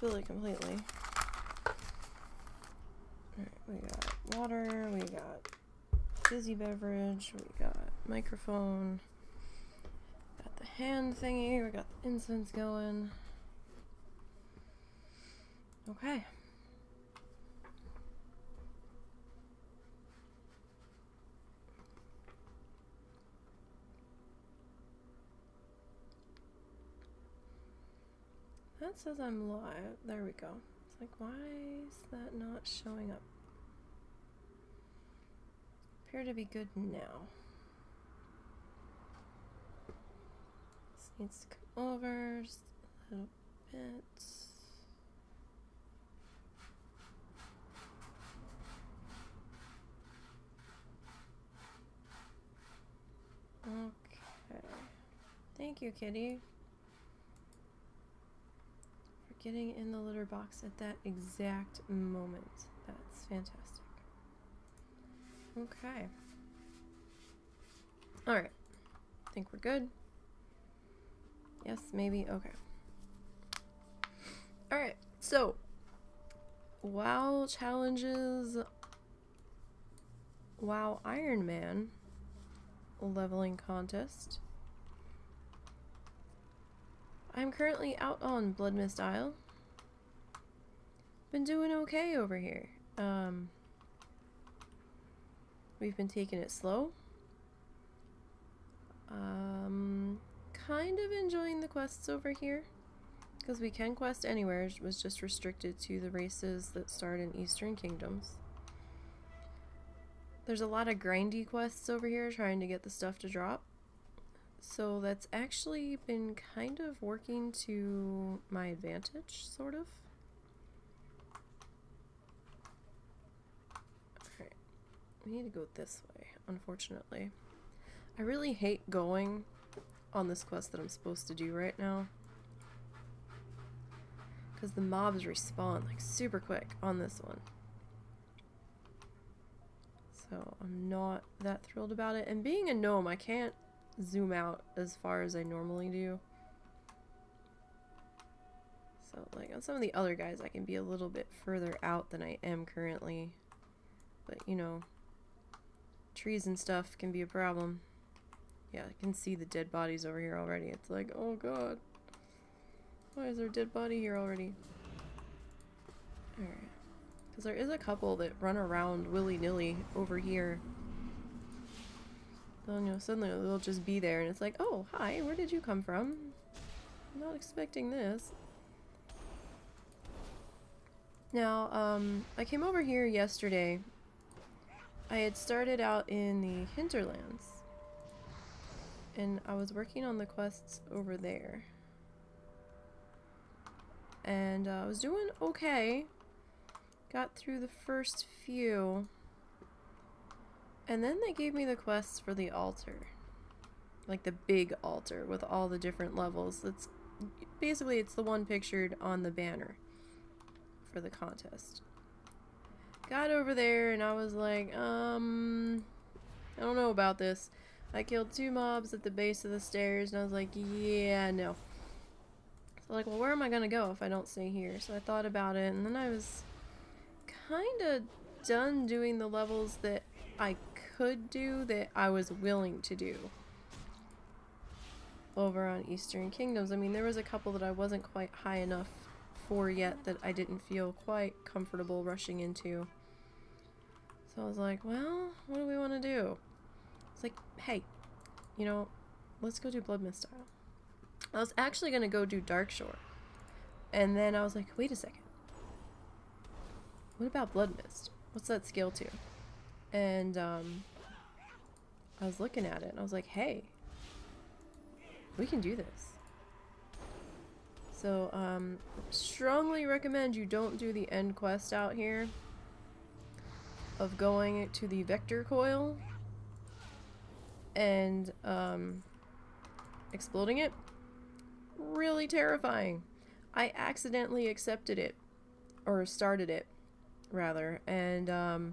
spill it completely. Alright, we got water, we got fizzy beverage, we got microphone, got the hand thingy, we got the incense going. Okay. That says I'm live. There we go. It's like, why is that not showing up? Appear to be good now. This needs to come over just a little bit. Okay. Thank you, kitty. For getting in the litter box at that exact moment. That's fantastic. Okay. Alright. Think we're good? Yes, maybe? Okay. Alright, so WoW challenges. WoW Ironman leveling contest. I'm currently out on Blood Mist Isle. Been doing okay over here. We've been taking it slow. Kind of enjoying the quests over here, because we can quest anywhere. It was just restricted to the races that start in Eastern Kingdoms. There's a lot of grindy quests over here trying to get the stuff to drop. So that's actually been kind of working to my advantage, sort of. Alright, we need to go this way, unfortunately. I really hate going on this quest that I'm supposed to do right now, because the mobs respawn like super quick on this one. So I'm not that thrilled about it. And being a gnome, I can't zoom out as far as I normally do. So like on some of the other guys I can be a little bit further out than I am currently. But you know, trees and stuff can be a problem. Yeah, I can see the dead bodies over here already. It's like, oh god. Why is there a dead body here already? Alright. Because there is a couple that run around willy-nilly over here. Then, you know, suddenly they'll just be there and it's like, oh, hi, where did you come from? I'm not expecting this. Now, I came over here yesterday. I had started out in the hinterlands. And I was working on the quests over there. And I was doing okay. Got through the first few. And then they gave me the quests for the altar. Like the big altar with all the different levels. That's basically, it's the one pictured on the banner for the contest. Got over there and I was like, I don't know about this. I killed 2 mobs at the base of the stairs and I was like, yeah, no. So like, well, where am I gonna go if I don't stay here? So I thought about it and then I was kind of done doing the levels that I could do, that I was willing to do over on Eastern Kingdoms. I mean, there was a couple that I wasn't quite high enough for yet that I didn't feel quite comfortable rushing into. So I was like, well, what do we want to do? It's like, hey, you know, let's go do Blood Mist Isle. I was actually going to go do Darkshore. And then I was like, wait a second. What about Blood Mist? What's that scale to? And I was looking at it and I was like, hey, we can do this. So strongly recommend you don't do the end quest out here of going to the vector coil and exploding it. Really terrifying. I accidentally accepted it, or started it rather, and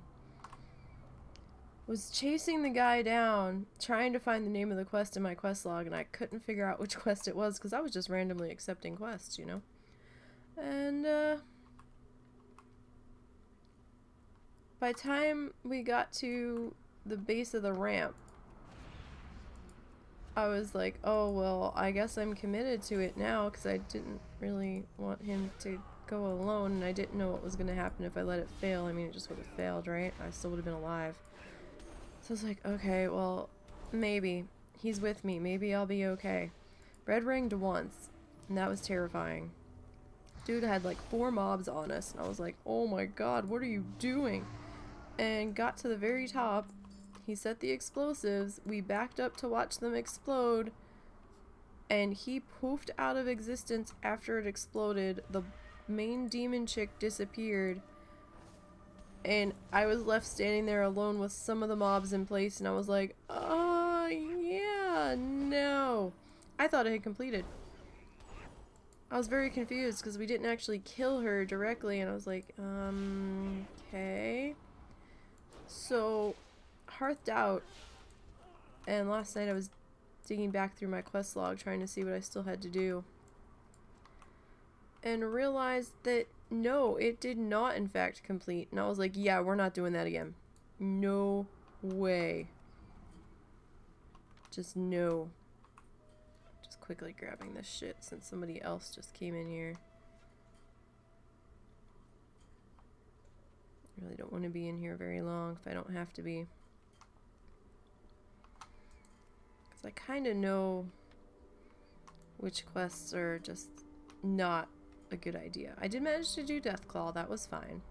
was chasing the guy down trying to find the name of the quest in my quest log, and I couldn't figure out which quest it was because I was just randomly accepting quests, you know. And by the time we got to the base of the ramp, I was like, oh, well, I guess I'm committed to it now, because I didn't really want him to go alone, and I didn't know what was going to happen if I let it fail. I mean, it just would have failed, right? I still would have been alive. So I was like, okay, well, maybe. He's with me. Maybe I'll be okay. Red ringed once, and that was terrifying. Dude had like 4 mobs on us, and I was like, oh my god, what are you doing? And got to the very top. He set the explosives. We backed up to watch them explode, and he poofed out of existence after it exploded. The main demon chick disappeared, and I was left standing there alone with some of the mobs in place, and I was like, oh yeah, no. I thought it had completed. I was very confused because we didn't actually kill her directly, and I was like, okay. So, hearthed out, and last night I was digging back through my quest log trying to see what I still had to do, and realized that no, it did not in fact complete. And I was like, yeah, we're not doing that again. No way. Just no. Just quickly grabbing this shit since somebody else just came in here. I really don't want to be in here very long if I don't have to be. Because I kind of know which quests are just not a good idea. I did manage to do Deathclaw, that was fine.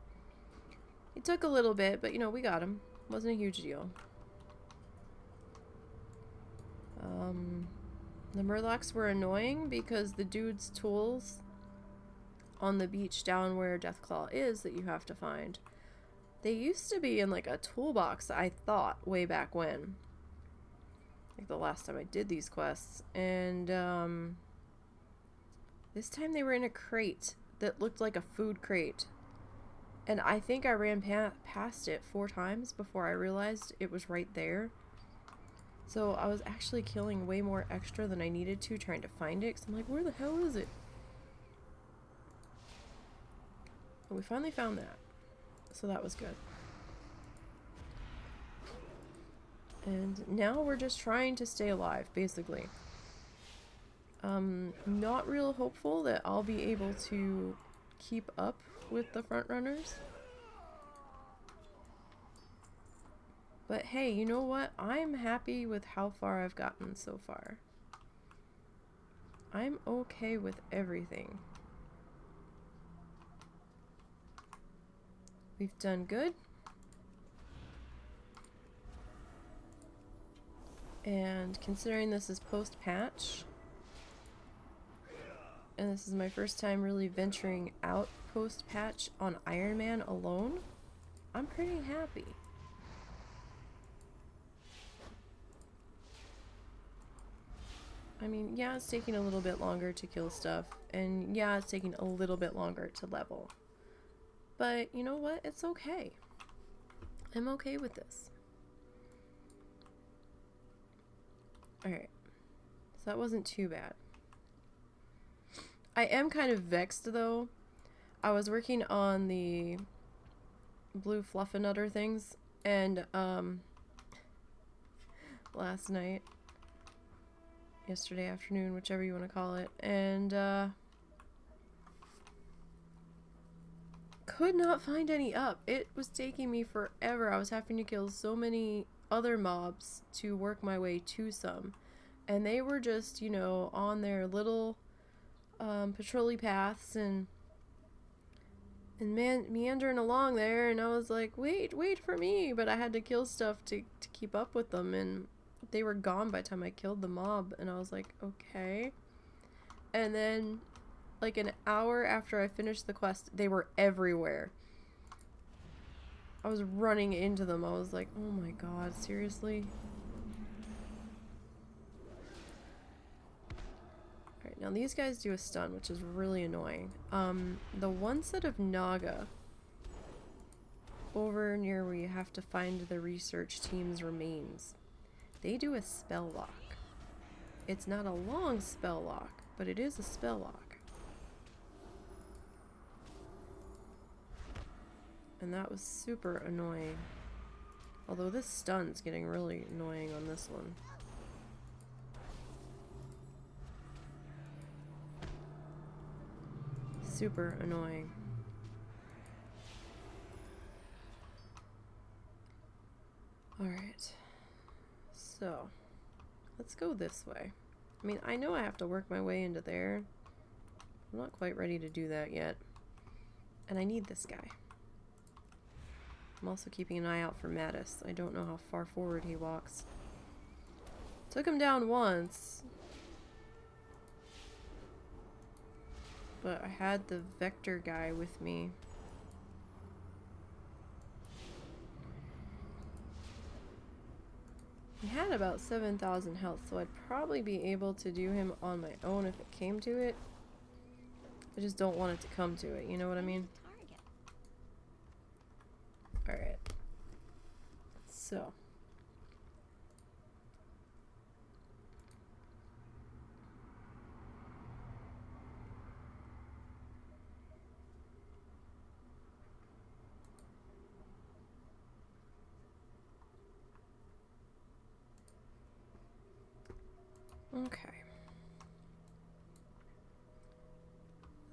It took a little bit, but you know, we got him. Wasn't a huge deal. The Murlocs were annoying because the dude's tools on the beach down where Deathclaw is that you have to find, they used to be in like a toolbox, I thought, way back when. Like the last time I did these quests. And this time they were in a crate that looked like a food crate. And I think I ran past it 4 times before I realized it was right there. So I was actually killing way more extra than I needed to trying to find it. Because I'm like, where the hell is it? But we finally found that. So that was good. And now we're just trying to stay alive, basically. Not real hopeful that I'll be able to keep up with the front runners. But hey, you know what? I'm happy with how far I've gotten so far. I'm okay with everything. We've done good. And considering this is post-patch, and this is my first time really venturing out post-patch on Ironman alone, I'm pretty happy. I mean, yeah, it's taking a little bit longer to kill stuff, and yeah, it's taking a little bit longer to level. But you know what? It's okay. I'm okay with this. Alright. So that wasn't too bad. I am kind of vexed, though. I was working on the blue fluffernutter things, and, last night, yesterday afternoon, whichever you want to call it, and, could not find any up. It was taking me forever. I was having to kill so many other mobs to work my way to some, and they were just, you know, on their little patrolly paths and meandering along there, and I was like, wait for me, but I had to kill stuff to keep up with them, and they were gone by the time I killed the mob, and I was like, okay. And then like an hour after I finished the quest, they were everywhere. I was running into them. I was like, oh my god, seriously? Alright, now these guys do a stun, which is really annoying. The one set of Naga over near where you have to find the research team's remains, they do a spell lock. It's not a long spell lock, but it is a spell lock. And that was super annoying. Although this stun's getting really annoying on this one. Super annoying. Alright. So, let's go this way. I mean, I know I have to work my way into there. I'm not quite ready to do that yet. And I need this guy. I'm also keeping an eye out for Mattis. I don't know how far forward he walks. Took him down once. But I had the Vector guy with me. He had about 7,000 health, so I'd probably be able to do him on my own if it came to it. I just don't want it to come to it, you know what I mean? Alright. So. Okay.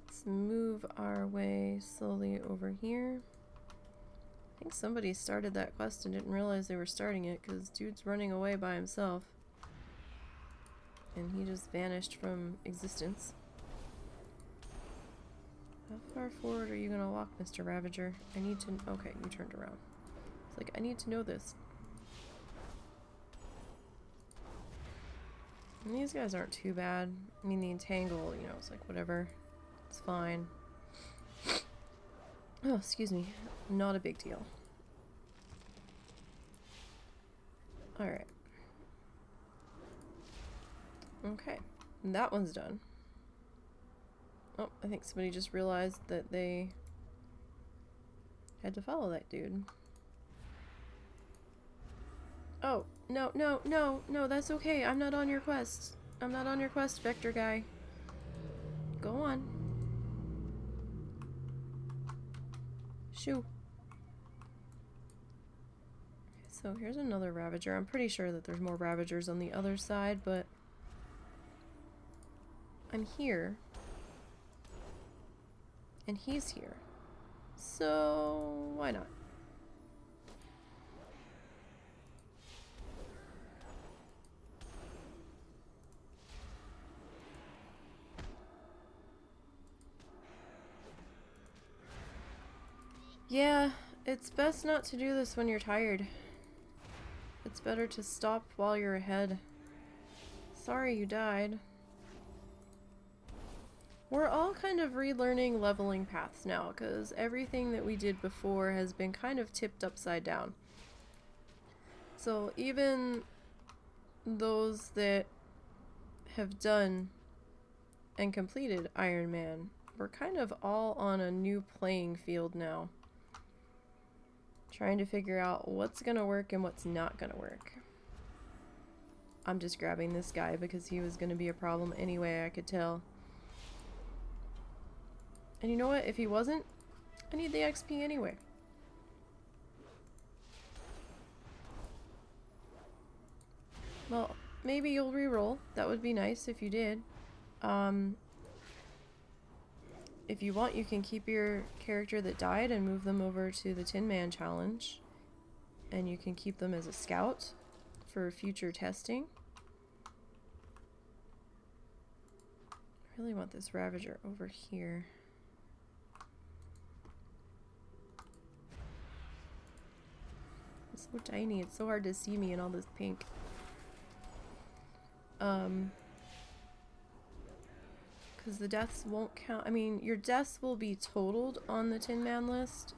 Let's move our way slowly over here. I think somebody started that quest and didn't realize they were starting it because dude's running away by himself. And he just vanished from existence. How far forward are you gonna walk, Mr. Ravager? I need to... Okay, you turned around. It's like, I need to know this. And these guys aren't too bad. I mean, the entangle, you know, it's like, whatever. It's fine. Oh, excuse me. Not a big deal. Alright. Okay. And that one's done. Oh, I think somebody just realized that they had to follow that dude. Oh, no, no, no, no, that's okay. I'm not on your quest. I'm not on your quest, Vector guy. Go on. Shoo. So here's another Ravager. I'm pretty sure that there's more Ravagers on the other side, but I'm here. And he's here. So why not? Yeah, it's best not to do this when you're tired. It's better to stop while you're ahead. Sorry you died. We're all kind of relearning leveling paths now, because everything that we did before has been kind of tipped upside down. So even those that have done and completed Ironman, we're kind of all on a new playing field now. Trying to figure out what's gonna work and what's not gonna work. I'm just grabbing this guy because he was gonna be a problem anyway, I could tell. And you know what? If he wasn't, I need the XP anyway. Well, maybe you'll reroll. That would be nice if you did. If you want, you can keep your character that died and move them over to the Tin Man challenge. And you can keep them as a scout for future testing. I really want this Ravager over here. It's so tiny, it's so hard to see me in all this pink. Because the deaths won't count. I mean, your deaths will be totaled on the Tin Man list.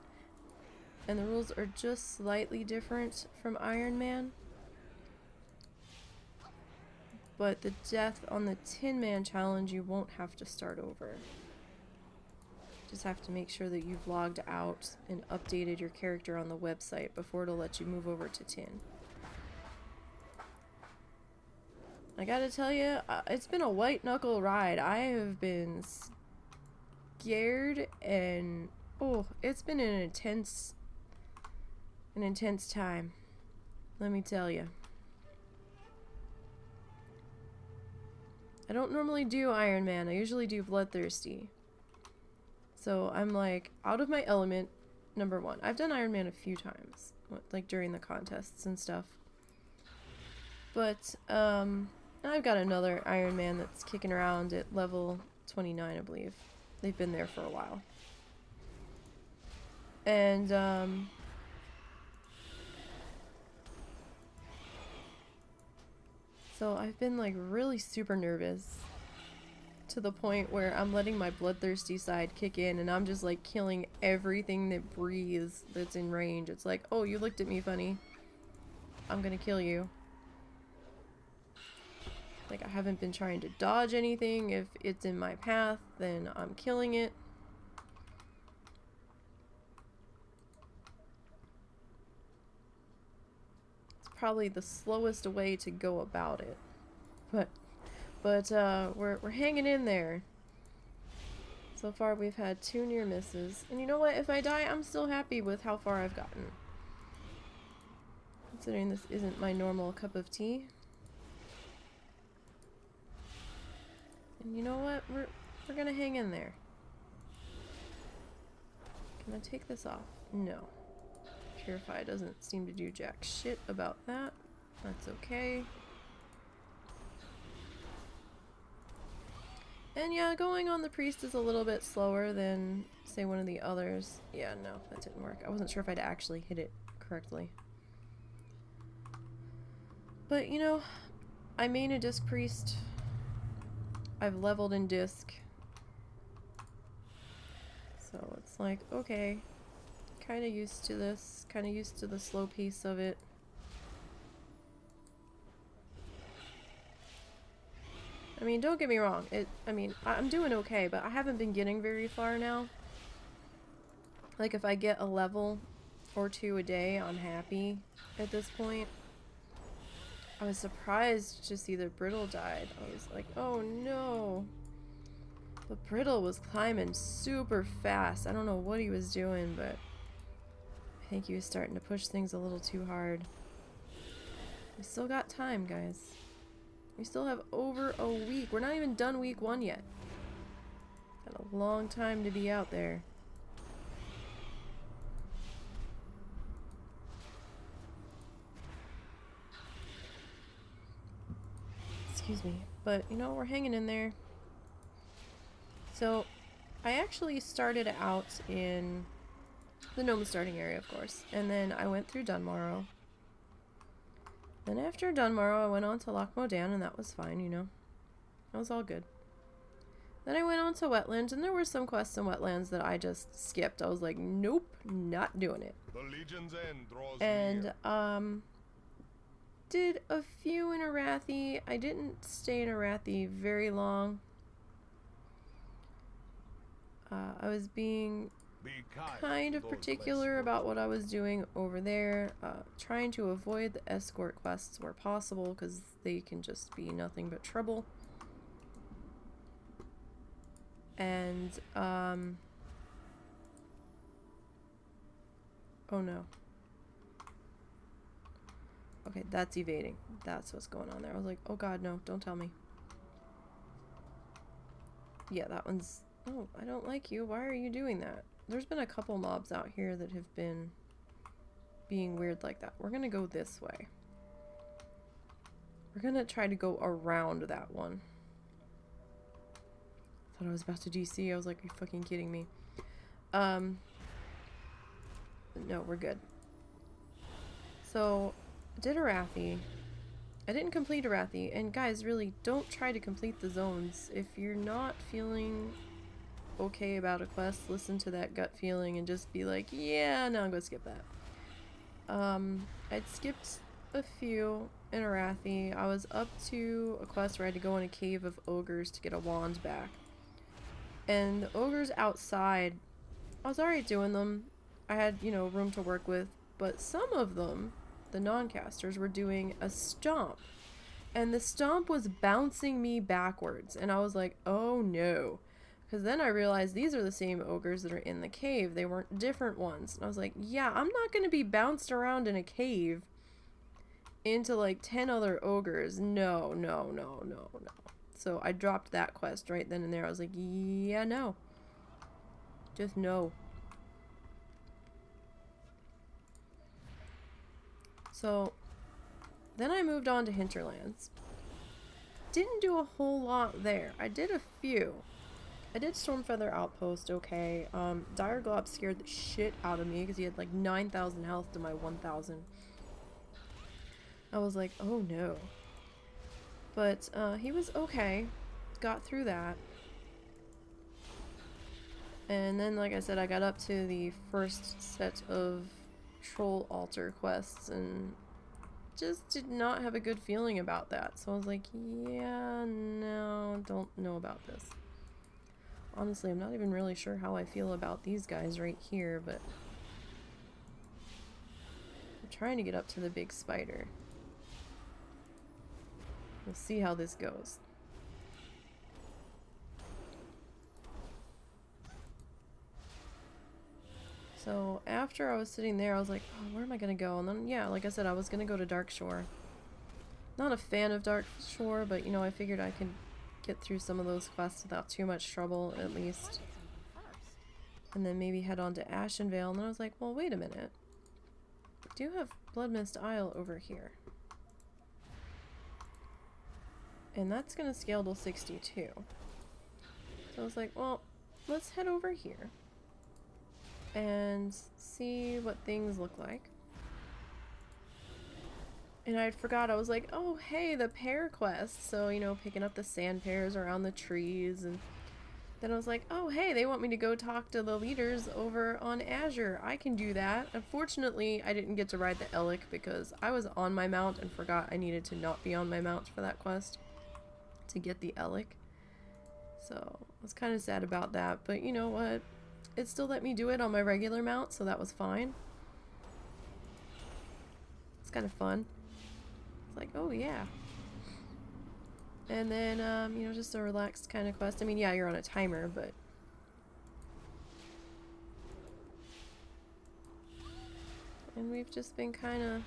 And the rules are just slightly different from Iron Man. But the death on the Tin Man challenge, you won't have to start over. Just have to make sure that you've logged out and updated your character on the website before it'll let you move over to Tin. I gotta tell you, it's been a white knuckle ride. I have been scared and, oh, it's been an intense An intense time, let me tell you. I don't normally do Ironman. I usually do Bloodthirsty. So I'm like out of my element, number one. I've done Ironman a few times, like during the contests and stuff. But I've got another Ironman that's kicking around at level 29, I believe. They've been there for a while. And so I've been like really super nervous to the point where I'm letting my bloodthirsty side kick in and I'm just like killing everything that breathes that's in range. It's like, oh, you looked at me funny, I'm gonna kill you. Like, I haven't been trying to dodge anything. If it's in my path, then I'm killing it. It's probably the slowest way to go about it. But we're hanging in there. So far we've had 2 near misses. And you know what? If I die, I'm still happy with how far I've gotten. Considering this isn't my normal cup of tea. And you know what? We're gonna hang in there. Can I take this off? No. Purify doesn't seem to do jack shit about that. That's okay. And yeah, going on the priest is a little bit slower than, say, one of the others. Yeah, no, that didn't work. I wasn't sure if I'd actually hit it correctly. But, you know, I main a disc priest. I've leveled in disc. So it's like, okay, kind of used to this. Kind of used to the slow pace of it. I mean, don't get me wrong. I'm doing okay, but I haven't been getting very far now. Like, if I get a level or 2 a day, I'm happy at this point. I was surprised to see that Brittle died. I was like, oh no. But Brittle was climbing super fast. I don't know what he was doing, but I think he was starting to push things a little too hard. We still got time, guys. We still have over a week. We're not even done week 1 yet. Got a long time to be out there. Excuse me. But, you know, we're hanging in there. So, I actually started out in the gnome starting area, of course. And then I went through Dunmorrow. Then after Dunmorrow, I went on to Loch Modan, and that was fine, you know. That was all good. Then I went on to Wetlands, and there were some quests in Wetlands that I just skipped. I was like, nope, not doing it. The Legion's end draws and, did a few in Arathi. I didn't stay in Arathi very long. I was being kind of particular about what I was doing over there, trying to avoid the escort quests where possible because they can just be nothing but trouble. And oh no. Okay, that's evading. That's what's going on there. I was like, oh god, no, don't tell me. Yeah, that one's... Oh, I don't like you. Why are you doing that? There's been a couple mobs out here that have been being weird like that. We're gonna go this way. We're gonna try to go around that one. Thought I was about to DC. I was like, are you fucking kidding me? No, we're good. So, I did Arathi. I didn't complete Arathi. And guys, really, don't try to complete the zones. If you're not feeling okay about a quest, listen to that gut feeling and just be like, yeah, no, I'm gonna skip that. I'd skipped a few in Arathi. I was up to a quest where I had to go in a cave of ogres to get a wand back. And the ogres outside, I was already doing them. I had, you know, room to work with, but some of them, the non-casters, were doing a stomp. And the stomp was bouncing me backwards. And I was like, oh no. Because then I realized these are the same ogres that are in the cave. They weren't different ones. And I was like, yeah, I'm not going to be bounced around in a cave into like 10 other ogres. No, no, no, no, no. So I dropped that quest right then and there. I was like, yeah, no. Just no. So then I moved on to Hinterlands. Didn't do a whole lot there. I did a few. I did Stormfeather Outpost okay. Dire Glob scared the shit out of me because he had like 9,000 health to my 1,000. I was like, oh no. But he was okay. Got through that. And then, like I said, I got up to the first set of Troll Altar quests and just did not have a good feeling about that. So I was like, yeah, no, don't know about this. Honestly, I'm not even really sure how I feel about these guys right here, but I'm trying to get up to the big spider. We'll see how this goes. So after I was sitting there, I was like, oh, where am I gonna go? And then, yeah, like I said, I was gonna go to Darkshore. Not a fan of Darkshore, but, you know, I figured I could get through some of those quests without too much trouble, at least. And then maybe head on to Ashenvale. And then I was like, well, wait a minute. I do have Bloodmist Isle over here. And that's going to scale to 62. So I was like, well, let's head over here. And see what things look like. And I forgot, I was like, oh, hey, the pear quest. So, you know, picking up the sand pears around the trees. And then I was like, oh, hey, they want me to go talk to the leaders over on Azure. I can do that. Unfortunately, I didn't get to ride the Elk because I was on my mount and forgot I needed to not be on my mount for that quest to get the Elk. So, I was kind of sad about that. But you know what? It still let me do it on my regular mount, so that was fine. It's kind of fun. Like, oh yeah. And then, you know, just a relaxed kind of quest. I mean, yeah, you're on a timer, but... And we've just been kind of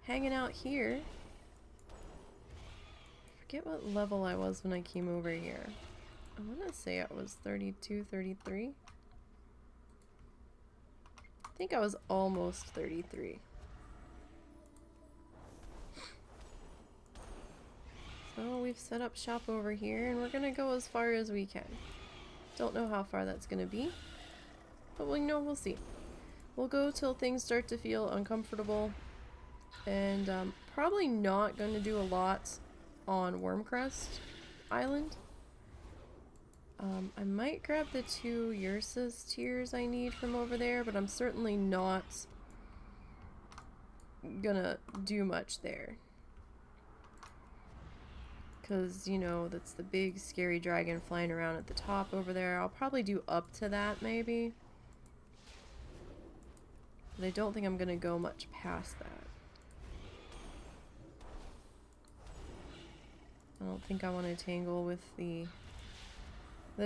hanging out here. I forget what level I was when I came over here. I want to say it was 32, 33. I think I was almost 33. So we've set up shop over here and we're gonna go as far as we can. Don't know how far that's gonna be, but we'll see. We'll go till things start to feel uncomfortable, and probably not going to do a lot on Wormcrest Island. I might grab the 2 Ursa's Tears I need from over there, but I'm certainly not gonna do much there. Because, you know, that's the big scary dragon flying around at the top over there. I'll probably do up to that, maybe. But I don't think I'm going to go much past that. I don't think I want to tangle with the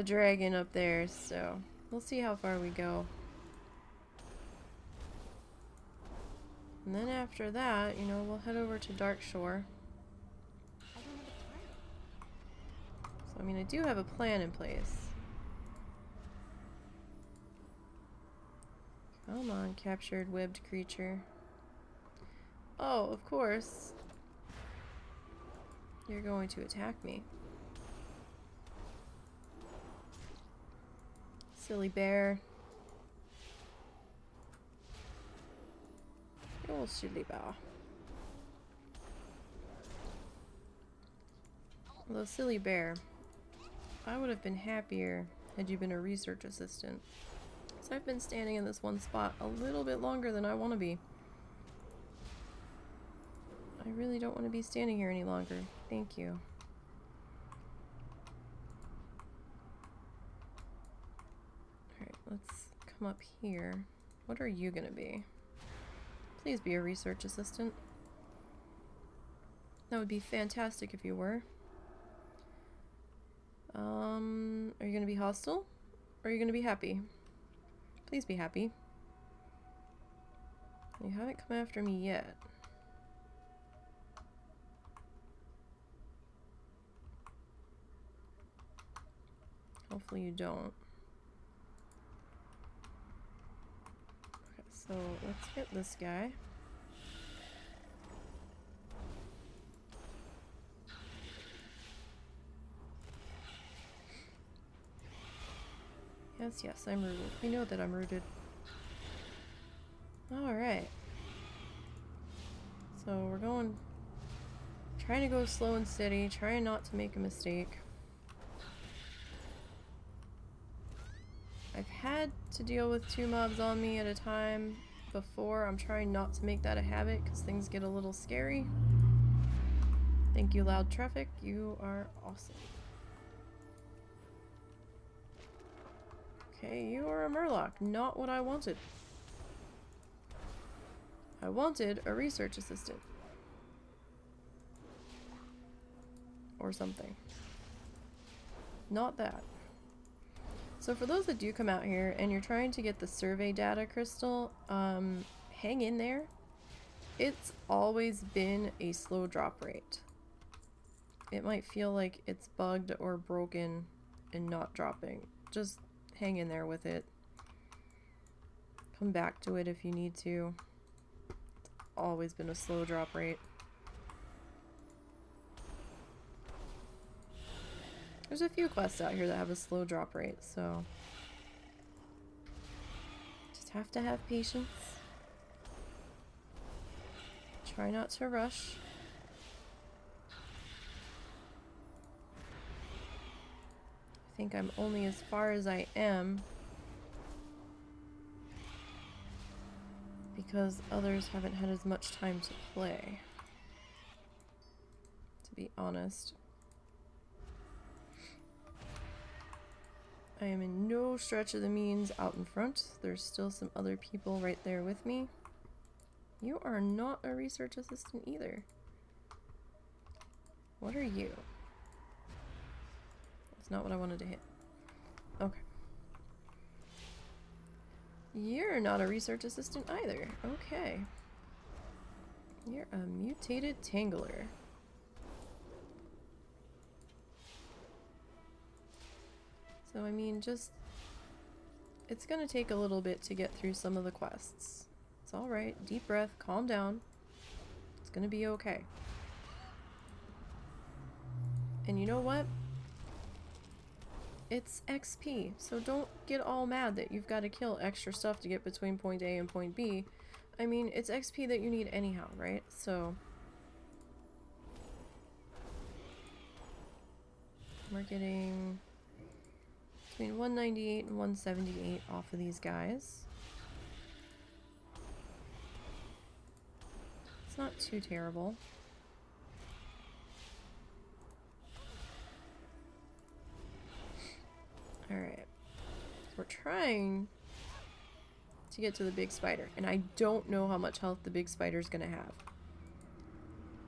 dragon up there, so we'll see how far we go. And then after that, you know, we'll head over to Darkshore. So, I mean, I do have a plan in place. Come on, captured webbed creature. Oh, of course. You're going to attack me. Silly bear. Oh, silly bear. Although, silly bear, I would have been happier had you been a research assistant. So I've been standing in this one spot a little bit longer than I want to be. I really don't want to be standing here any longer. Thank you. Alright, let's come up here. What are you gonna be? Please be a research assistant. That would be fantastic if you were. Are you gonna be hostile? Or are you gonna be happy? Please be happy. You haven't come after me yet. Hopefully you don't. Okay, so let's hit this guy. Yes, yes, I'm rooted. We know that I'm rooted. Alright. So we're going... trying to go slow and steady, trying not to make a mistake. I've had to deal with 2 mobs on me at a time before. I'm trying not to make that a habit because things get a little scary. Thank you, Loud Traffic. You are awesome. Okay, you are a Murloc. Not what I wanted. I wanted a research assistant. Or something. Not that. So for those that do come out here and you're trying to get the survey data crystal, hang in there. It's always been a slow drop rate. It might feel like it's bugged or broken and not dropping. Just hang in there with it. Come back to it if you need to. It's always been a slow drop rate. There's a few quests out here that have a slow drop rate, so just have to have patience. Try not to rush. I think I'm only as far as I am because others haven't had as much time to play, to be honest. I am in no stretch of the means out in front. There's still some other people right there with me. You are not a research assistant either. What are you? That's not what I wanted to hit. Okay. You're not a research assistant either. Okay. You're a mutated tangler. So, I mean, just... it's gonna take a little bit to get through some of the quests. It's alright. Deep breath. Calm down. It's gonna be okay. And you know what? It's XP, so don't get all mad that you've got to kill extra stuff to get between point A and point B. I mean, it's XP that you need anyhow, right? So... we're getting... between 198 and 178 off of these guys. It's not too terrible. Alright. We're trying to get to the big spider, and I don't know how much health the big spider's gonna have.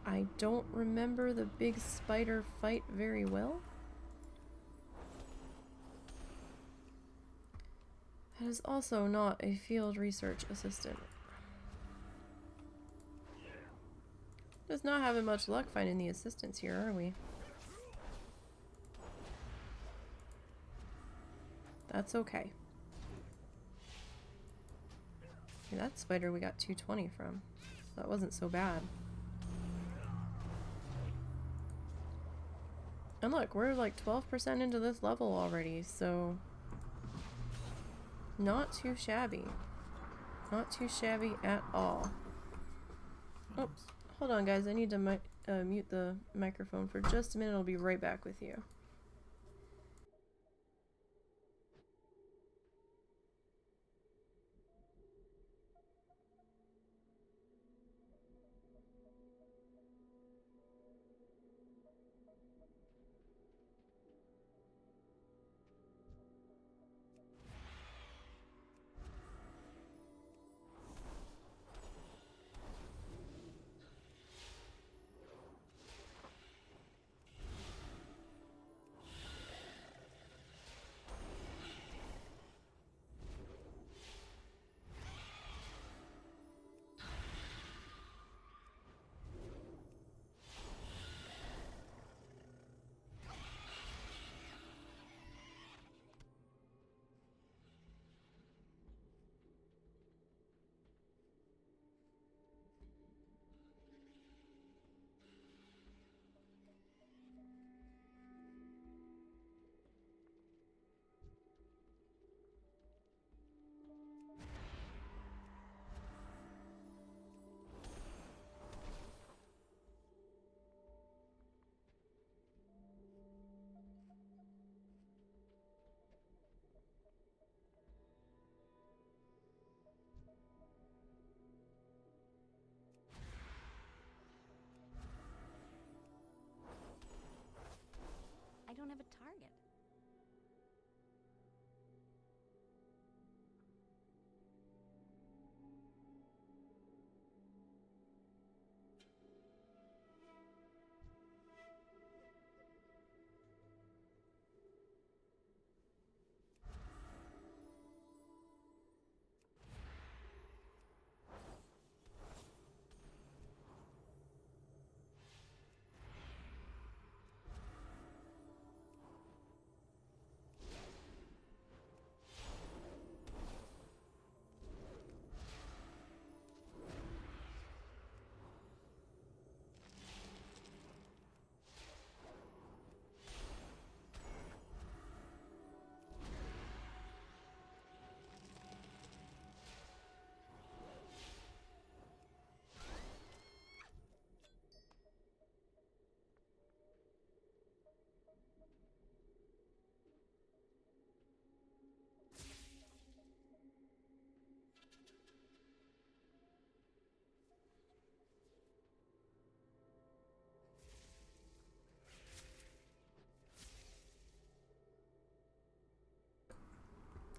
I don't remember the big spider fight very well. That is also not a field research assistant. Just not having much luck finding the assistants here, are we? That's okay. Okay, that spider we got 220 from. That wasn't so bad. And look, we're like 12% into this level already, so... not too shabby. Not too shabby at all. Oops. Hold on, guys. I need to mute the microphone for just a minute. I'll be right back with you.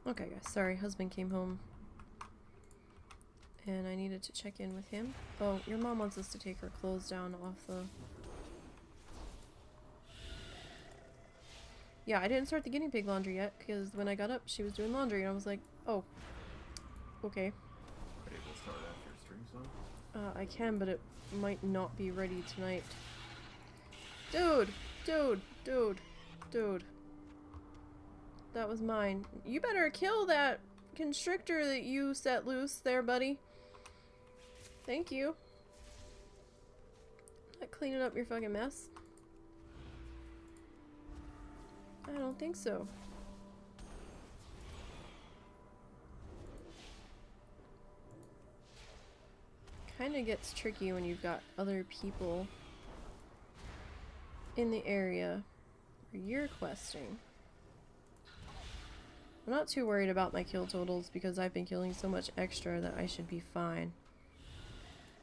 Okay, guys, sorry, husband came home. And I needed to check in with him. Oh, your mom wants us to take her clothes down off the... Yeah, I didn't start the guinea pig laundry yet, because when I got up, she was doing laundry, and I was like, oh, okay. Ready to start after stream song? I can, but it might not be ready tonight. Dude! Dude! Dude! Dude. That was mine. You better kill that constrictor that you set loose there, buddy. Thank you. Not cleaning up your fucking mess. I don't think so. Kinda gets tricky when you've got other people in the area where you're questing. I'm not too worried about my kill totals because I've been killing so much extra that I should be fine.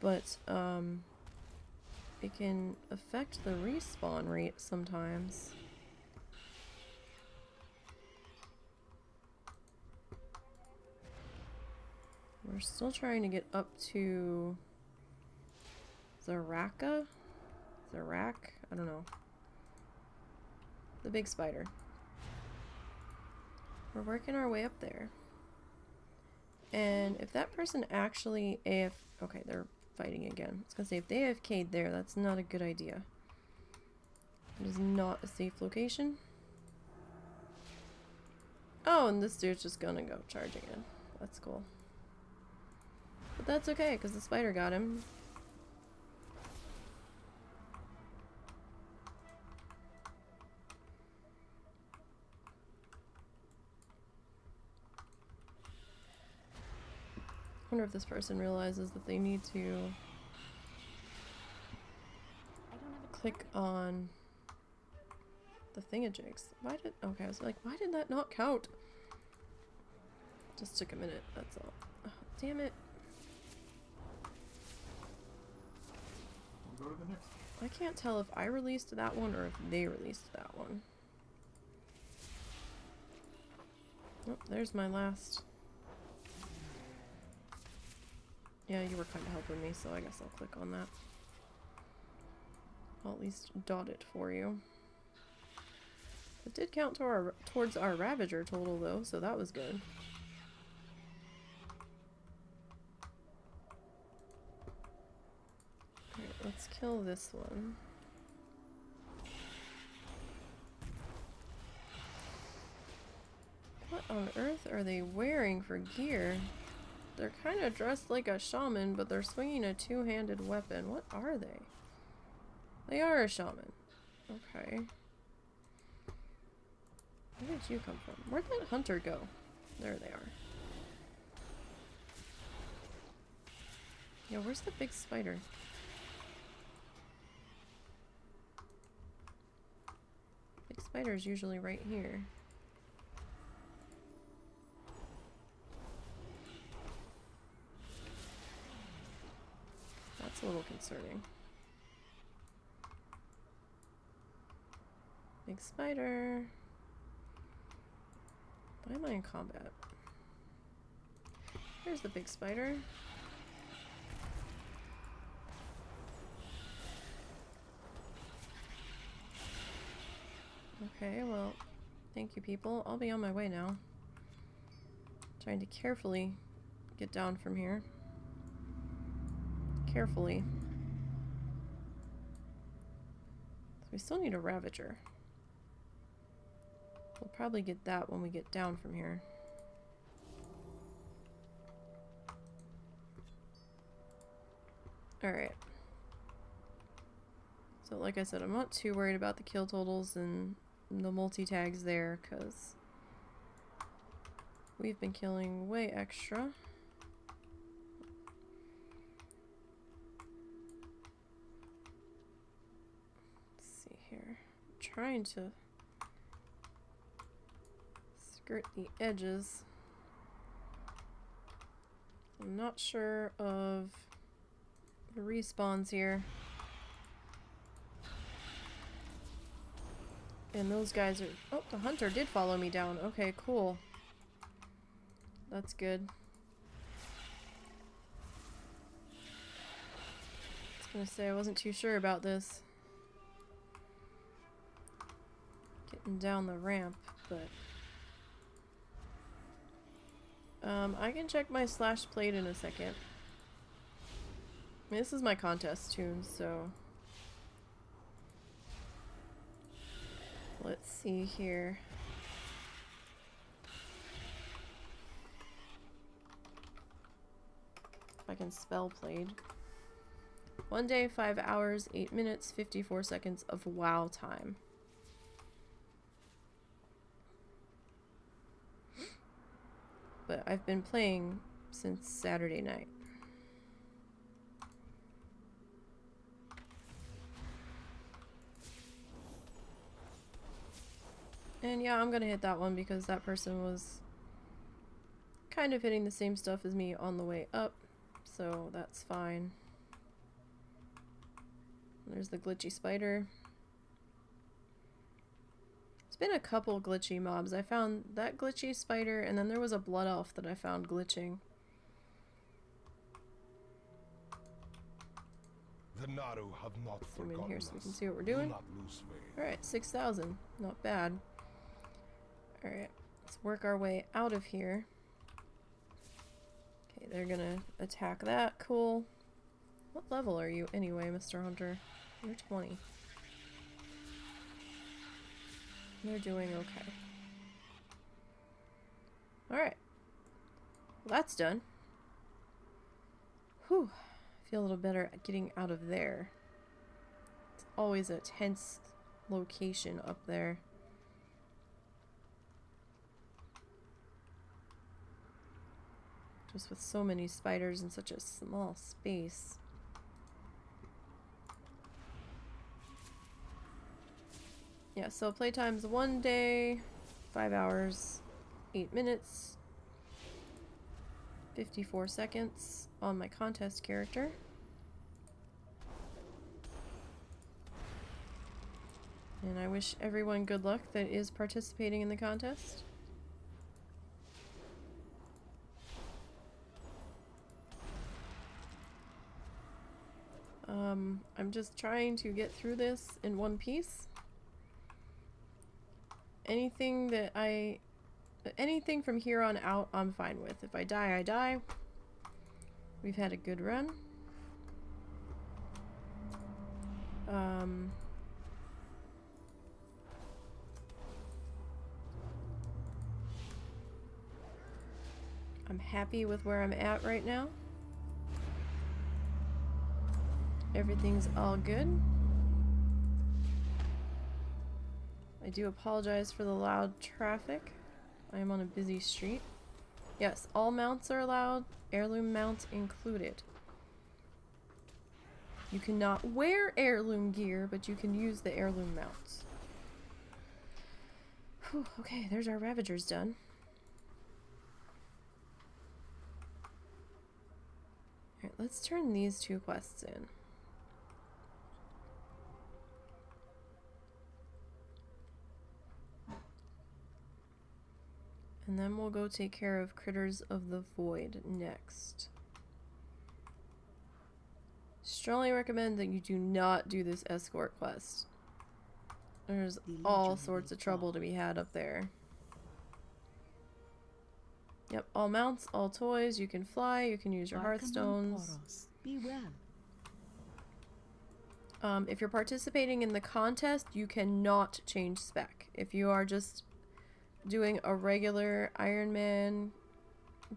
But, it can affect the respawn rate sometimes. We're still trying to get up to Zaraka? Zarak? I don't know. The big spider. We're working our way up there. And if that person actually okay, they're fighting again. I was gonna say, if they AFK'd there, that's not a good idea. It is not a safe location. Oh, and this dude's just gonna go charging in. That's cool. But that's okay, because the spider got him. I wonder if this person realizes that they need to click on the thingajigs. Okay, I was like, why did that not count? Just took a minute, that's all. Oh, damn it. We'll go to the next one. I can't tell if I released that one or if they released that one. Oh, there's my last. Yeah, you were kind of helping me, so I guess I'll click on that. I'll at least dot it for you. It did count to towards our Ravager total, though, so that was good. Alright, let's kill this one. What on earth are they wearing for gear? They're kind of dressed like a shaman, but they're swinging a two-handed weapon. What are they? They are a shaman. Okay. Where did you come from? Where'd that hunter go? There they are. Yeah, where's the big spider? Big spider's usually right here. That's a little concerning. Big spider. Why am I in combat? There's the big spider. Okay, well, thank you, people. I'll be on my way now. Trying to carefully get down from here. Carefully. So we still need a Ravager. We'll probably get that when we get down from here. Alright. So like I said, I'm not too worried about the kill totals and the multi-tags there, because we've been killing way extra. Trying to skirt the edges. I'm not sure of the respawns here. And those guys are... Oh, the hunter did follow me down. Okay, cool. That's good. I was gonna say I wasn't too sure about this. Getting down the ramp, but... I can check my slash plate in a second. I mean, this is my contest toon, so... Let's see here. If I can spell played. 1 day, 5 hours, 8 minutes, 54 seconds of WoW time. But I've been playing since Saturday night. And yeah, I'm gonna hit that one because that person was kind of hitting the same stuff as me on the way up, so that's fine. There's the glitchy spider. It's been a couple glitchy mobs. I found that glitchy spider, and then there was a blood elf that I found glitching. The Naru have not Zoom in here so we can us. see what we're doing. Alright, 6,000. Not bad. Alright, let's work our way out of here. Okay, they're gonna attack that. Cool. What level are you anyway, Mr. Hunter? You're 20. They're doing okay. Alright. Well, that's done. Whew. I feel a little better at getting out of there. It's always a tense location up there. Just with so many spiders in such a small space. Yeah, so playtime's 1 day, 5 hours, 8 minutes, 54 seconds on my contest character. And I wish everyone good luck that is participating in the contest. I'm just trying to get through this in one piece. Anything from here on out, I'm fine with. If I die, I die. We've had a good run. I'm happy with where I'm at right now. Everything's all good. I do apologize for the loud traffic. I am on a busy street. Yes, all mounts are allowed, heirloom mount included. You cannot wear heirloom gear, but you can use the heirloom mounts. Whew, okay, there's our Ravagers done. Alright, let's turn these 2 quests in. And then we'll go take care of Critters of the Void next. Strongly recommend that you do not do this escort quest. There's all sorts of trouble to be had up there. Yep, all mounts, all toys, you can fly, you can use your hearthstones. Be well. If you're participating in the contest, you cannot change spec. If you are just doing a regular Ironman,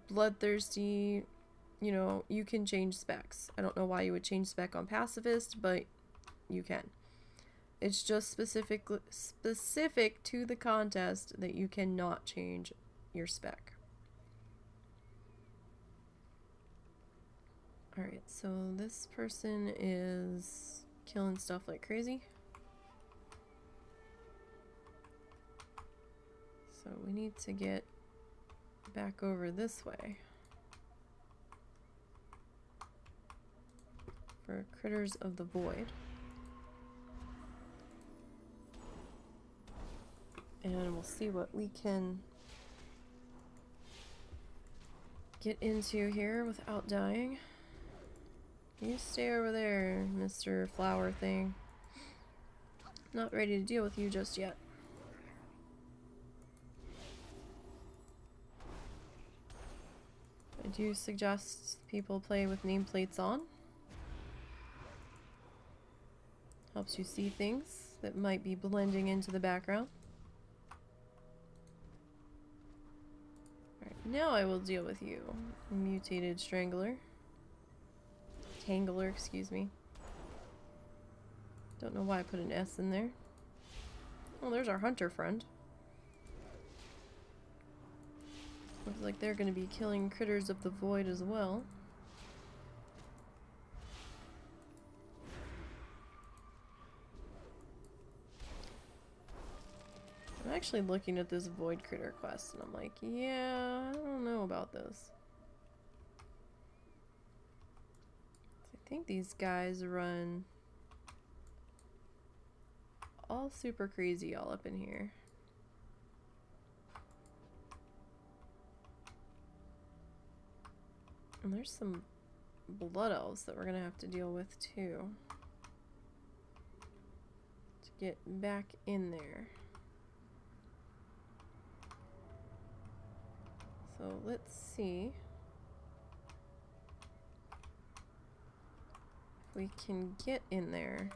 bloodthirsty, you know, you can change specs. I don't know why you would change spec on pacifist, but you can. It's just specific to the contest that you cannot change your spec. Alright, so this person is killing stuff like crazy. So we need to get back over this way for Critters of the Void. And we'll see what we can get into here without dying. You stay over there, Mr. Flower thing. Not ready to deal with you just yet. I do suggest people play with nameplates on. Helps you see things that might be blending into the background. Alright, now I will deal with you, mutated strangler. Tangler, excuse me. Don't know why I put an S in there. Oh, there's our hunter friend. Looks like they're going to be killing critters of the void as well. I'm actually looking at this void critter quest and I'm like, yeah, I don't know about this. I think these guys run all super crazy all up in here. And there's some blood elves that we're gonna have to deal with too to get back in there. So let's see if we can get in there.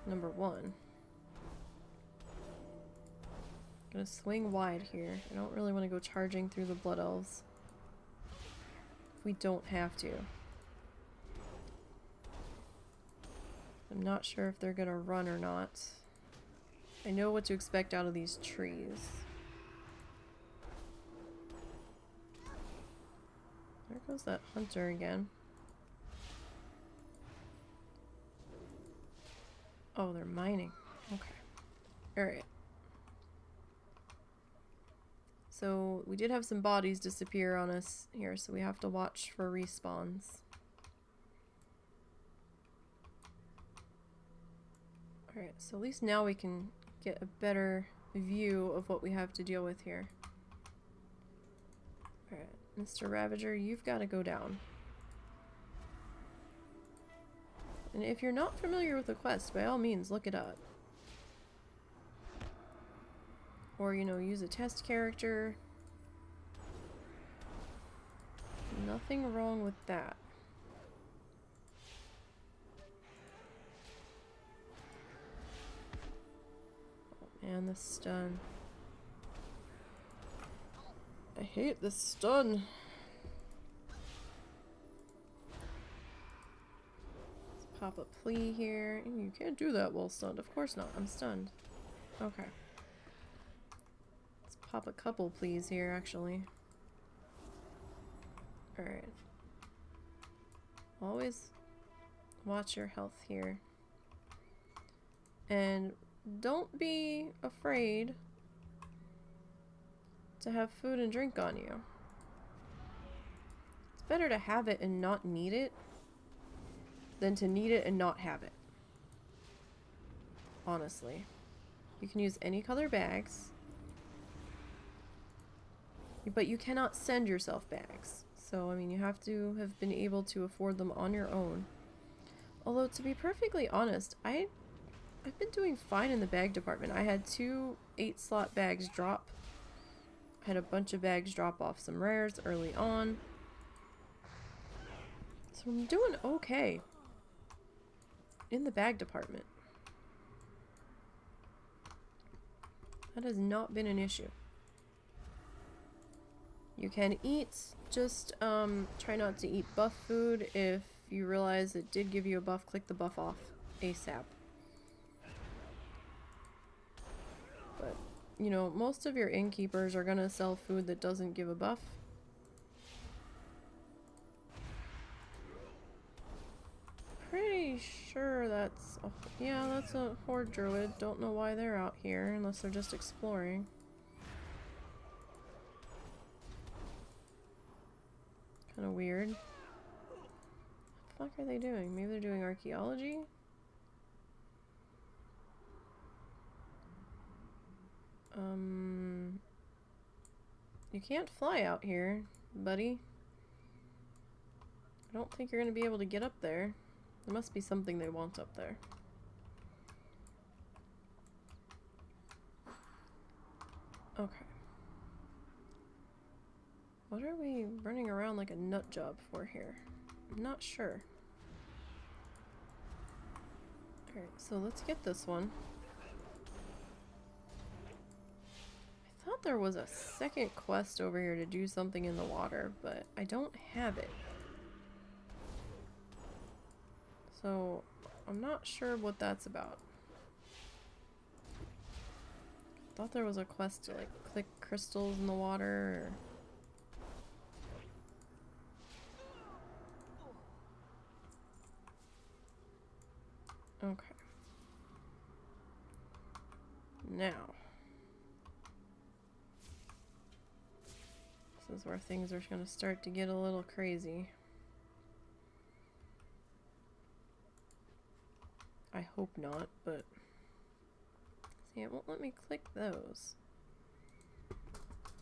Number one. I'm gonna swing wide here. I don't really want to go charging through the blood elves. If we don't have to. I'm not sure if they're gonna run or not. I know what to expect out of these trees. There goes that hunter again. Oh, they're mining. Okay. Alright. So, we did have some bodies disappear on us here, so we have to watch for respawns. Alright, so at least now we can get a better view of what we have to deal with here. Alright, Mr. Ravager, you've got to go down. And if you're not familiar with the quest, by all means, look it up. Or, you know, use a test character. Nothing wrong with that. Oh man, this stun. I hate this stun. Let's pop a plea here. You can't do that while stunned. Of course not. I'm stunned. Okay. Pop a couple please here, actually. Alright. Always watch your health here. And don't be afraid to have food and drink on you. It's better to have it and not need it than to need it and not have it. Honestly. You can use any color bags. But you cannot send yourself bags. So, I mean, you have to have been able to afford them on your own. Although, to be perfectly honest, I've been doing fine in the bag department. I had 2 8-slot bags drop. I had a bunch of bags drop off some rares early on. So I'm doing okay in the bag department. That has not been an issue. You can eat, just try not to eat buff food. If you realize it did give you a buff, click the buff off ASAP. But, you know, most of your innkeepers are gonna sell food that doesn't give a buff. Pretty sure that's... yeah, that's a horde druid. Don't know why they're out here, unless they're just exploring. Kind of weird. What the fuck are they doing? Maybe they're doing archaeology? You can't fly out here, buddy. I don't think you're gonna be able to get up there. There must be something they want up there. Okay. What are we running around like a nut job for here? I'm not sure. Alright, so let's get this one. I thought there was a second quest over here to do something in the water, but I don't have it. So, I'm not sure what that's about. Thought there was a quest to like click crystals in the water or... Okay. Now. This is where things are going to start to get a little crazy. I hope not, but... See, it won't let me click those.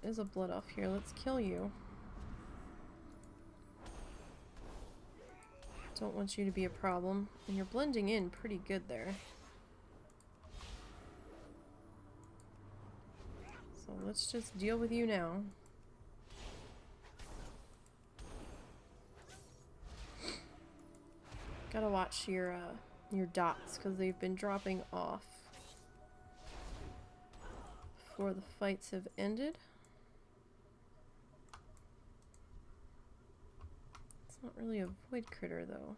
There's a blood off here. Let's kill you. Don't want you to be a problem. And you're blending in pretty good there. So let's just deal with you now. Gotta watch your dots, because they've been dropping off before the fights have ended. It's not really a void critter, though.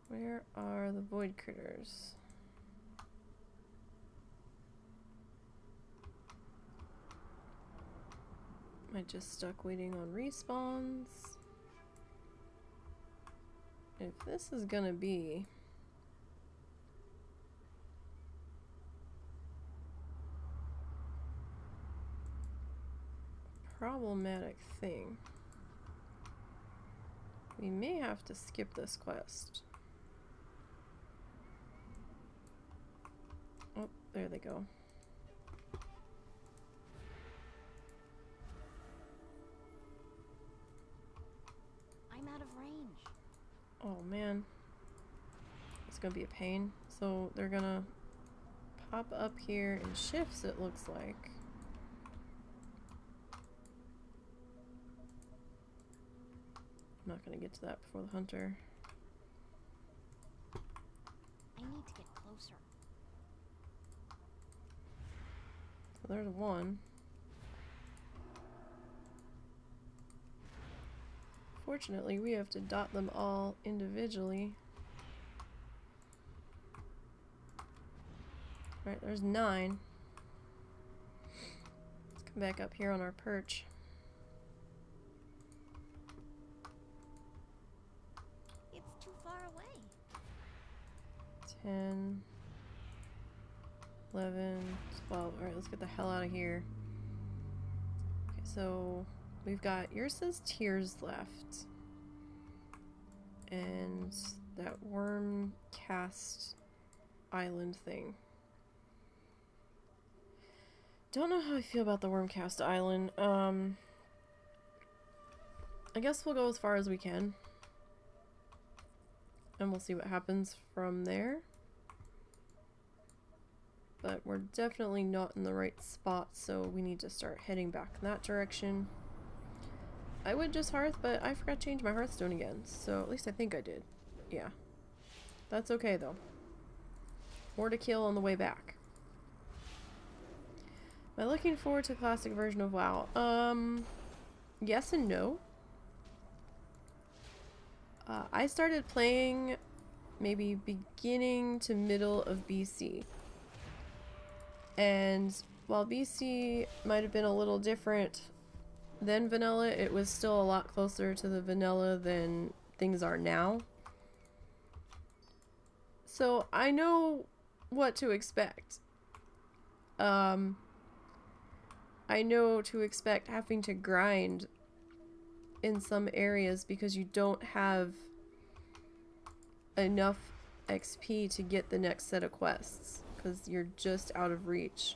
Where are the void critters? Am I just stuck waiting on respawns? If this is gonna be a problematic thing, we may have to skip this quest. Oh, there they go. I'm out of range. Oh man, it's gonna be a pain. So they're gonna pop up here in shifts, it looks like. I'm not gonna get to that before the hunter. I need to get closer. So there's one. Fortunately, we have to dot them all individually. Right, there's 9. Let's come back up here on our perch. It's too far away. 10, 11, 12. Alright, let's get the hell out of here. Okay, so we've got, yours says tears left. And that worm cast island thing. Don't know how I feel about the worm cast island. I guess we'll go as far as we can. And we'll see what happens from there. But we're definitely not in the right spot, so we need to start heading back in that direction. I would just hearth, but I forgot to change my hearthstone again, so at least I think I did. Yeah. That's okay, though. More to kill on the way back. Am I looking forward to the classic version of WoW? Yes and no. I started playing maybe beginning to middle of BC. And while BC might have been a little different than vanilla, it was still a lot closer to the vanilla than things are now. So I know what to expect. I know to expect having to grind in some areas because you don't have enough XP to get the next set of quests because you're just out of reach.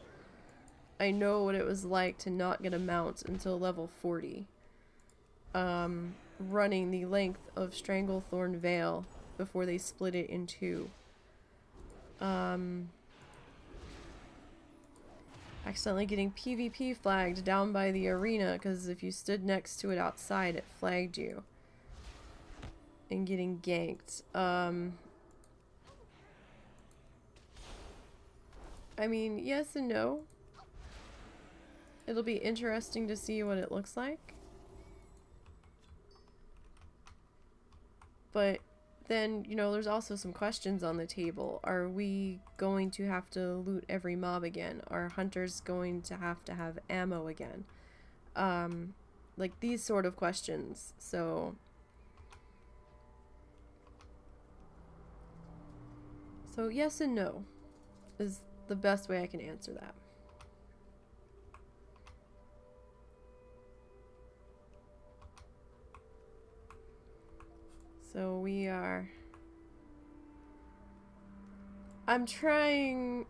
I know what it was like to not get a mount until level 40. Running the length of Stranglethorn Vale before they split it in two. Accidentally getting PvP flagged down by the arena because if you stood next to it outside, it flagged you. And getting ganked. I mean, yes and no. It'll be interesting to see what it looks like. But then, you know, there's also some questions on the table. Are we going to have to loot every mob again? Are hunters going to have ammo again? Like these sort of questions. So yes and no is the best way I can answer that. So we are... I'm trying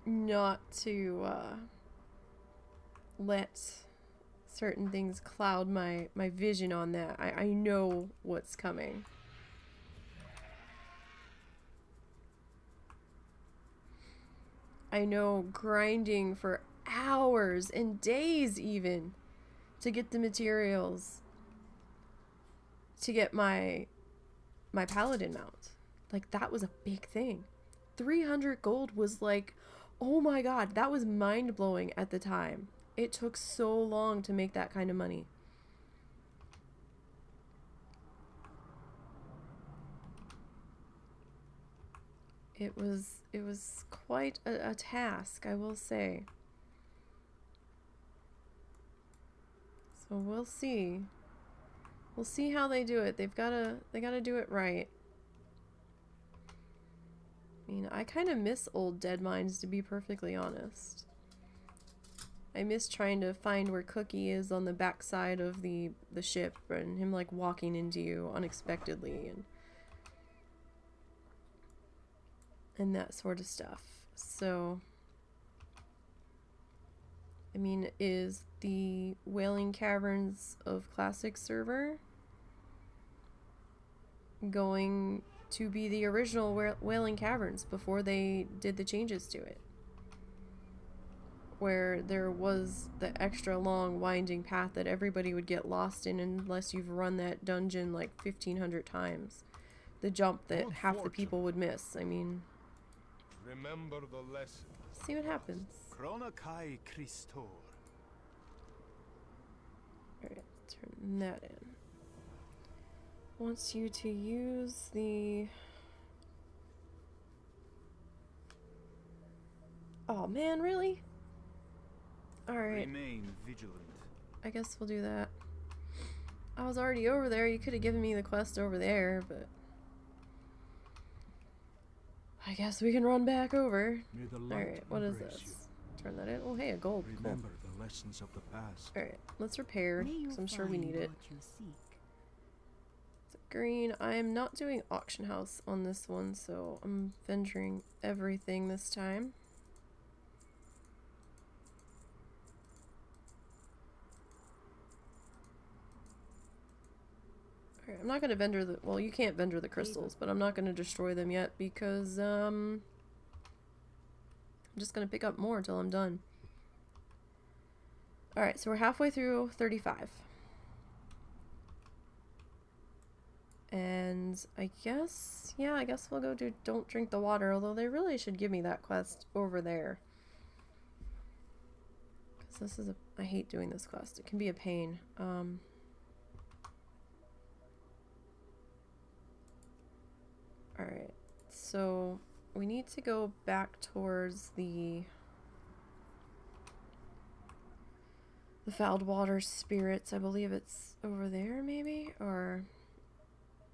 not to let certain things cloud my vision on that. I know what's coming. I know grinding for hours and days even to get the materials to get my paladin mount. Like, that was a big thing. 300 gold was like, oh my god, that was mind-blowing at the time. It took so long to make that kind of money. It was quite a task, I will say. So we'll see. We'll see how they do it. They gotta do it right. I mean, I kind of miss old dead mines, to be perfectly honest. I miss trying to find where Cookie is on the backside of the ship, and him like walking into you unexpectedly and that sort of stuff. So, I mean, is the Wailing Caverns of Classic server going to be the original Wailing Caverns before they did the changes to it? Where there was the extra long winding path that everybody would get lost in unless you've run that dungeon like 1,500 times. The jump that half the people would miss. I mean... Remember the lesson. See what happens. Alright, turn that in. Wants you to use the... Oh man, really? Alright. Remain vigilant. I guess we'll do that. I was already over there. You could have given me the quest over there, but... I guess we can run back over. Alright, what is this? Turn that in. Oh, hey, a gold. Remember the lessons of the past. Alright, let's repair, because I'm sure we need it. It's a green. I'm not doing auction house on this one, so I'm venturing everything this time. Alright, I'm not going to vendor the... Well, you can't vendor the crystals, but I'm not going to destroy them yet because, I'm just going to pick up more until I'm done. Alright, so we're halfway through 35. And I guess... Yeah, I guess we'll go do Don't Drink the Water, although they really should give me that quest over there. Because this is a... I hate doing this quest. It can be a pain. Alright, so we need to go back towards the Fouled Water Spirits. I believe it's over there, maybe? Or...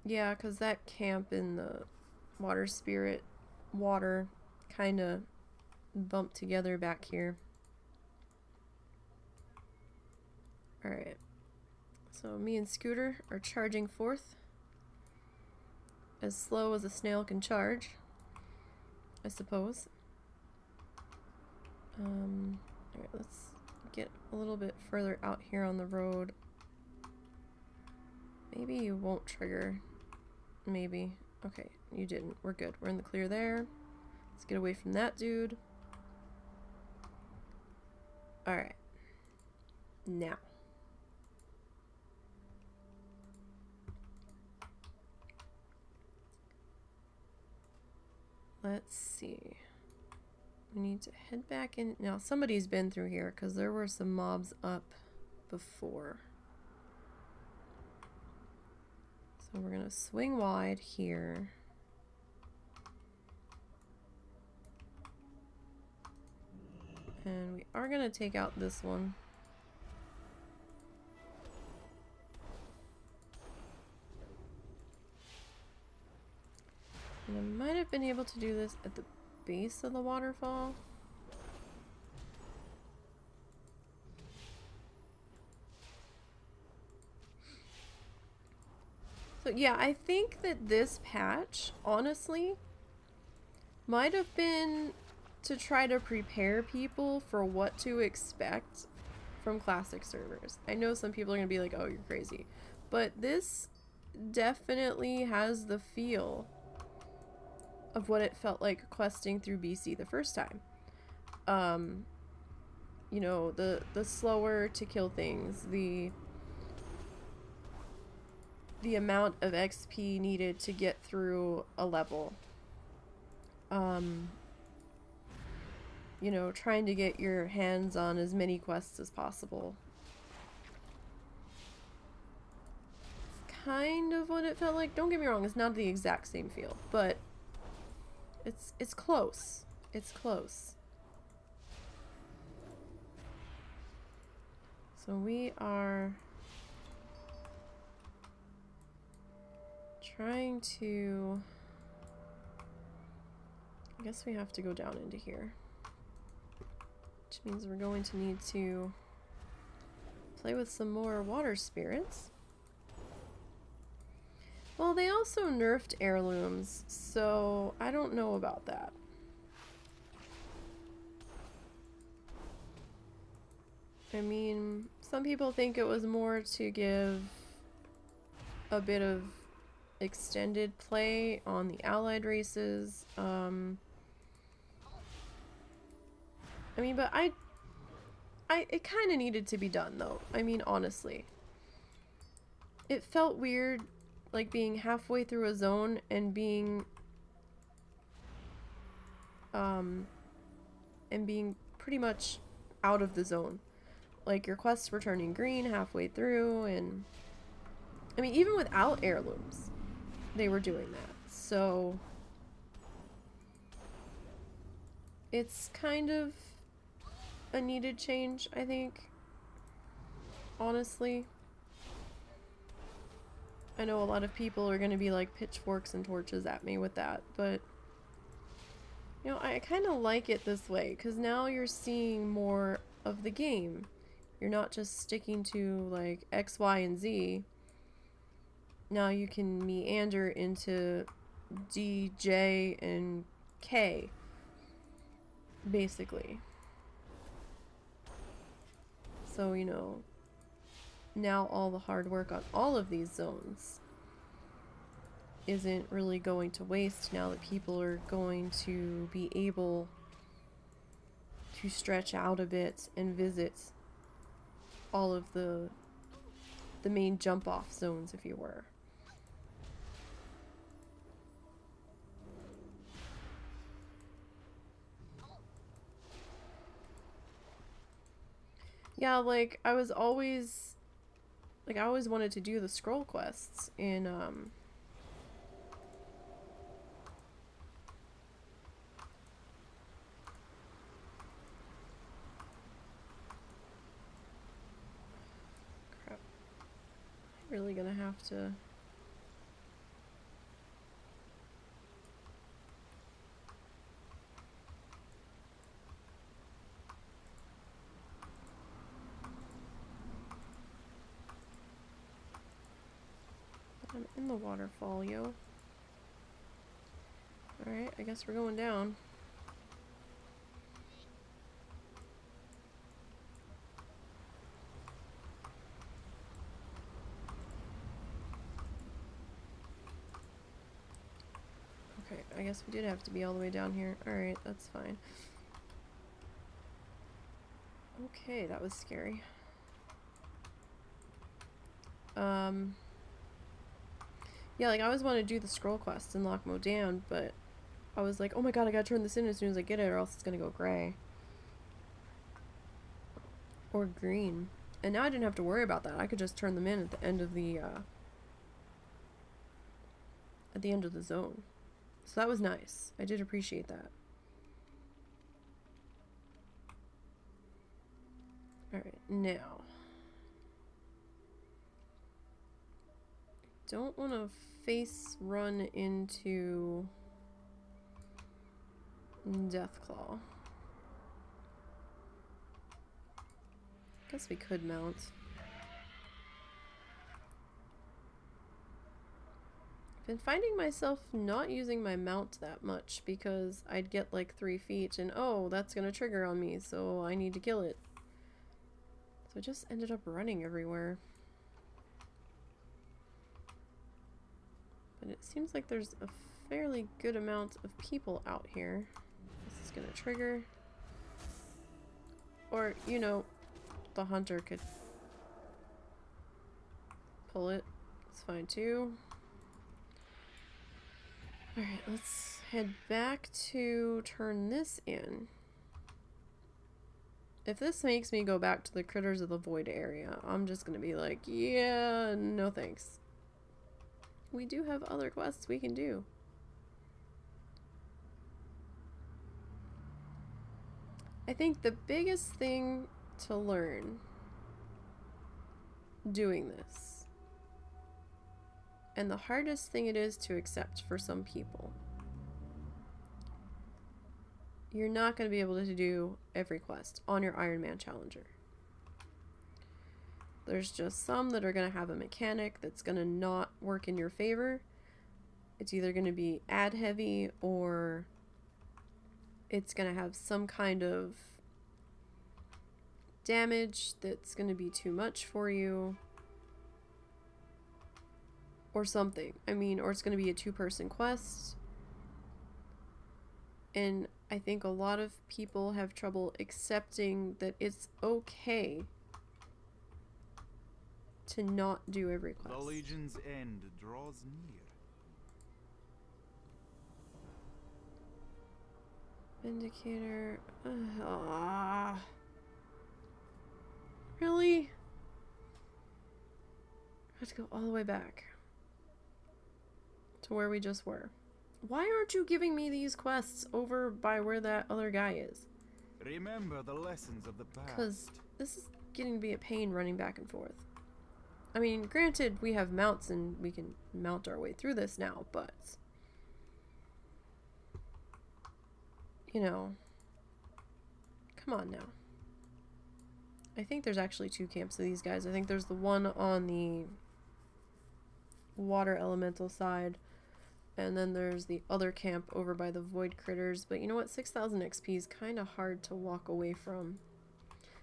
Yeah, because that camp in the Water Spirit water kind of bumped together back here. Alright, so me and Scooter are charging forth. As slow as a snail can charge, I suppose. Alright, let's get a little bit further out here on the road. Maybe you won't trigger. Maybe. Okay, you didn't. We're good. We're in the clear there. Let's get away from that dude. Alright. Now. Let's see. We need to head back in. Now, somebody's been through here because there were some mobs up before. So we're going to swing wide here. And we are going to take out this one. And I might have been able to do this at the base of the waterfall. So yeah, I think that this patch, honestly, might have been to try to prepare people for what to expect from classic servers. I know some people are going to be like, oh, you're crazy. But this definitely has the feel of what it felt like questing through BC the first time. You know, the slower to kill things, the amount of XP needed to get through a level. You know, trying to get your hands on as many quests as possible. It's kind of what it felt like. Don't get me wrong, it's not the exact same feel, but it's close. It's close. So we are trying to, I guess we have to go down into here, which means we're going to need to play with some more water spirits. Well, they also nerfed heirlooms, so I don't know about that. I mean, some people think it was more to give a bit of extended play on the allied races. I mean, but it kind of needed to be done, though. I mean, honestly. It felt weird, like being halfway through a zone and being pretty much out of the zone. Like, your quests were turning green halfway through, and I mean, even without heirlooms, they were doing that. So it's kind of a needed change, I think. Honestly. I know a lot of people are going to be like pitchforks and torches at me with that, but you know, I kind of like it this way because now you're seeing more of the game. You're not just sticking to like X, Y, and Z. Now you can meander into D, J, and K, basically. So, you know, now all the hard work on all of these zones isn't really going to waste now that people are going to be able to stretch out a bit and visit all of the main jump off zones, if you were. Yeah, like I always wanted to do the scroll quests in crap. I'm really gonna have to I'm in the waterfall, yo. Alright, I guess we're going down. I guess we did have to be all the way down here. Alright, that's fine. Okay, that was scary. Yeah, like I always want to do the scroll quests and lock Mo down, but I was like, oh my god, I gotta turn this in as soon as I get it or else it's gonna go gray. Or green. And now I didn't have to worry about that. I could just turn them in at the end of the zone. So that was nice. I did appreciate that. Alright, now. Don't want to face run into Deathclaw. Guess we could mount. I've been finding myself not using my mount that much because I'd get like 3 feet and oh, that's gonna trigger on me, so I need to kill it. So I just ended up running everywhere. But it seems like there's a fairly good amount of people out here. This is gonna trigger. Or, you know, the hunter could pull it. It's fine too. Alright, let's head back to turn this in. If this makes me go back to the Critters of the Void area, I'm just gonna be like, yeah, no thanks. We do have other quests we can do. I think the biggest thing to learn doing this, and the hardest thing it is to accept for some people, you're not going to be able to do every quest on your Ironman Challenger. There's just some that are going to have a mechanic that's going to not work in your favor. It's either going to be ad heavy or it's going to have some kind of damage that's going to be too much for you. Or something. I mean, or it's going to be a 2-person quest. And I think a lot of people have trouble accepting that it's okay to not do every quest. The Legion's end draws near. Vindicator. Really? I have to go all the way back to where we just were. Why aren't you giving me these quests over by where that other guy is? Remember the lessons of the past. Because this is getting to be a pain running back and forth. I mean, granted, we have mounts and we can mount our way through this now, but you know, come on now. I think there's actually 2 camps of these guys. I think there's the one on the water elemental side, and then there's the other camp over by the void critters. But you know what? 6,000 XP is kind of hard to walk away from.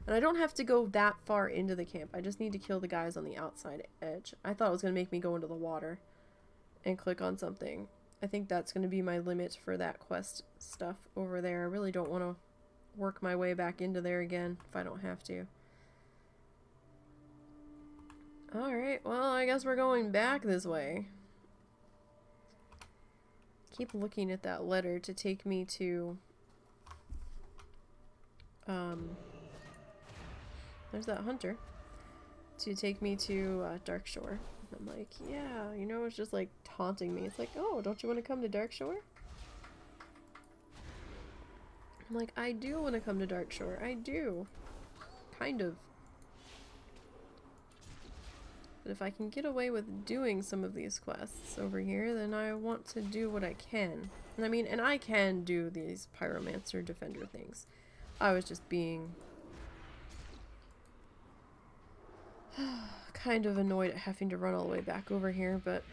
And I don't have to go that far into the camp. I just need to kill the guys on the outside edge. I thought it was going to make me go into the water and click on something. I think that's going to be my limit for that quest stuff over there. I really don't want to work my way back into there again if I don't have to. Alright, well, I guess we're going back this way. Keep looking at that letter to take me to there's that hunter to take me to Darkshore. I'm like, yeah, you know, it's just like taunting me. It's like, oh, don't you want to come to Darkshore? I'm like, I do want to come to Darkshore. I do. Kind of. But if I can get away with doing some of these quests over here, then I want to do what I can. And I mean, and I can do these Pyromancer Defender things. I was just being kind of annoyed at having to run all the way back over here, but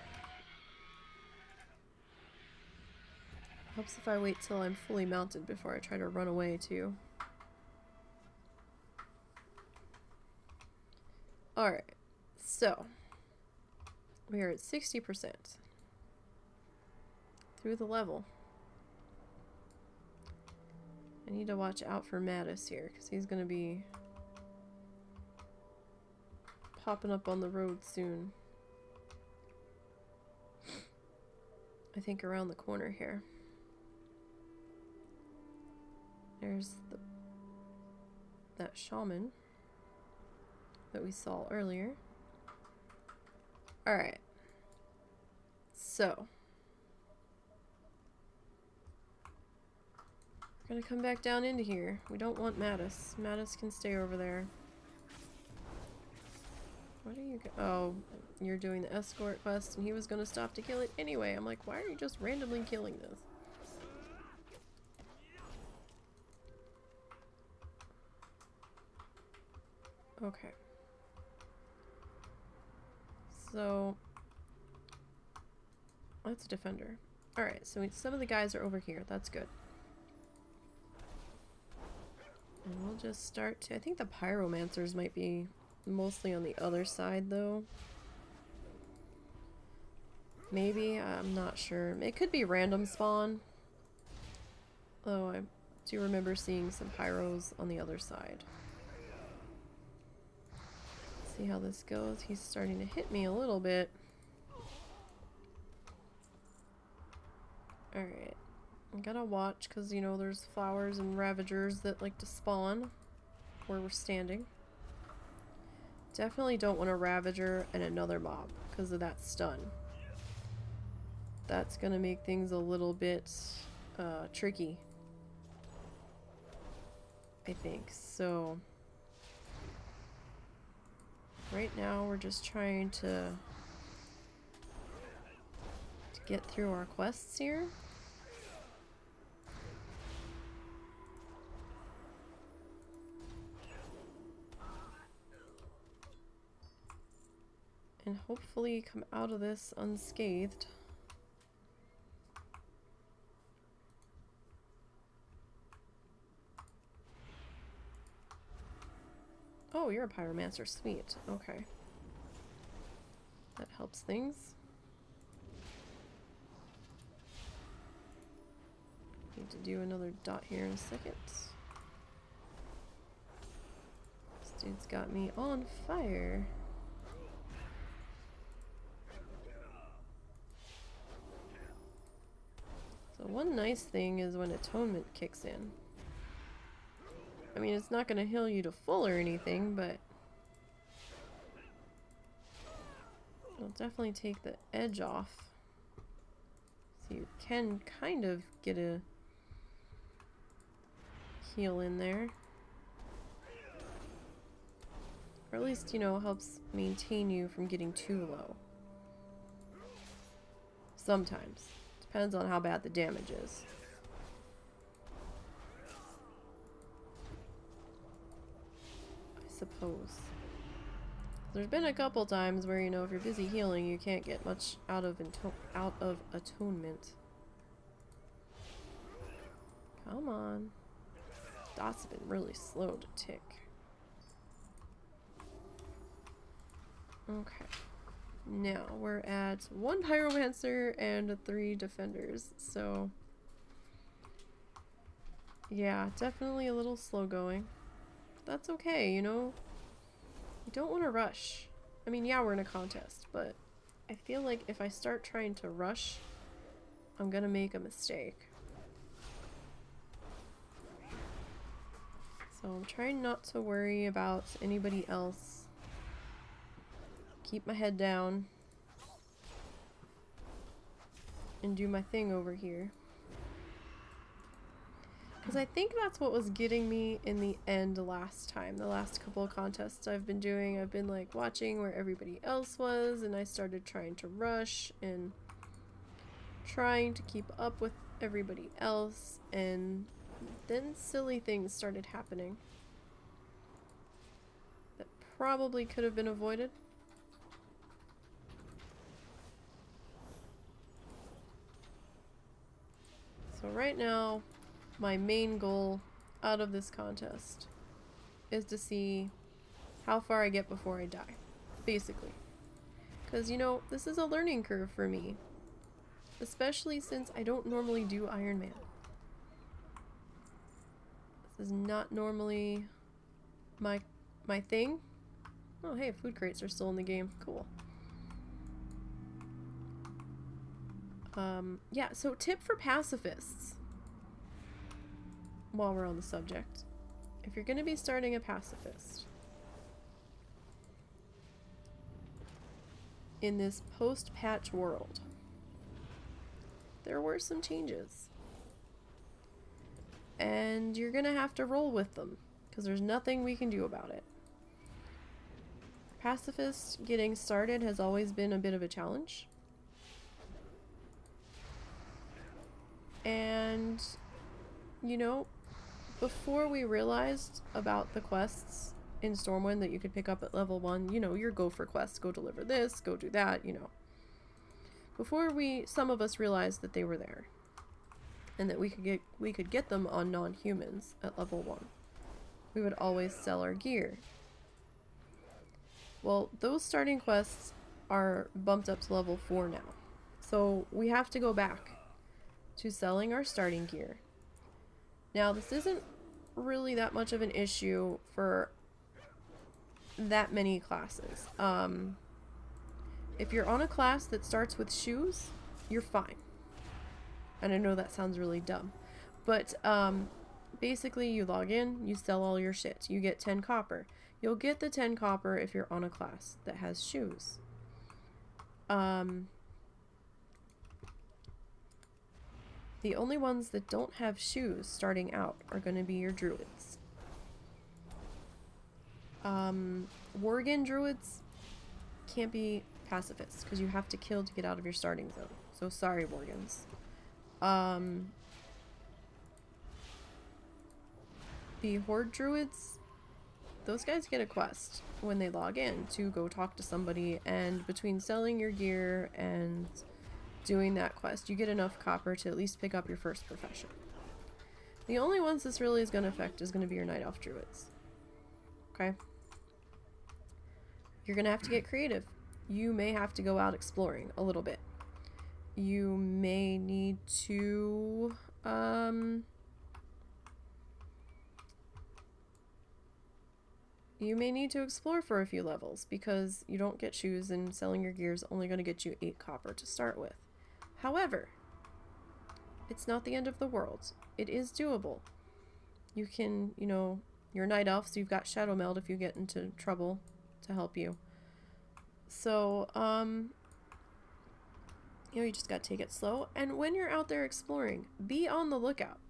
helps if I wait till I'm fully mounted before I try to run away too. Alright, so we are at 60% through the level. I need to watch out for Mattis here, because he's going to be popping up on the road soon. I think around the corner here. There's that shaman that we saw earlier. Alright. So. We're gonna come back down into here. We don't want Mattis. Mattis can stay over there. What are you oh, you're doing the escort quest and he was gonna stop to kill it anyway. I'm like, why are you just randomly killing this? Okay. So that's a defender. Alright, so some of the guys are over here. That's good. And we'll just start to... I think the pyromancers might be mostly on the other side, though. Maybe, I'm not sure. It could be random spawn. Though I do remember seeing some pyros on the other side. See how this goes. He's starting to hit me a little bit. Alright. I gotta watch because, you know, there's flowers and ravagers that like to spawn where we're standing. Definitely don't want a ravager and another mob because of that stun. That's gonna make things a little bit tricky, I think. So right now we're just trying to get through our quests here. And hopefully come out of this unscathed. Oh, you're a pyromancer. Sweet. Okay. That helps things. Need to do another dot here in a second. This dude's got me on fire. So one nice thing is when atonement kicks in. I mean, it's not going to heal you to full or anything, but it'll definitely take the edge off. So you can kind of get a heal in there. Or at least, you know, helps maintain you from getting too low. Sometimes. Depends on how bad the damage is. I suppose. There's been a couple times where, you know, if you're busy healing, you can't get much out of atonement. Come on. Dots have been really slow to tick. Okay. Now we're at 1 pyromancer and 3 defenders, so yeah, definitely a little slow going. That's okay, you know? You don't want to rush. I mean, yeah, we're in a contest, but I feel like if I start trying to rush, I'm gonna make a mistake. So I'm trying not to worry about anybody else. Keep my head down and do my thing over here. Because I think that's what was getting me in the end last time. The last couple of contests I've been doing, I've been like watching where everybody else was, and I started trying to rush and trying to keep up with everybody else, and then silly things started happening that probably could have been avoided. So right now, my main goal out of this contest is to see how far I get before I die, basically. Because, you know, this is a learning curve for me, especially since I don't normally do Ironman. This is not normally my thing. Oh, hey, food crates are still in the game. Cool. Yeah, so tip for pacifists. While we're on the subject. If you're going to be starting a pacifist in this post-patch world, there were some changes. And you're going to have to roll with them, because there's nothing we can do about it. Pacifist getting started has always been a bit of a challenge. And, you know, before we realized about the quests in Stormwind that you could pick up at level 1, you know, your go for quests, go deliver this, go do that, you know. Before some of us realized that they were there. And that we could get them on non-humans at level 1. We would always sell our gear. Well, those starting quests are bumped up to level 4 now. So we have to go back to selling our starting gear. Now, this isn't really that much of an issue for that many classes. If you're on a class that starts with shoes, you're fine. And I know that sounds really dumb. But basically you log in, you sell all your shit. You get 10 copper. You'll get the 10 copper if you're on a class that has shoes. The only ones that don't have shoes starting out are going to be your druids. Worgen druids can't be pacifists because you have to kill to get out of your starting zone. So sorry, Worgens. The horde druids, those guys get a quest when they log in to go talk to somebody, and between selling your gear and doing that quest, you get enough copper to at least pick up your first profession. The only ones this really is going to affect is going to be your night elf druids. Okay? You're going to have to get creative. You may have to go out exploring a little bit. You may need to explore for a few levels, because you don't get shoes and selling your gear is only going to get you 8 copper to start with. However, it's not the end of the world. It is doable. You can, you know, you're a night elf, so you've got Shadow Meld if you get into trouble to help you. So, you know, you just gotta take it slow. And when you're out there exploring, be on the lookout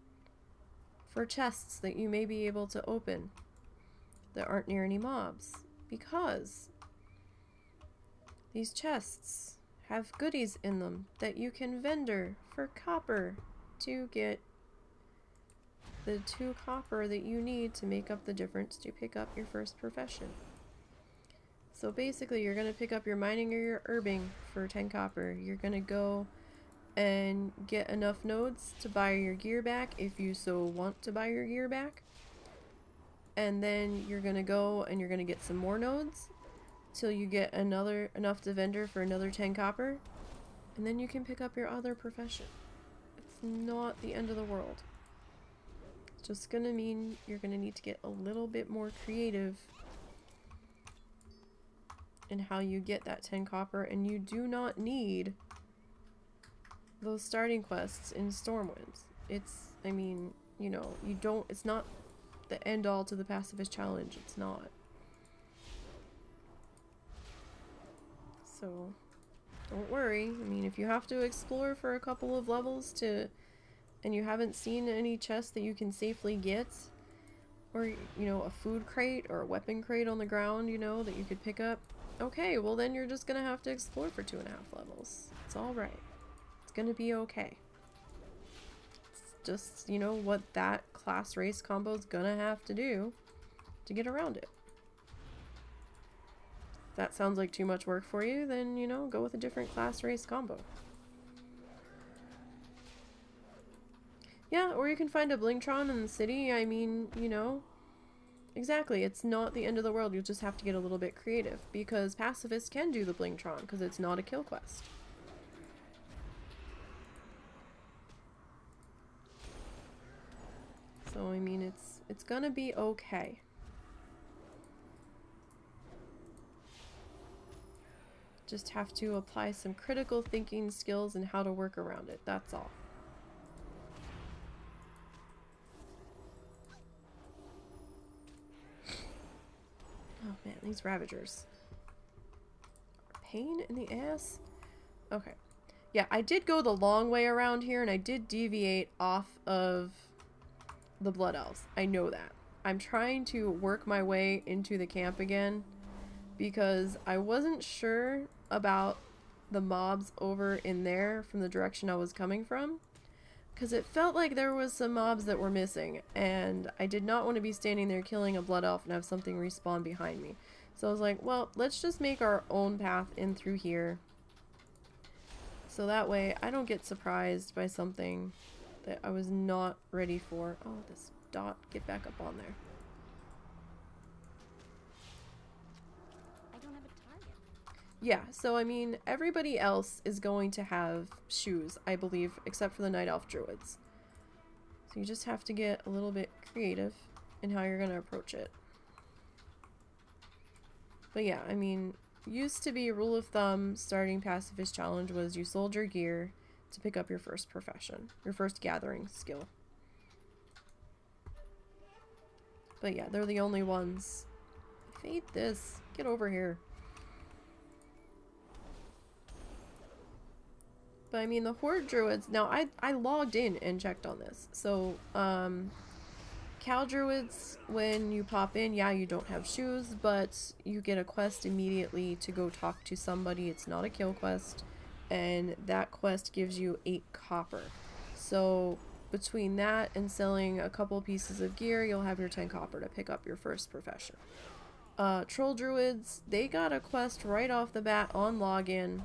for chests that you may be able to open that aren't near any mobs, because these chests have goodies in them that you can vendor for copper to get the 2 copper that you need to make up the difference to pick up your first profession. So basically, you're going to pick up your mining or your herbing for 10 copper. You're going to go and get enough nodes to buy your gear back if you so want to buy your gear back. And then you're going to go and you're going to get some more nodes till you get enough to vendor for another 10 copper. And then you can pick up your other profession. It's not the end of the world. It's just going to mean you're going to need to get a little bit more creative in how you get that 10 copper, and you do not need those starting quests in Stormwind. It's, I mean, you know, you don't, it's not the end all to the pacifist challenge. It's not. So, don't worry. I mean, if you have to explore for a couple of levels and you haven't seen any chests that you can safely get, or, you know, a food crate or a weapon crate on the ground, you know, that you could pick up, okay, well then you're just gonna have to explore for 2.5 levels. It's alright. It's gonna be okay. It's just, you know, what that class race combo is gonna have to do to get around it. If that sounds like too much work for you, then, you know, go with a different class race combo. Yeah, or you can find a Blingtron in the city. I mean, you know, exactly, it's not the end of the world. You'll just have to get a little bit creative, because pacifists can do the Blingtron because it's not a kill quest. So, I mean, It's gonna be okay. Just have to apply some critical thinking skills and how to work around it. That's all. Oh man, these Ravagers. Pain in the ass? Okay. Yeah, I did go the long way around here and I did deviate off of the Blood Elves. I know that. I'm trying to work my way into the camp again because I wasn't sure about the mobs over in there from the direction I was coming from, because it felt like there was some mobs that were missing and I did not want to be standing there killing a Blood Elf and have something respawn behind me. So I was like, well, let's just make our own path in through here so that way I don't get surprised by something that I was not ready for. Oh, this dot, get back up on there. I don't have a target. Yeah, so I mean, everybody else is going to have shoes, I believe, except for the Night Elf Druids. So you just have to get a little bit creative in how you're going to approach it. But yeah, I mean, used to be a rule of thumb starting Pacifist Challenge was you sold your gear to pick up your first profession, your first gathering skill. But yeah, they're the only ones. Fade this. Get over here. But I mean, the Horde Druids, now I logged in and checked on this. So, Cow Druids, when you pop in, yeah, you don't have shoes, but you get a quest immediately to go talk to somebody. It's not a kill quest, and that quest gives you 8 copper. So, between that and selling a couple pieces of gear, you'll have your 10 copper to pick up your first profession. Troll Druids, they got a quest right off the bat on login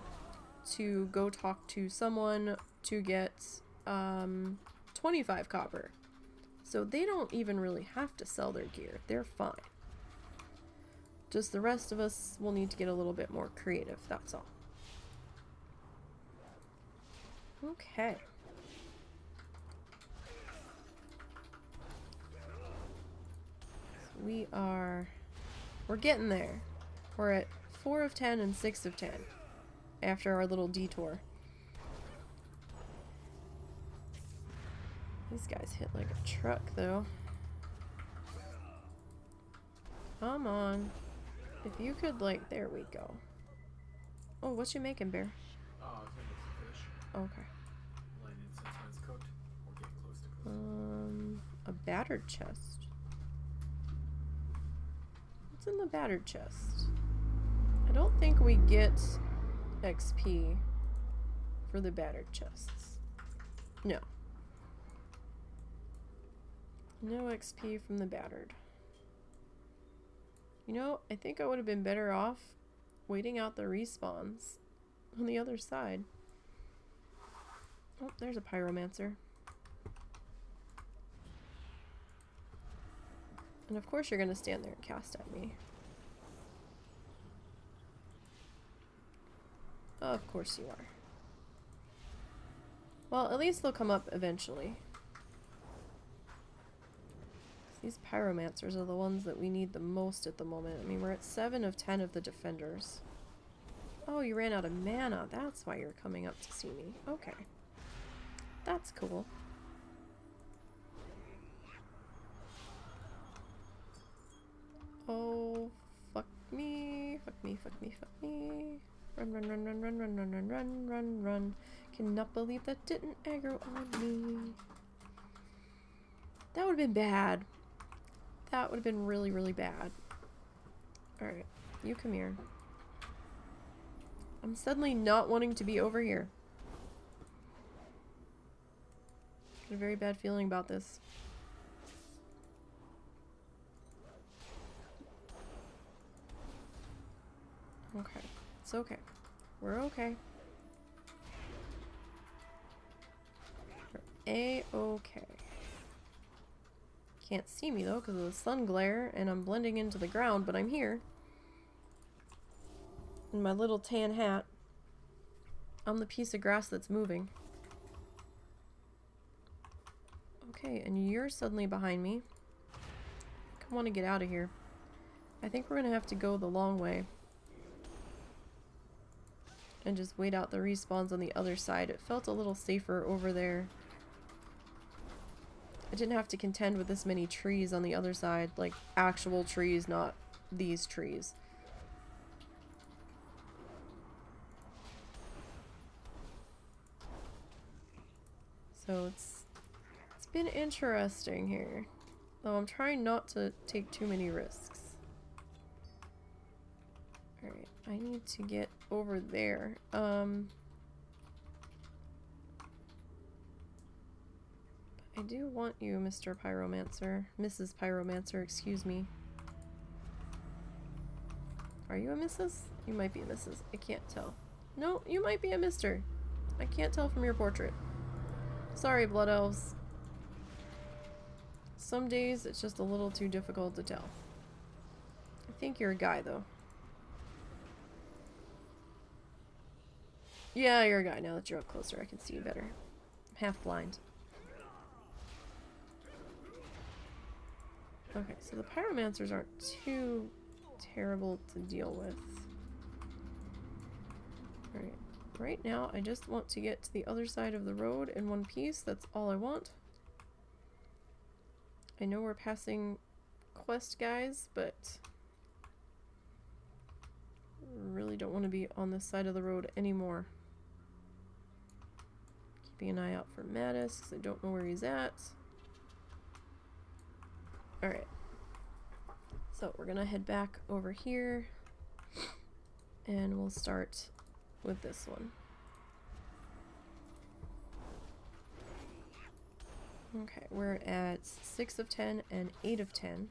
to go talk to someone to get 25 copper. So they don't even really have to sell their gear. They're fine. Just the rest of us will need to get a little bit more creative, that's all. Okay. So we're getting there. We're at 4 of 10 and 6 of 10 after our little detour. These guys hit like a truck, though. Come on. If you could, like, there we go. Oh, what you making, Bear? Oh, I was gonna get some fish. Okay. Landed since when it's cooked. We're getting close to close. A battered chest. What's in the battered chest? I don't think we get XP for the battered chests. No. No XP from the battered. You know, I think I would have been better off waiting out the respawns on the other side. Oh, there's a pyromancer. And of course you're gonna stand there and cast at me. Of course you are. Well, at least they'll come up eventually. These pyromancers are the ones that we need the most at the moment. I mean, we're at 7 of 10 of the defenders. Oh, you ran out of mana. That's why you're coming up to see me. Okay. That's cool. Oh, fuck me. Fuck me, fuck me, fuck me. Run, run, run, run, run, run, run, run, run, run, run. Cannot believe that didn't aggro on me. That would have been bad. That would have been really, really bad. Alright, you come here. I'm suddenly not wanting to be over here. Got a very bad feeling about this. Okay, it's okay. We're okay. We're A-okay. Can't see me though because of the sun glare and I'm blending into the ground, but I'm here. In my little tan hat. I'm the piece of grass that's moving. Okay, and you're suddenly behind me. want to get out of here. I think we're gonna have to go the long way. And just wait out the respawns on the other side. It felt a little safer over there. I didn't have to contend with this many trees on the other side. Like, actual trees, not these trees. So it's been interesting here. Though I'm trying not to take too many risks. Alright, I need to get over there. I do want you, Mr. Pyromancer. Mrs. Pyromancer, excuse me. Are you a Mrs.? You might be a Mrs. I can't tell. No, you might be a Mr. I can't tell from your portrait. Sorry, Blood Elves. Some days it's just a little too difficult to tell. I think you're a guy, though. Yeah, you're a guy. Now that you're up closer, I can see you better. I'm half blind. Okay, so the pyromancers aren't too terrible to deal with. Alright, right now I just want to get to the other side of the road in one piece. That's all I want. I know we're passing quest guys, but really don't want to be on this side of the road anymore. Keeping an eye out for Mattis, because I don't know where he's at. Alright. So we're gonna head back over here. And we'll start with this one. Okay, we're at 6 of 10 and 8 of 10.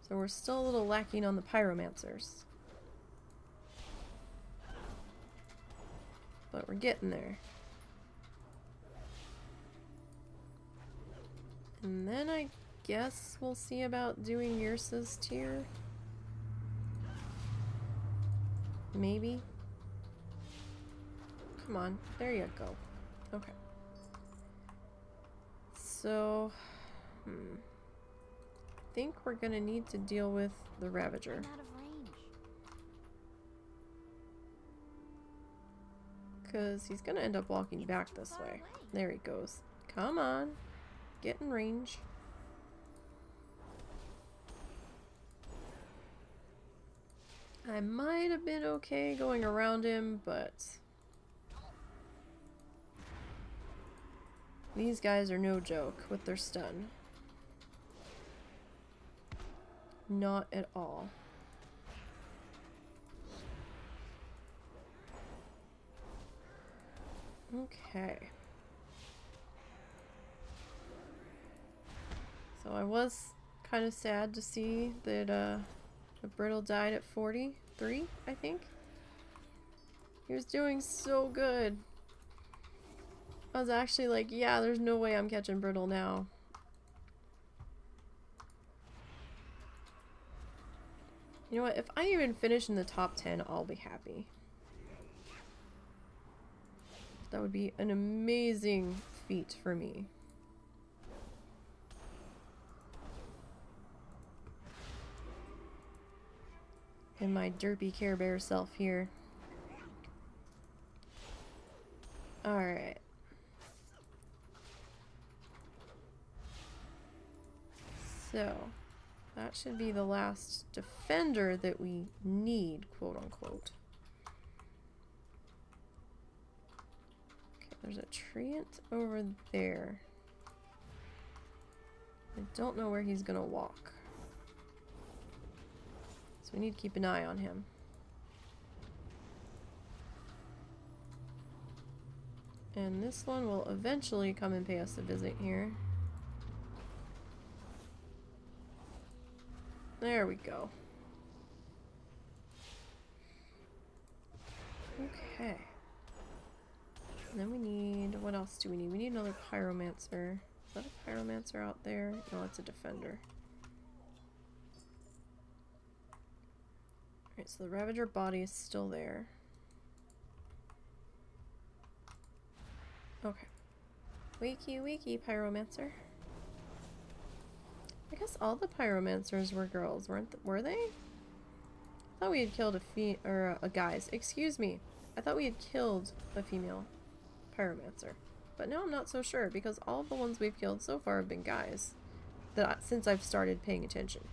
So we're still a little lacking on the pyromancers. But we're getting there. And then I guess we'll see about doing Yrsa's tier. Maybe. Come on, there you go. Okay. So, I think we're gonna need to deal with the Ravager. I'm out of range. Because he's gonna end up walking back this way. There he goes. Come on. Get in range. I might have been okay going around him, but these guys are no joke with their stun. Not at all. Okay. So I was kind of sad to see that the Brittle died at 43, I think. He was doing so good. I was actually like, yeah, there's no way I'm catching Brittle now. You know what? If I even finish in the top 10, I'll be happy. That would be an amazing feat for me. And my derpy Care Bear self here. Alright. So, that should be the last defender that we need, quote unquote. Okay, there's a treant over there. I don't know where he's gonna walk. So we need to keep an eye on him. And this one will eventually come and pay us a visit here. There we go. Okay. And then we need, what else do we need? We need another pyromancer. Is that a pyromancer out there? No, it's a defender. Alright, so the Ravager body is still there. Okay. Wakey, wakey, pyromancer. I guess all the pyromancers were girls, were they? I thought we had killed a guys. Excuse me. I thought we had killed a female pyromancer. But now I'm not so sure because all of the ones we've killed so far have been guys. Since I've started paying attention.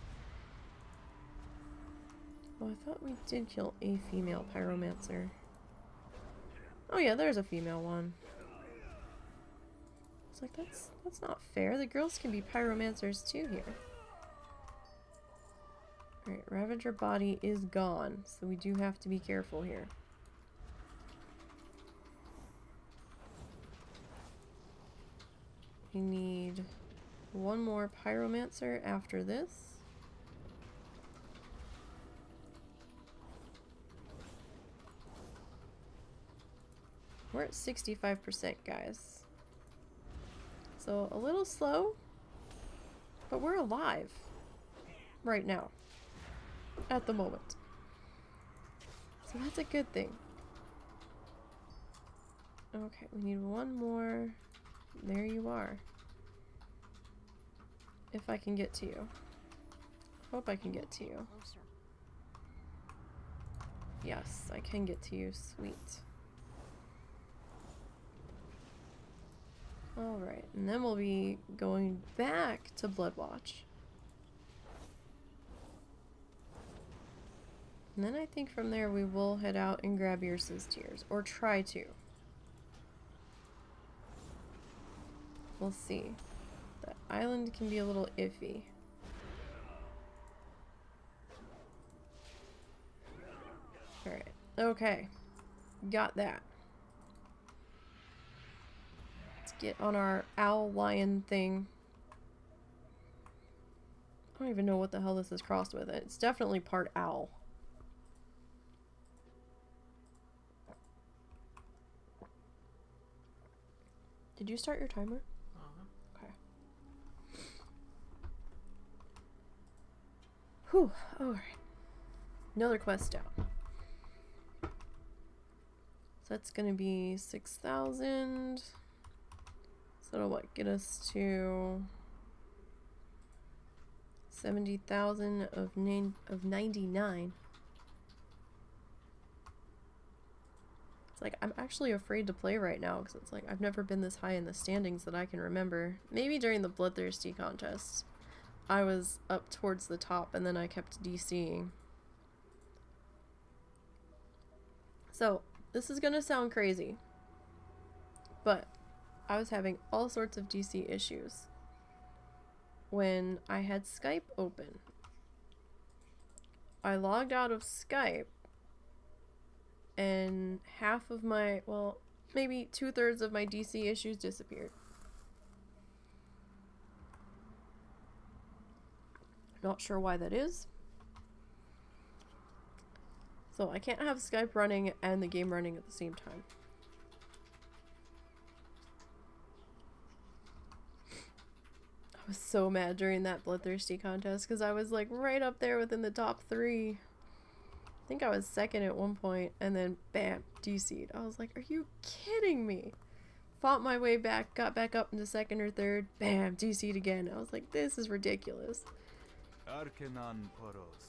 Oh, I thought we did kill a female pyromancer. Oh yeah, there's a female one. It's like, that's not fair. The girls can be pyromancers too here. Alright, Ravager body is gone, so we do have to be careful here. We need one more pyromancer after this. We're at 65%, guys. So a little slow, but we're alive right now, at the moment. So that's a good thing. Okay, we need one more. There you are. If I can get to you. Hope I can get to you. Closer. Yes, I can get to you. Sweet. Alright, and then we'll be going back to Bloodwatch. And then I think from there we will head out and grab Yrsa's tears. Or try to. We'll see. The island can be a little iffy. Alright. Okay. Got that. Let's get on our owl lion thing. I don't even know what the hell this is crossed with. It's definitely part owl. Did you start your timer? Okay. Whew. Alright. Another quest down. So that's gonna be 6,000. So that'll what, get us to 70,000 of 99. It's like, I'm actually afraid to play right now because it's like, I've never been this high in the standings that I can remember. Maybe during the Bloodthirsty contest, I was up towards the top and then I kept DCing. So, this is gonna sound crazy, but I was having all sorts of DC issues when I had Skype open. I logged out of Skype and half of my, well, maybe 2/3 of my DC issues disappeared. Not sure why that is. So I can't have Skype running and the game running at the same time. I was so mad during that Bloodthirsty contest because I was like right up there within the top 3. I think I was second at one point and then bam, DC'd. I was like, are you kidding me? Fought my way back, got back up into second or third, bam, DC'd again. I was like, this is ridiculous. Arcanon Poros.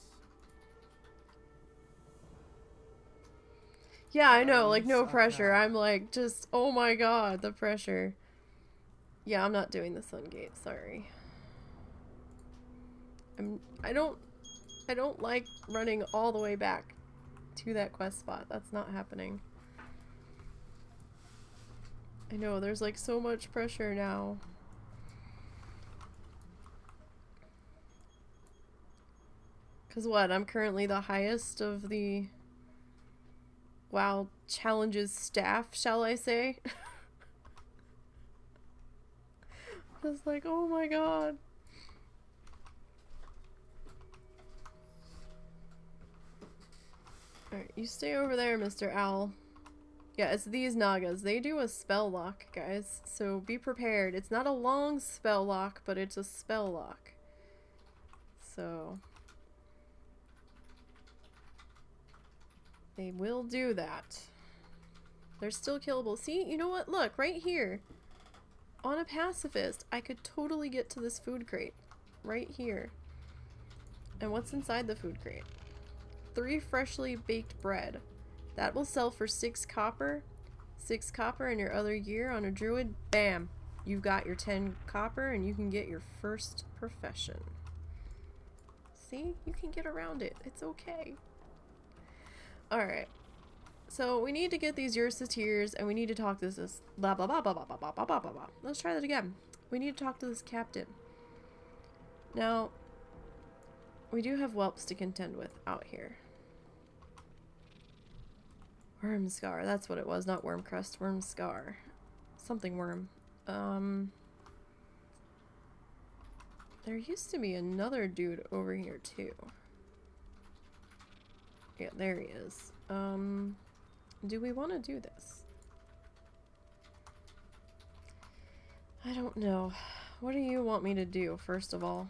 Yeah, I know, like no pressure. I'm like just, oh my god, the pressure. Yeah, I'm not doing the Sun Gate, sorry. I don't like running all the way back to that quest spot. That's not happening. I know, there's like so much pressure now. Cause what, I'm currently the highest of the WoW challenges staff, shall I say? I was like, oh my god. Alright, you stay over there, Mr. Owl. Yeah, it's these Nagas. They do a spell lock, guys. So be prepared. It's not a long spell lock, but it's a spell lock. So they will do that. They're still killable. See, you know what? Look, right here. On a pacifist, I could totally get to this food crate. right here. And what's inside the food crate? 3 freshly baked bread. That will sell for 6 copper. 6 copper in your other year on a druid. Bam! You've got your 10 copper and you can get your first profession. See? You can get around it. It's okay. Alright. So we need to get these Ursa-Tears and we need to talk to this blah blah blah blah blah blah blah blah blah blah. Let's try that again. We need to talk to this captain. Now, we do have whelps to contend with out here. Wormscar, that's what it was, not Wormcrest, Wormscar. Something worm. There used to be another dude over here too. Yeah, there he is. Do we want to do this? I don't know. What do you want me to do, first of all?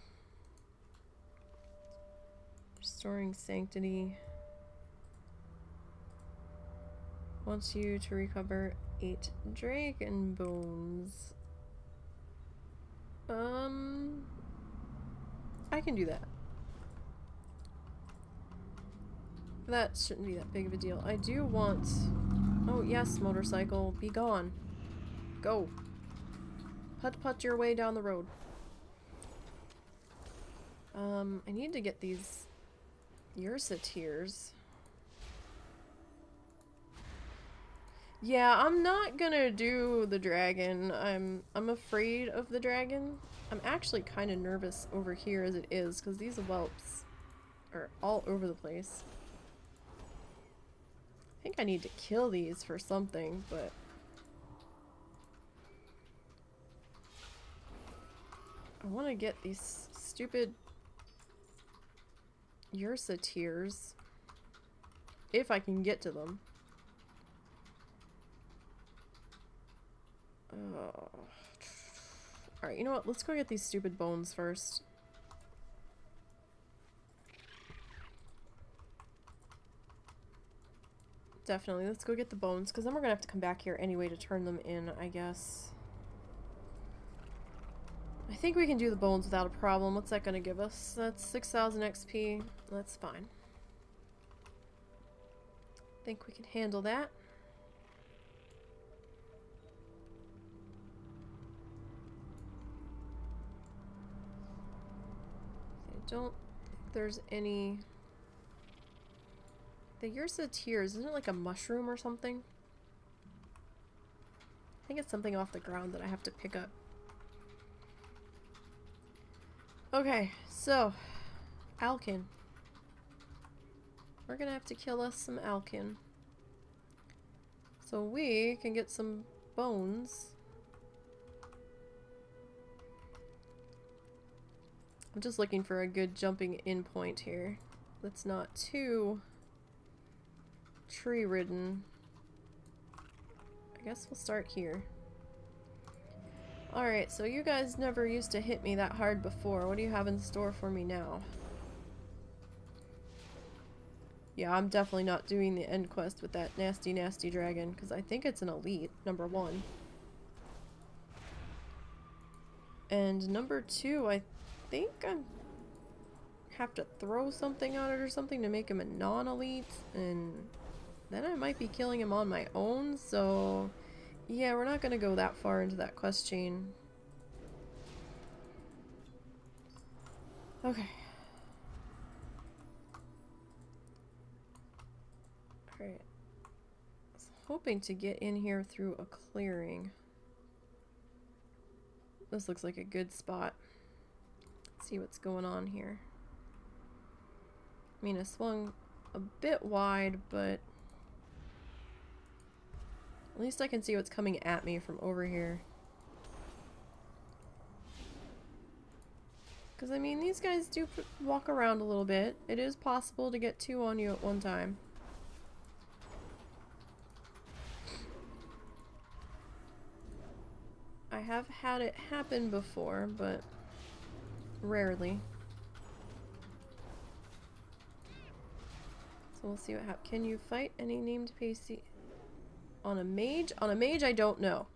Restoring Sanctity. Wants you to recover 8 dragon bones. I can do that. That shouldn't be that big of a deal. I do want... Oh, yes, motorcycle. Be gone. Go. Put your way down the road. I need to get these Ursa-Tears. Yeah, I'm not gonna do the dragon. I'm afraid of the dragon. I'm actually kind of nervous over here as it is, because these whelps are all over the place. I think I need to kill these for something, but... I want to get these stupid Ursa-Tears. If I can get to them. Alright, you know what? Let's go get these stupid bones first. Definitely, let's go get the bones, because then we're gonna have to come back here anyway to turn them in, I guess. I think we can do the bones without a problem. What's that gonna give us? That's 6,000 XP. That's fine. I think we can handle that. I don't think there's any... The Ursa-Tears, isn't it like a mushroom or something? I think it's something off the ground that I have to pick up. Okay, so Alkin. We're gonna have to kill us some Alkin. So we can get some bones. I'm just looking for a good jumping in point here. That's not too tree-ridden. I guess we'll start here. Alright, so you guys never used to hit me that hard before. What do you have in store for me now? Yeah, I'm definitely not doing the end quest with that nasty, nasty dragon, because I think it's an elite, number 1. And number 2, I think I have to throw something on it or something to make him a non-elite, and then I might be killing him on my own, so yeah, we're not going to go that far into that quest chain. Okay. Alright. I was hoping to get in here through a clearing. This looks like a good spot. Let's see what's going on here. I mean, I swung a bit wide, but at least I can see what's coming at me from over here. Because, I mean, these guys do walk around a little bit. It is possible to get 2 on you at one time. I have had it happen before, but rarely. So we'll see what happens. Can you fight any named pasty? On a mage? On a mage, I don't know.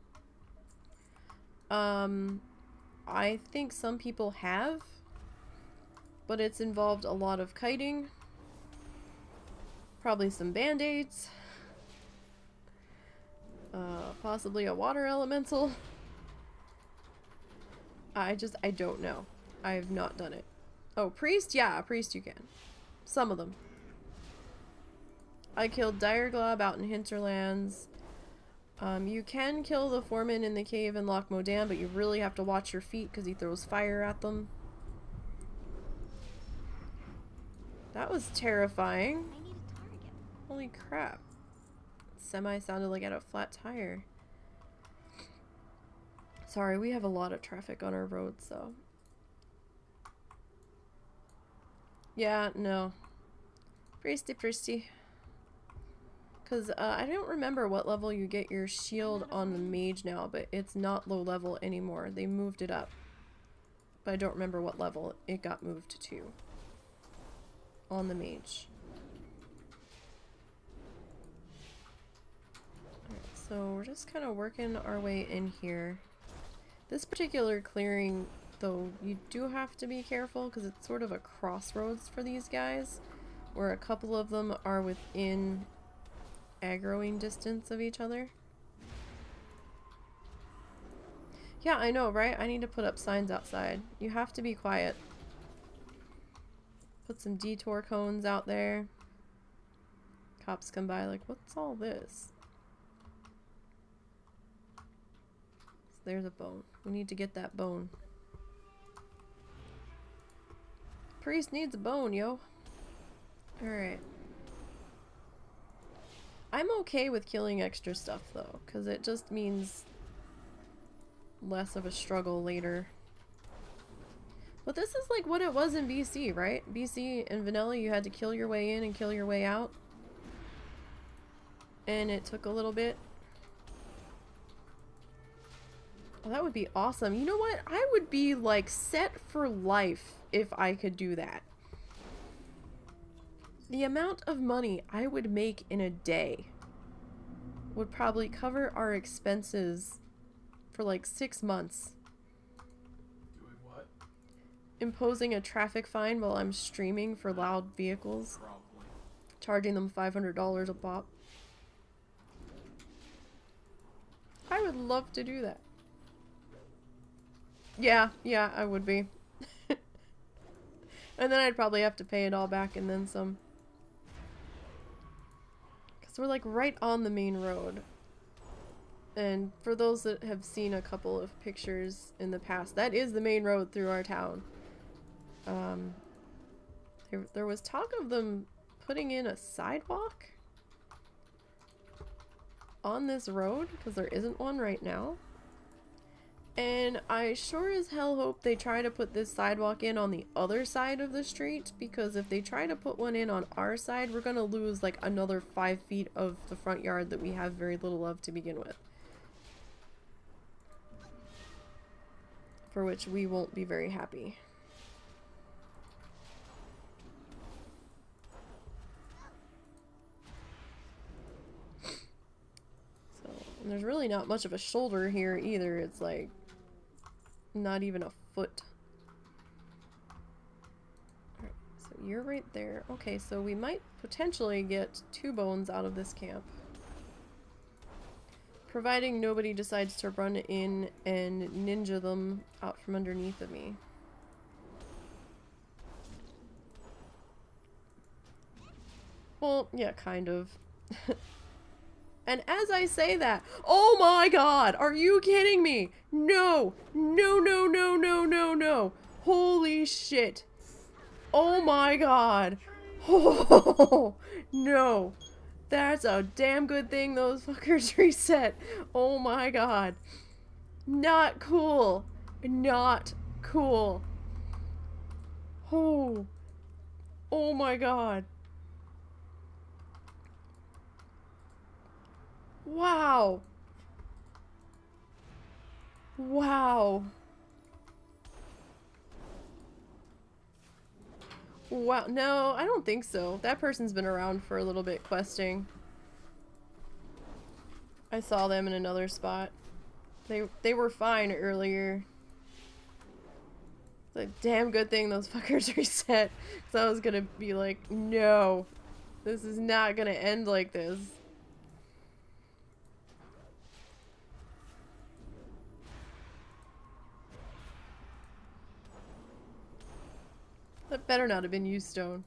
I think some people have. but it's involved a lot of kiting. Probably some band-aids. Possibly a water elemental. I don't know. I have not done it. Oh, priest? Yeah, priest you can. Some of them. I killed Direglob out in Hinterlands. You can kill the foreman in the cave in Loch Modan, but you really have to watch your feet because he throws fire at them. That was terrifying. I need a target. Holy crap. Semi sounded like it had a flat tire. Sorry, we have a lot of traffic on our road, so. Yeah, no. Priesty. Because I don't remember what level you get your shield on the mage now, but it's not low level anymore. They moved it up. But I don't remember what level it got moved to. On the mage. Alright, so we're just kind of working our way in here. This particular clearing, though, you do have to be careful because it's sort of a crossroads for these guys, where a couple of them are within aggroing distance of each other. Yeah, I know, right? I need to put up signs outside. You have to be quiet. Put some detour cones out there. Cops come by like, what's all this? So there's a bone. We need to get that bone. Priest needs a bone, yo. Alright. I'm okay with killing extra stuff though, because it just means less of a struggle later. But this is like what it was in BC, right? BC and vanilla, you had to kill your way in and kill your way out. And it took a little bit. Well, that would be awesome. You know what? I would be like set for life if I could do that. The amount of money I would make in a day would probably cover our expenses for like 6 months. Doing what? Imposing a traffic fine while I'm streaming for loud vehicles. Probably. Charging them $500 a pop. I would love to do that. Yeah, I would be. And then I'd probably have to pay it all back and then some. Because we're like right on the main road. And for those that have seen a couple of pictures in the past, that is the main road through our town. There was talk of them putting in a sidewalk on this road, because there isn't one right now. And I sure as hell hope they try to put this sidewalk in on the other side of the street, because if they try to put one in on our side, we're gonna lose like another 5 feet of the front yard that we have very little of to begin with. For which we won't be very happy. So, and there's really not much of a shoulder here either. It's like not even a foot. Alright, so you're right there. Okay, so we might potentially get 2 bones out of this camp. Providing nobody decides to run in and ninja them out from underneath of me. Well, yeah, kind of. And as I say that, oh my god, are you kidding me? No, no, no, no, no, no, no. Holy shit. Oh my god. Oh, no. That's a damn good thing those fuckers reset. Oh my god. Not cool. Not cool. Oh. Oh my god. Wow. Wow. Wow. No, I don't think so. That person's been around for a little bit questing. I saw them in another spot. They were fine earlier. It's a damn good thing those fuckers reset. Because I was gonna be like, no. This is not gonna end like this. That better not have been you, Stone.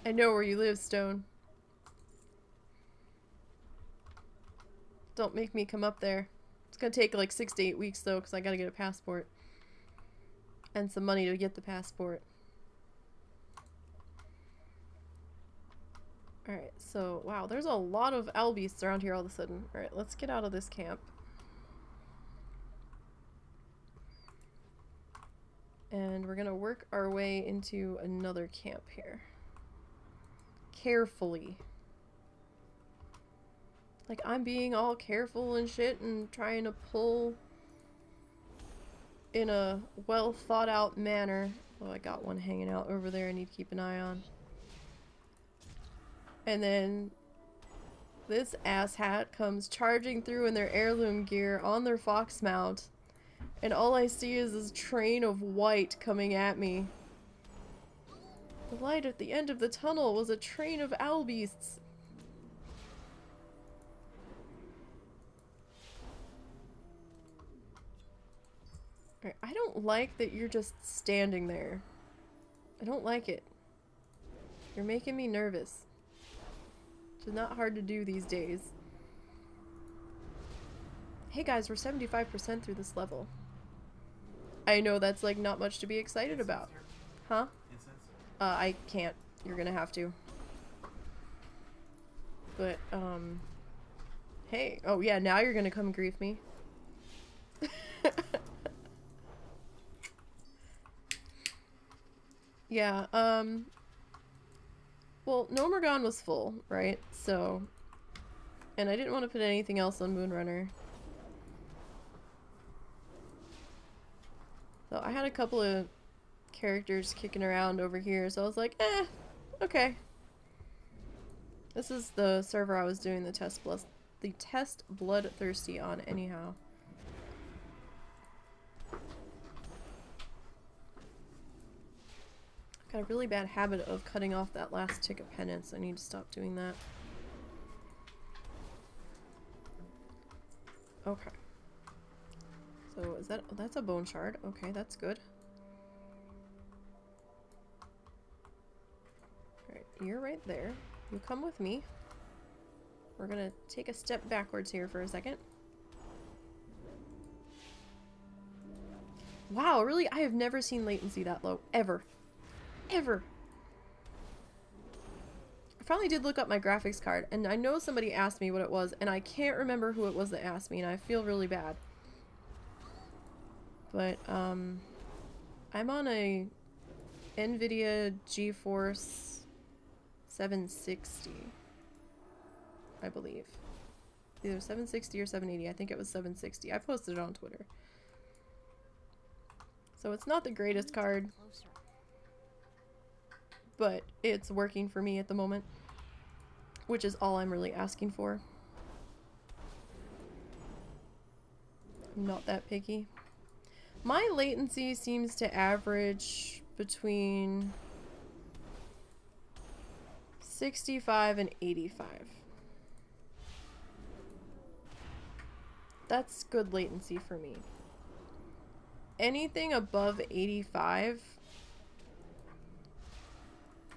I know where you live, Stone. Don't make me come up there. It's gonna take like 6 to 8 weeks though, because I gotta get a passport. And some money to get the passport. Alright, so, wow, there's a lot of owl beasts around here all of a sudden. Alright, let's get out of this camp. And we're gonna work our way into another camp here. Carefully. Like, I'm being all careful and shit and trying to pull in a well thought out manner. Oh, I got one hanging out over there I need to keep an eye on. And then this asshat comes charging through in their heirloom gear on their fox mount. And all I see is this train of white coming at me. The light at the end of the tunnel was a train of owl beasts. Alright, I don't like that you're just standing there. I don't like it. You're making me nervous. Which is not hard to do these days. Hey guys, we're 75% through this level. I know that's like not much to be excited about. Huh? I can't. You're gonna have to. But, hey. Oh yeah, now you're gonna come grief me. Yeah, well, Nomergon was full, right? So, and I didn't want to put anything else on Moonrunner. So I had a couple of characters kicking around over here, so I was like, okay. This is the server I was doing the test bloodthirsty on anyhow. Got a really bad habit of cutting off that last tick of penance. I need to stop doing that. Okay. So is that, oh, that's a bone shard. Okay, that's good. Alright, you're right there. You come with me. We're gonna take a step backwards here for a second. Wow, really? I have never seen latency that low. Ever. Ever. I finally did look up my graphics card, and I know somebody asked me what it was, and I can't remember who it was that asked me, and I feel really bad. But, I'm on a NVIDIA GeForce 760, I believe. Either 760 or 780. I think it was 760. I posted it on Twitter. So it's not the greatest card, but it's working for me at the moment, which is all I'm really asking for. I'm not that picky. My latency seems to average between 65 and 85. That's good latency for me. Anything above 85,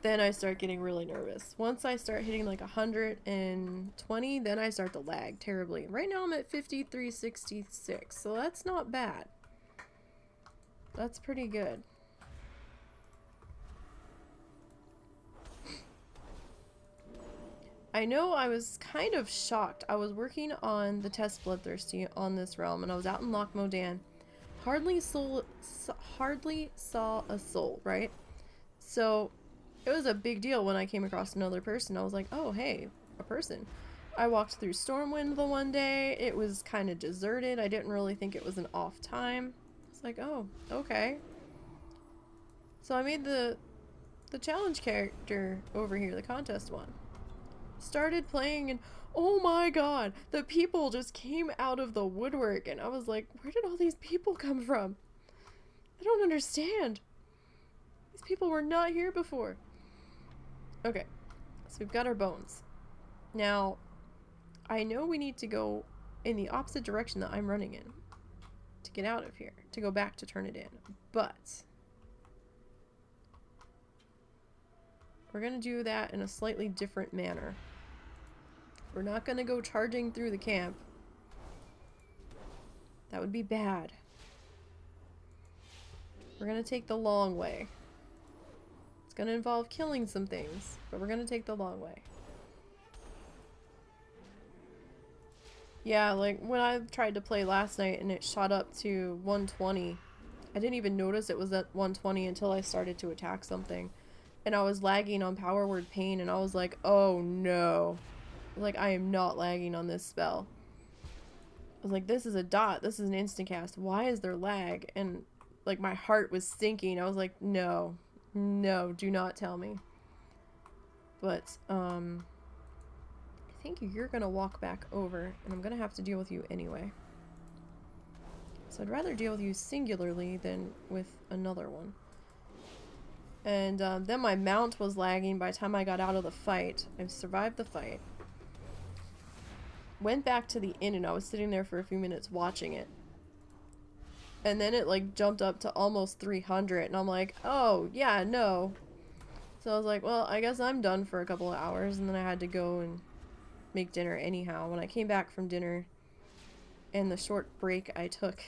then I start getting really nervous. Once I start hitting like 120, then I start to lag terribly. Right now I'm at 5366, so that's not bad. That's pretty good. I know I was kind of shocked. I was working on the test Bloodthirsty on this realm, and I was out in Loch Modan. Hardly saw a soul, right? So it was a big deal when I came across another person. I was like, oh, hey, a person. I walked through Stormwind the one day. It was kind of deserted. I didn't really think it was an off time. It's like, oh, okay. So I made the challenge character over here, the contest one. Started playing and oh my god, the people just came out of the woodwork and I was like, where did all these people come from? I don't understand. These people were not here before. Okay, so we've got our bones. Now, I know we need to go in the opposite direction that I'm running in to get out of here, to go back to turn it in, but we're gonna do that in a slightly different manner. We're not gonna go charging through the camp. That would be bad. We're gonna take the long way. It's gonna involve killing some things, but we're gonna take the long way. Yeah, like when I tried to play last night and it shot up to 120, I didn't even notice it was at 120 until I started to attack something. And I was lagging on Power Word Pain and I was like, oh no. Like, I am not lagging on this spell. I was like, this is a dot. This is an instant cast. Why is there lag? And like my heart was sinking. I was like, no. No, do not tell me. But, I think you're gonna walk back over, and I'm gonna have to deal with you anyway. So I'd rather deal with you singularly than with another one. And then my mount was lagging by the time I got out of the fight. I survived the fight. Went back to the inn, and I was sitting there for a few minutes watching it. And then it like jumped up to almost 300, and I'm like, oh, yeah, no. So I was like, well, I guess I'm done for a couple of hours, and then I had to go and make dinner anyhow. When I came back from dinner and the short break I took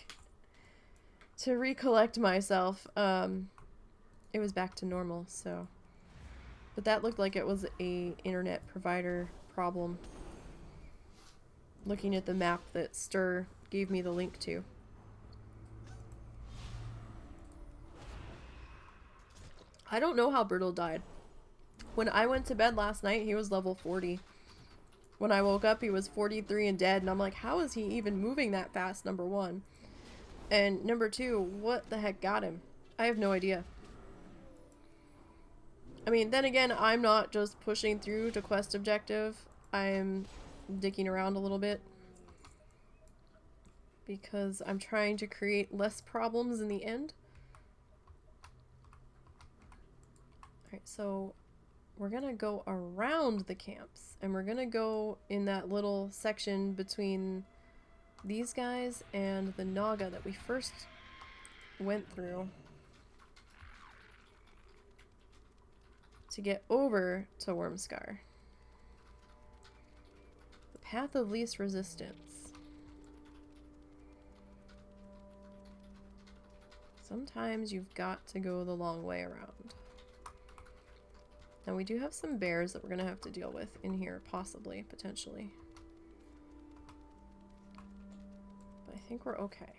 to recollect myself, it was back to normal. So, but that looked like it was a internet provider problem, looking at the map that Stir gave me the link to. I don't know how Brittle died. When I went to bed last night, he was level 40. When I woke up, he was 43 and dead, and I'm like, how is he even moving that fast, number one? And number two, what the heck got him? I have no idea. I mean, then again, I'm not just pushing through to quest objective. I'm dicking around a little bit. Because I'm trying to create less problems in the end. Alright, so we're gonna go around the camps, and we're gonna go in that little section between these guys and the Naga that we first went through to get over to Wormscar. The path of least resistance. Sometimes you've got to go the long way around. Now we do have some bears that we're going to have to deal with in here, possibly, potentially. But I think we're okay.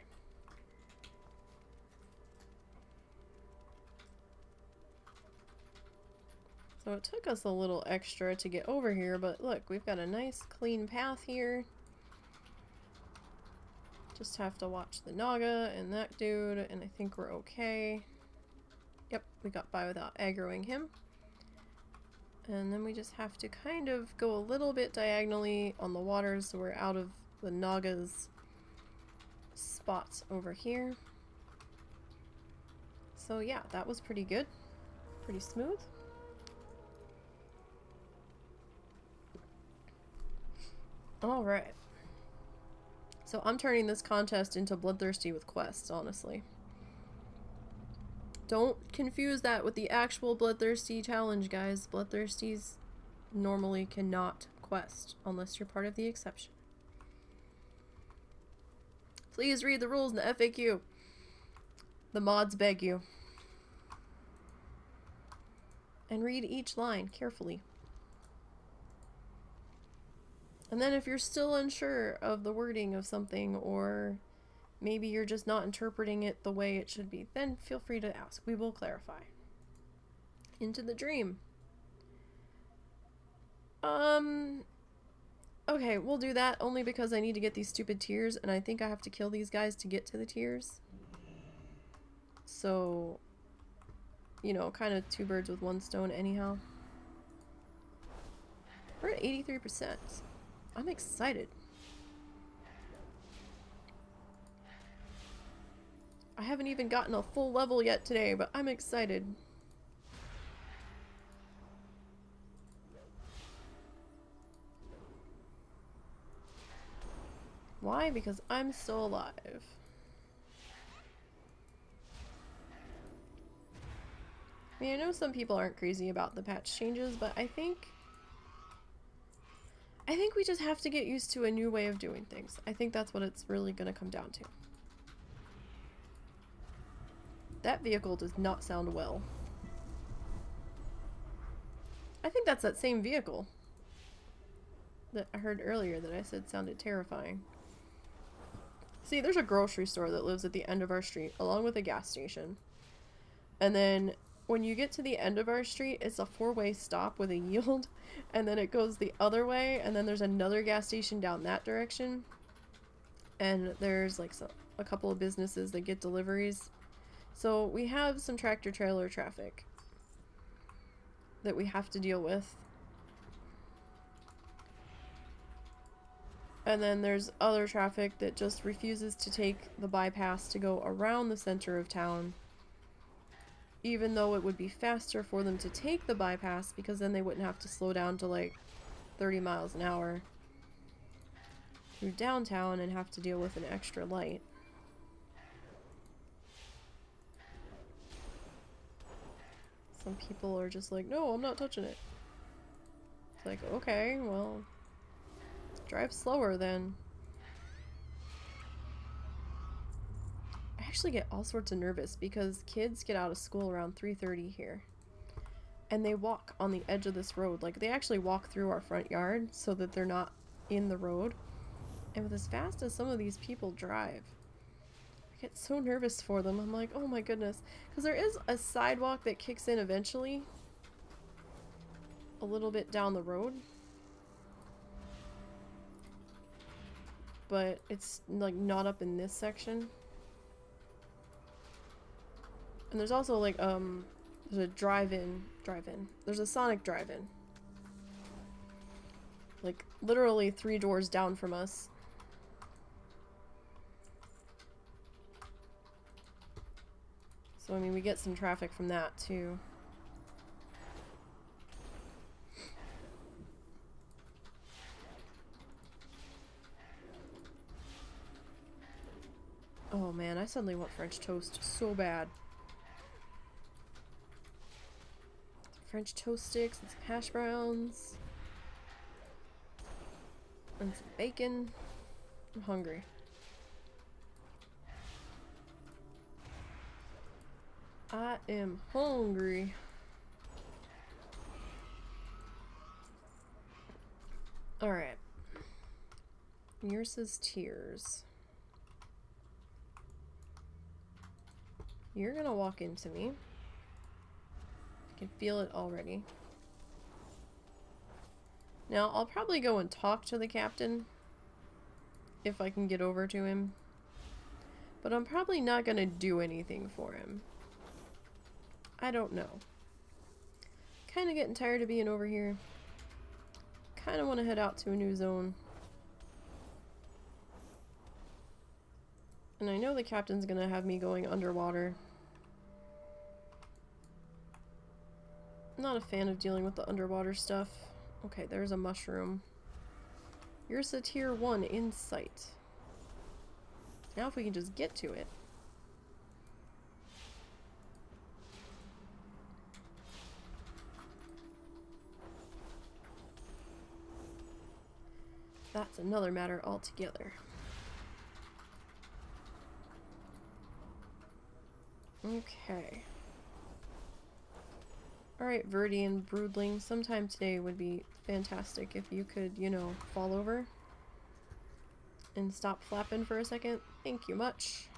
So it took us a little extra to get over here, but look, we've got a nice clean path here. Just have to watch the Naga and that dude, and I think we're okay. Yep, we got by without aggroing him. And then we just have to kind of go a little bit diagonally on the water so we're out of the Naga's spots over here. So yeah, that was pretty good. Pretty smooth. Alright. So I'm turning this contest into Bloodthirsty with quests, honestly. Don't confuse that with the actual Bloodthirsty challenge, guys. Bloodthirsties normally cannot quest unless you're part of the exception. Please read the rules in the FAQ. The mods beg you. And read each line carefully. And then if you're still unsure of the wording of something, or maybe you're just not interpreting it the way it should be, then feel free to ask. We will clarify. Into the dream. Okay, we'll do that only because I need to get these stupid tears, and I think I have to kill these guys to get to the tears. So, you know, kind of two birds with one stone anyhow. We're at 83%. I'm excited. I haven't even gotten a full level yet today, but I'm excited. Why? Because I'm still alive. I mean, I know some people aren't crazy about the patch changes, but I think we just have to get used to a new way of doing things. I think that's what it's really going to come down to. That vehicle does not sound well. I think that's that same vehicle that I heard earlier that I said sounded terrifying. See, there's a grocery store that lives at the end of our street, along with a gas station. And then when you get to the end of our street, it's a four-way stop with a yield, and then it goes the other way, and then there's another gas station down that direction. And there's like a couple of businesses that get deliveries. So we have some tractor trailer traffic that we have to deal with. And then there's other traffic that just refuses to take the bypass to go around the center of town. Even though it would be faster for them to take the bypass, because then they wouldn't have to slow down to like 30 miles an hour through downtown and have to deal with an extra light. Some people are just like, no, I'm not touching it. It's like, okay, well, drive slower then. I actually get all sorts of nervous because kids get out of school around 3:30 here. And they walk on the edge of this road. Like, they actually walk through our front yard so that they're not in the road. And with as fast as some of these people drive, I get so nervous for them. I'm like, oh my goodness. Because there is a sidewalk that kicks in eventually. A little bit down the road. But it's like not up in this section. And there's also like there's a drive-in. There's a Sonic drive-in. Like literally 3 doors down from us. So I mean, we get some traffic from that too. Oh man, I suddenly want French toast so bad. French toast sticks and some hash browns. And some bacon. I'm hungry. I am hungry. Alright. Yours tears. You're gonna walk into me. I can feel it already. Now, I'll probably go and talk to the captain if I can get over to him. But I'm probably not gonna do anything for him. I don't know. Kinda getting tired of being over here. Kinda wanna head out to a new zone. And I know the captain's gonna have me going underwater. I'm not a fan of dealing with the underwater stuff. Okay, there's a mushroom. Here's a tier 1 in sight. Now if we can just get to it. That's another matter altogether. Okay. Alright, Verdian Broodling, sometime today would be fantastic if you could, you know, fall over and stop flapping for a second. Thank you much.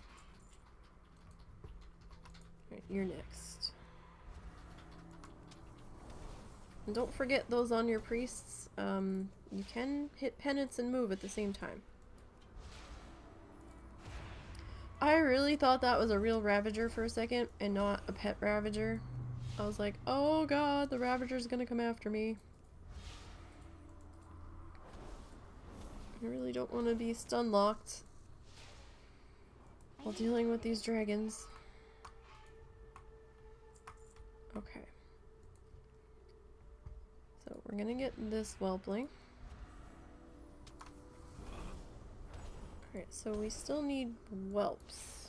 Alright, you're next. And don't forget those on your priests. You can hit penance and move at the same time. I really thought that was a real Ravager for a second and not a pet Ravager. I was like, oh god, the Ravager's gonna come after me. I really don't want to be stun locked. while dealing with these dragons. Okay. So we're gonna get this whelpling. Alright, so we still need whelps.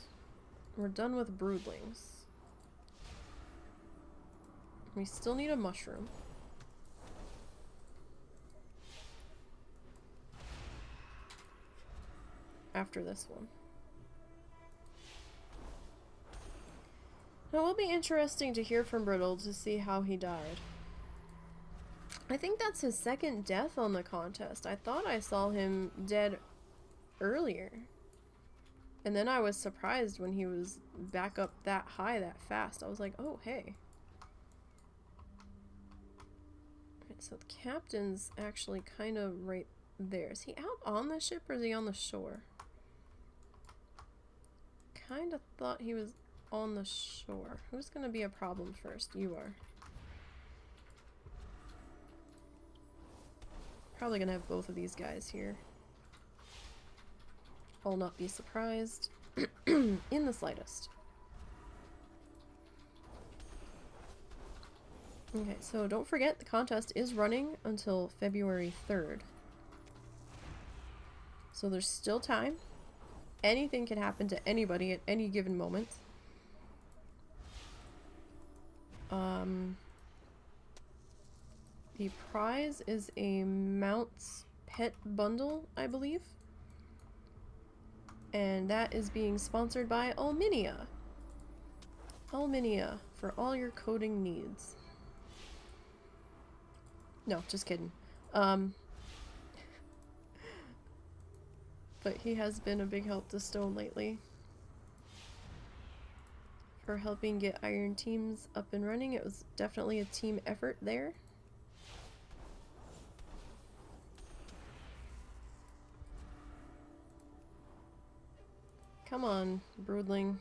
We're done with broodlings. We still need a mushroom. After this one. Now, it will be interesting to hear from Brittle to see how he died. I think that's his second death on the contest. I thought I saw him dead earlier. And then I was surprised when he was back up that high that fast. I was like, oh, hey. Alright, so the captain's actually kind of right there. Is he out on the ship or is he on the shore? Kind of thought he was on the shore. Who's gonna be a problem first? You are. Probably gonna have both of these guys here. I'll not be surprised in the slightest. Okay, so don't forget the contest is running until February 3rd. So there's still time. Anything can happen to anybody at any given moment. The prize is a Mounts pet bundle, I believe. And that is being sponsored by Alminia. Alminia, for all your coding needs. No, just kidding. But he has been a big help to Stone lately. For helping get Iron teams up and running. It was definitely a team effort there. Come on, broodling.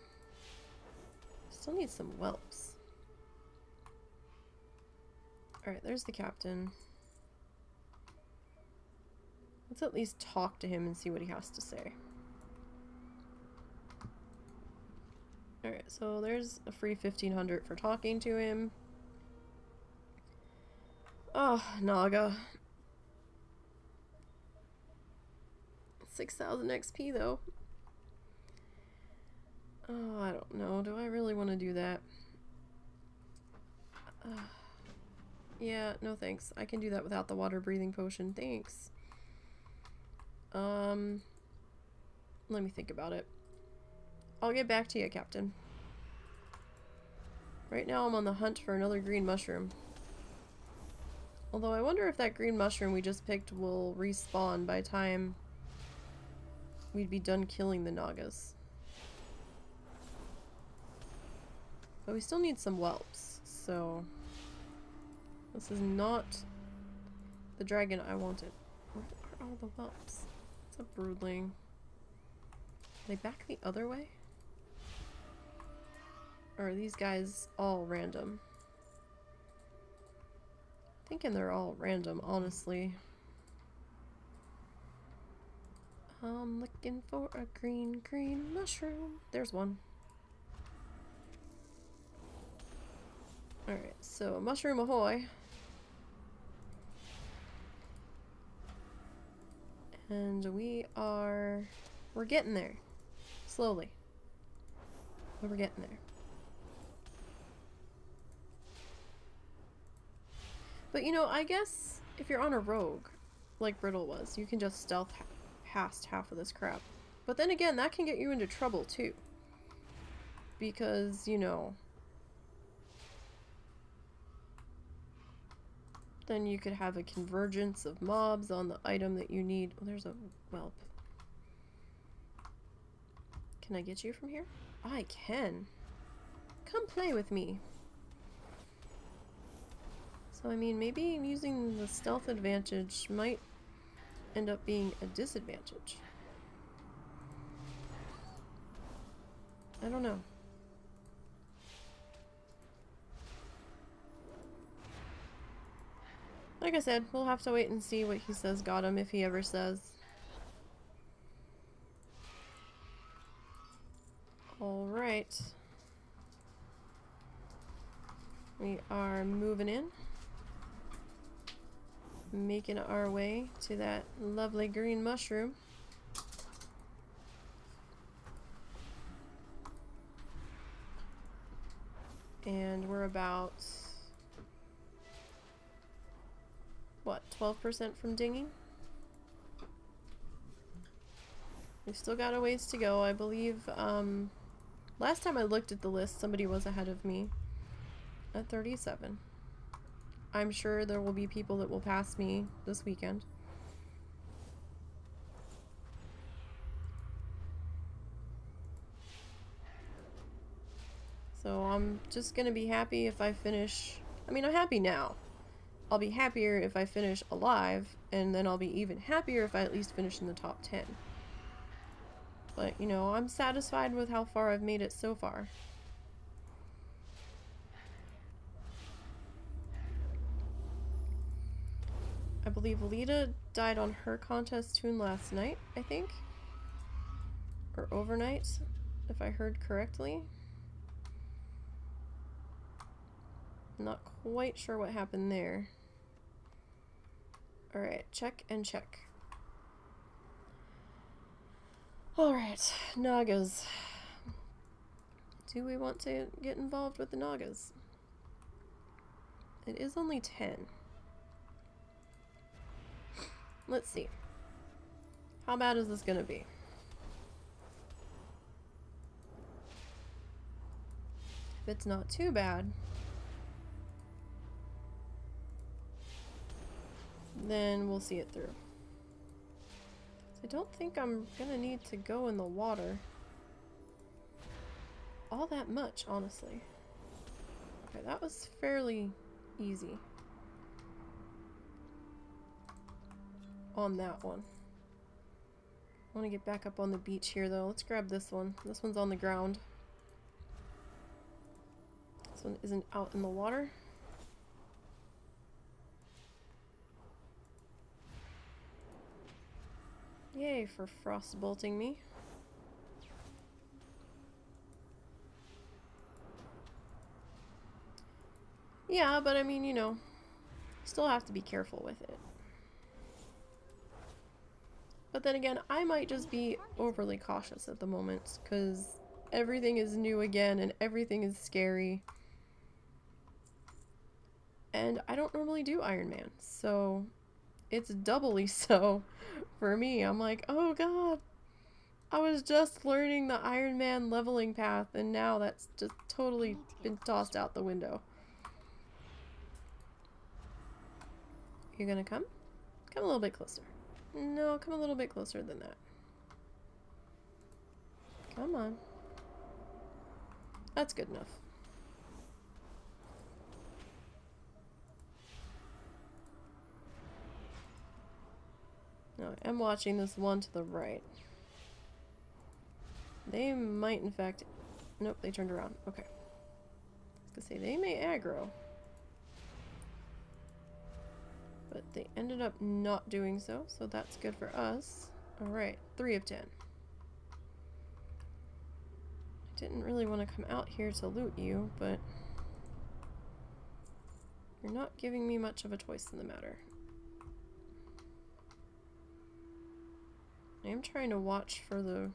Still need some whelps. Alright, there's the captain. Let's at least talk to him and see what he has to say. Alright, so there's a free 1500 for talking to him. Oh, Naga. 6,000 XP though. Oh, I don't know. Do I really want to do that? Yeah, no thanks. I can do that without the water breathing potion. Thanks. Let me think about it. I'll get back to you, Captain. Right now I'm on the hunt for another green mushroom. Although I wonder if that green mushroom we just picked will respawn by the time we'd be done killing the Nagas. But we still need some whelps, so this is not the dragon I wanted. Where are all the whelps? It's a broodling. Are they back the other way? Or are these guys all random? Thinking they're all random, honestly. I'm looking for a green mushroom. There's one. Alright, so mushroom ahoy. And we're getting there. Slowly. But we're getting there. But you know, I guess if you're on a rogue, like Brittle was, you can just stealth past half of this crap. But then again, that can get you into trouble too. Because, you know, then you could have a convergence of mobs on the item that you need. Oh, there's a whelp. Can I get you from here? I can. Come play with me. So, I mean, maybe using the stealth advantage might end up being a disadvantage. I don't know. Like I said, we'll have to wait and see what he says got him, if he ever says. Alright. We are moving in. Making our way to that lovely green mushroom. And we're about, what, 12% from dinging? We've still got a ways to go. I believe, last time I looked at the list, somebody was ahead of me at 37. I'm sure there will be people that will pass me this weekend. So I'm just gonna be happy if I finish. I mean, I'm happy now. I'll be happier if I finish alive, and then I'll be even happier if I at least finish in the top 10. But, you know, I'm satisfied with how far I've made it so far. I believe Lita died on her contest toon last night, I think. Or overnight, if I heard correctly. Not quite sure what happened there. Alright, check and check. Alright, Nagas. Do we want to get involved with the Nagas? It is only 10. Let's see. How bad is this gonna be? If it's not too bad, then we'll see it through. I don't think I'm gonna need to go in the water all that much, honestly. Okay, that was fairly easy on that one. I want to get back up on the beach here, though. Let's grab this one. This one's on the ground. This one isn't out in the water. Yay for frostbolting me. Yeah, but I mean, you know, still have to be careful with it. But then again, I might just be overly cautious at the moment, because everything is new again and everything is scary. And I don't normally do Ironman, so it's doubly so for me. I'm like, oh god, I was just learning the Ironman leveling path, and now that's just totally been tossed out the window. You're gonna come? Come a little bit closer. No, come a little bit closer than that. Come on. That's good enough. No, I'm watching this one to the right. They might, in fact... Nope, they turned around. Okay. I was gonna say, they may aggro. But they ended up not doing so, so that's good for us. Alright, 3 of 10. I didn't really want to come out here to loot you, but you're not giving me much of a choice in the matter. I am trying to watch for the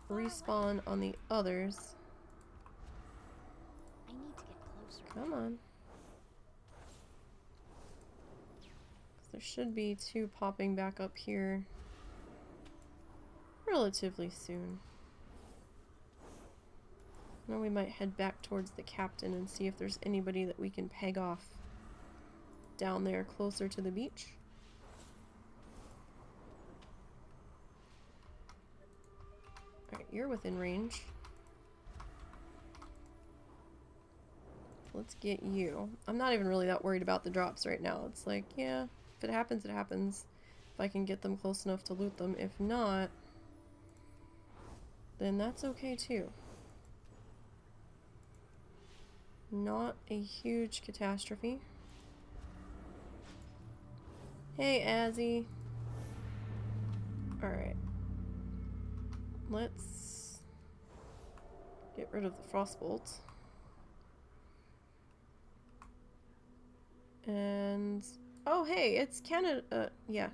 respawn on the others. I need to get closer. Come on. There should be 2 popping back up here relatively soon. Now we might head back towards the captain and see if there's anybody that we can peg off down there closer to the beach. Alright, you're within range. Let's get you. I'm not even really that worried about the drops right now. It's like, yeah, if it happens, it happens. If I can get them close enough to loot them. If not, then that's okay too. Not a huge catastrophe. Hey, Azzy. Alright. Let's Get rid of the frostbolt. And oh hey, it's Canada. Yeah.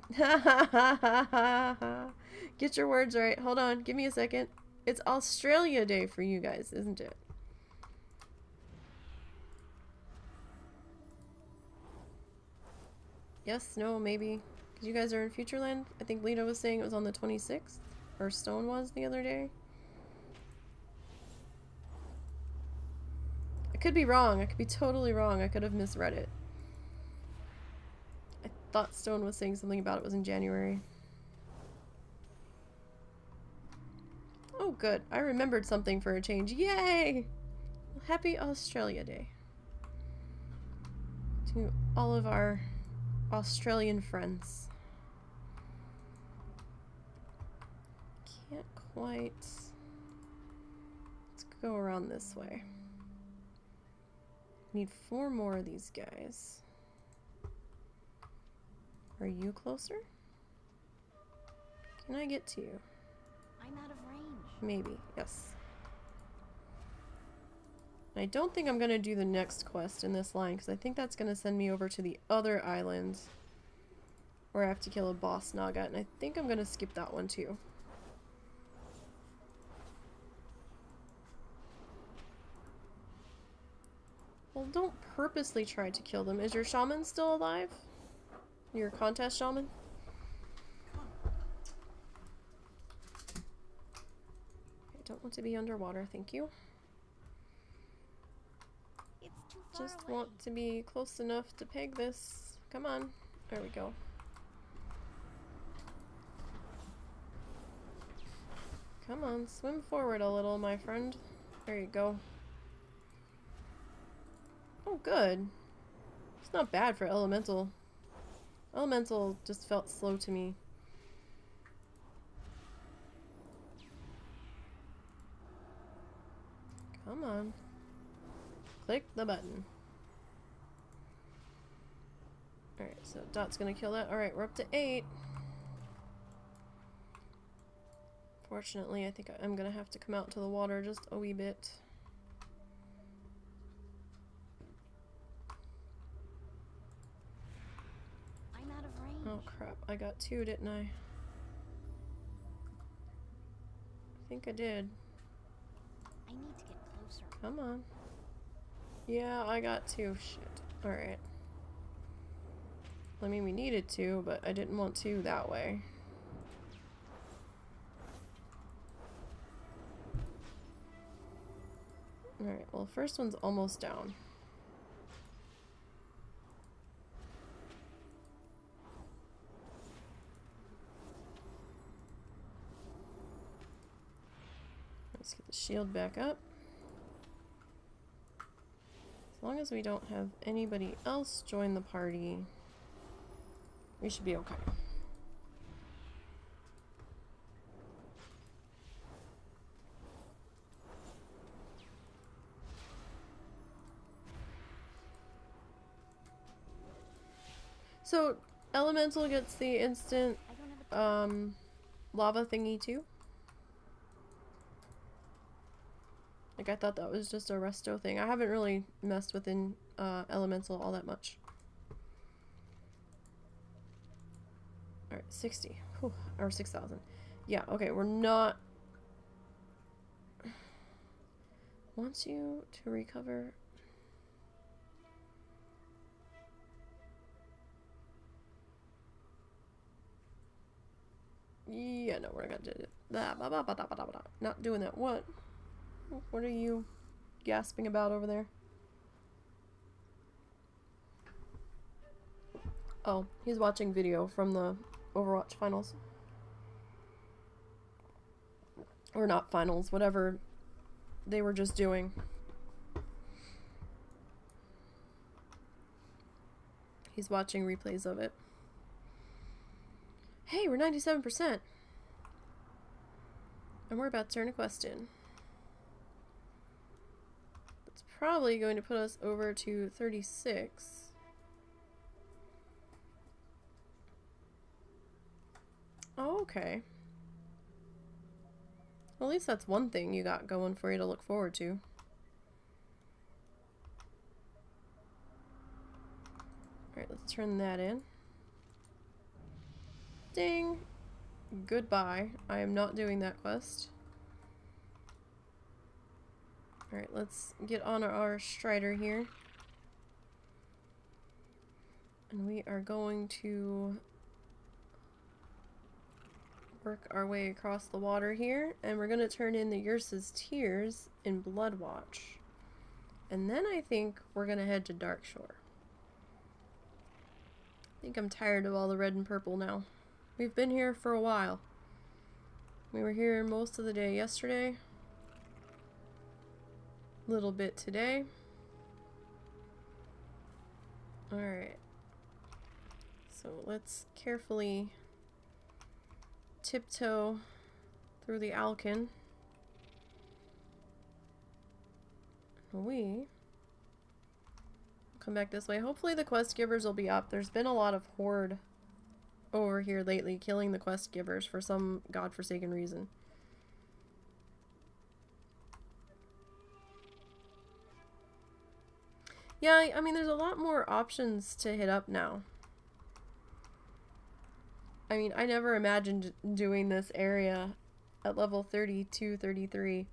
Get your words right. Hold on, give me a second. It's Australia Day for you guys, isn't it? Yes, no, maybe. Because you guys are in Futureland. I think Lita was saying it was on the 26th. Or Stone was the other day. I could be wrong. I could be totally wrong. I could have misread it. I thought Stone was saying something about it was in January. Oh, good. I remembered something for a change. Yay! Happy Australia Day. To all of our Australian friends. Can't quite... Let's go around this way. Need 4 more of these guys. Are you closer? Can I get to you? I'm out of range. Maybe, yes. I don't think I'm going to do the next quest in this line, because I think that's going to send me over to the other island where I have to kill a boss Naga, and I think I'm going to skip that one too. Well, don't purposely try to kill them. Is your shaman still alive? Your contest shaman? I don't want to be underwater, thank you. It's too far Just away. want to be close enough to peg this. Come on. There we go. Come on, swim forward a little, my friend. There you go. Oh, good. It's not bad for Elemental. Elemental just felt slow to me. Come on. Click the button. Alright, so Dot's gonna kill that. Alright, we're up to 8. Fortunately, I think I'm gonna have to come out to the water just a wee bit. I'm out of range. Oh crap, I got 2, didn't I? I think I did. I need to get closer. Come on. Yeah, I got 2. Shit. Alright. I mean, we needed 2, but I didn't want 2 that way. Alright, well, first one's almost down. Let's get the shield back up. As long as we don't have anybody else join the party, we should be okay. So, Elemental gets the instant I don't have a target. lava thingy too? Like, I thought that was just a resto thing. I haven't really messed with Elemental all that much. Alright, 60. Whew, or 6,000. Yeah, okay, we're not... Wants you to recover... Yeah, no, we're not gonna do that. Not doing that. What? What are you gasping about over there? Oh, he's watching video from the Overwatch finals. Or not finals, whatever they were just doing. He's watching replays of it. Hey, we're 97%. And we're about to turn a quest in. It's probably going to put us over to 36. Oh, okay. Well, at least that's one thing you got going for you to look forward to. Alright, let's turn that in. Ding! Goodbye. I am not doing that quest. Alright, let's get on our Strider here. And we are going to work our way across the water here. And we're going to turn in the Ursa's Tears in Bloodwatch. And then I think we're going to head to Darkshore. I think I'm tired of all the red and purple now. We've been here for a while. We were here most of the day yesterday. Little bit today. Alright. So let's carefully tiptoe through the Alkin. We come back this way. Hopefully the quest givers will be up. There's been a lot of horde over here lately killing the quest givers for some godforsaken reason. Yeah, I mean there's a lot more options to hit up now. I mean, I never imagined doing this area at level 32, 33.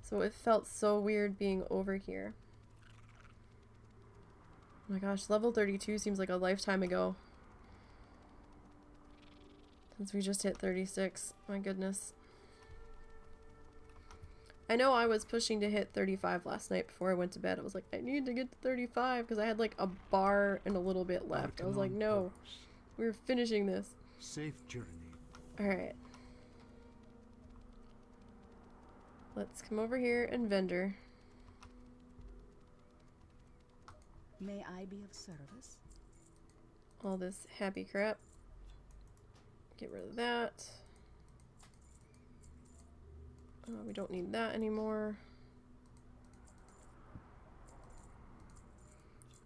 So it felt so weird being over here. Oh my gosh, level 32 seems like a lifetime ago. Since we just hit 36. My goodness. I know I was pushing to hit 35 last night before I went to bed. I was like, I need to get to 35 because I had like a bar and a little bit left. I was like, no, we're finishing this. Safe journey. Alright. Let's come over here and vendor. May I be of service? All this happy crap. Get rid of that. We don't need that anymore.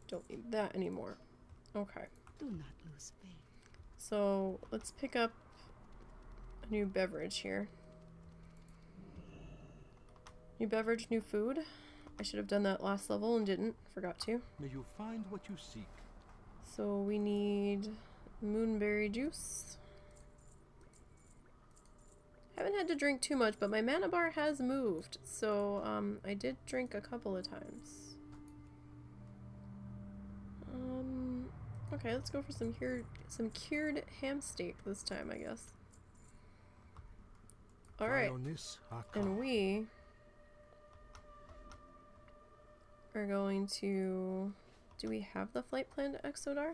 Don't need that anymore. Okay. Do not lose faith. So let's pick up a new beverage here. New beverage, new food. I should have done that last level and didn't. Forgot to. May you find what you seek. So we need moonberry juice. Haven't had to drink too much, but my mana bar has moved. So I did drink a couple of times. Okay, let's go for some cured ham steak this time, I guess. All right, and we are going to. Do we have the flight plan to Exodar?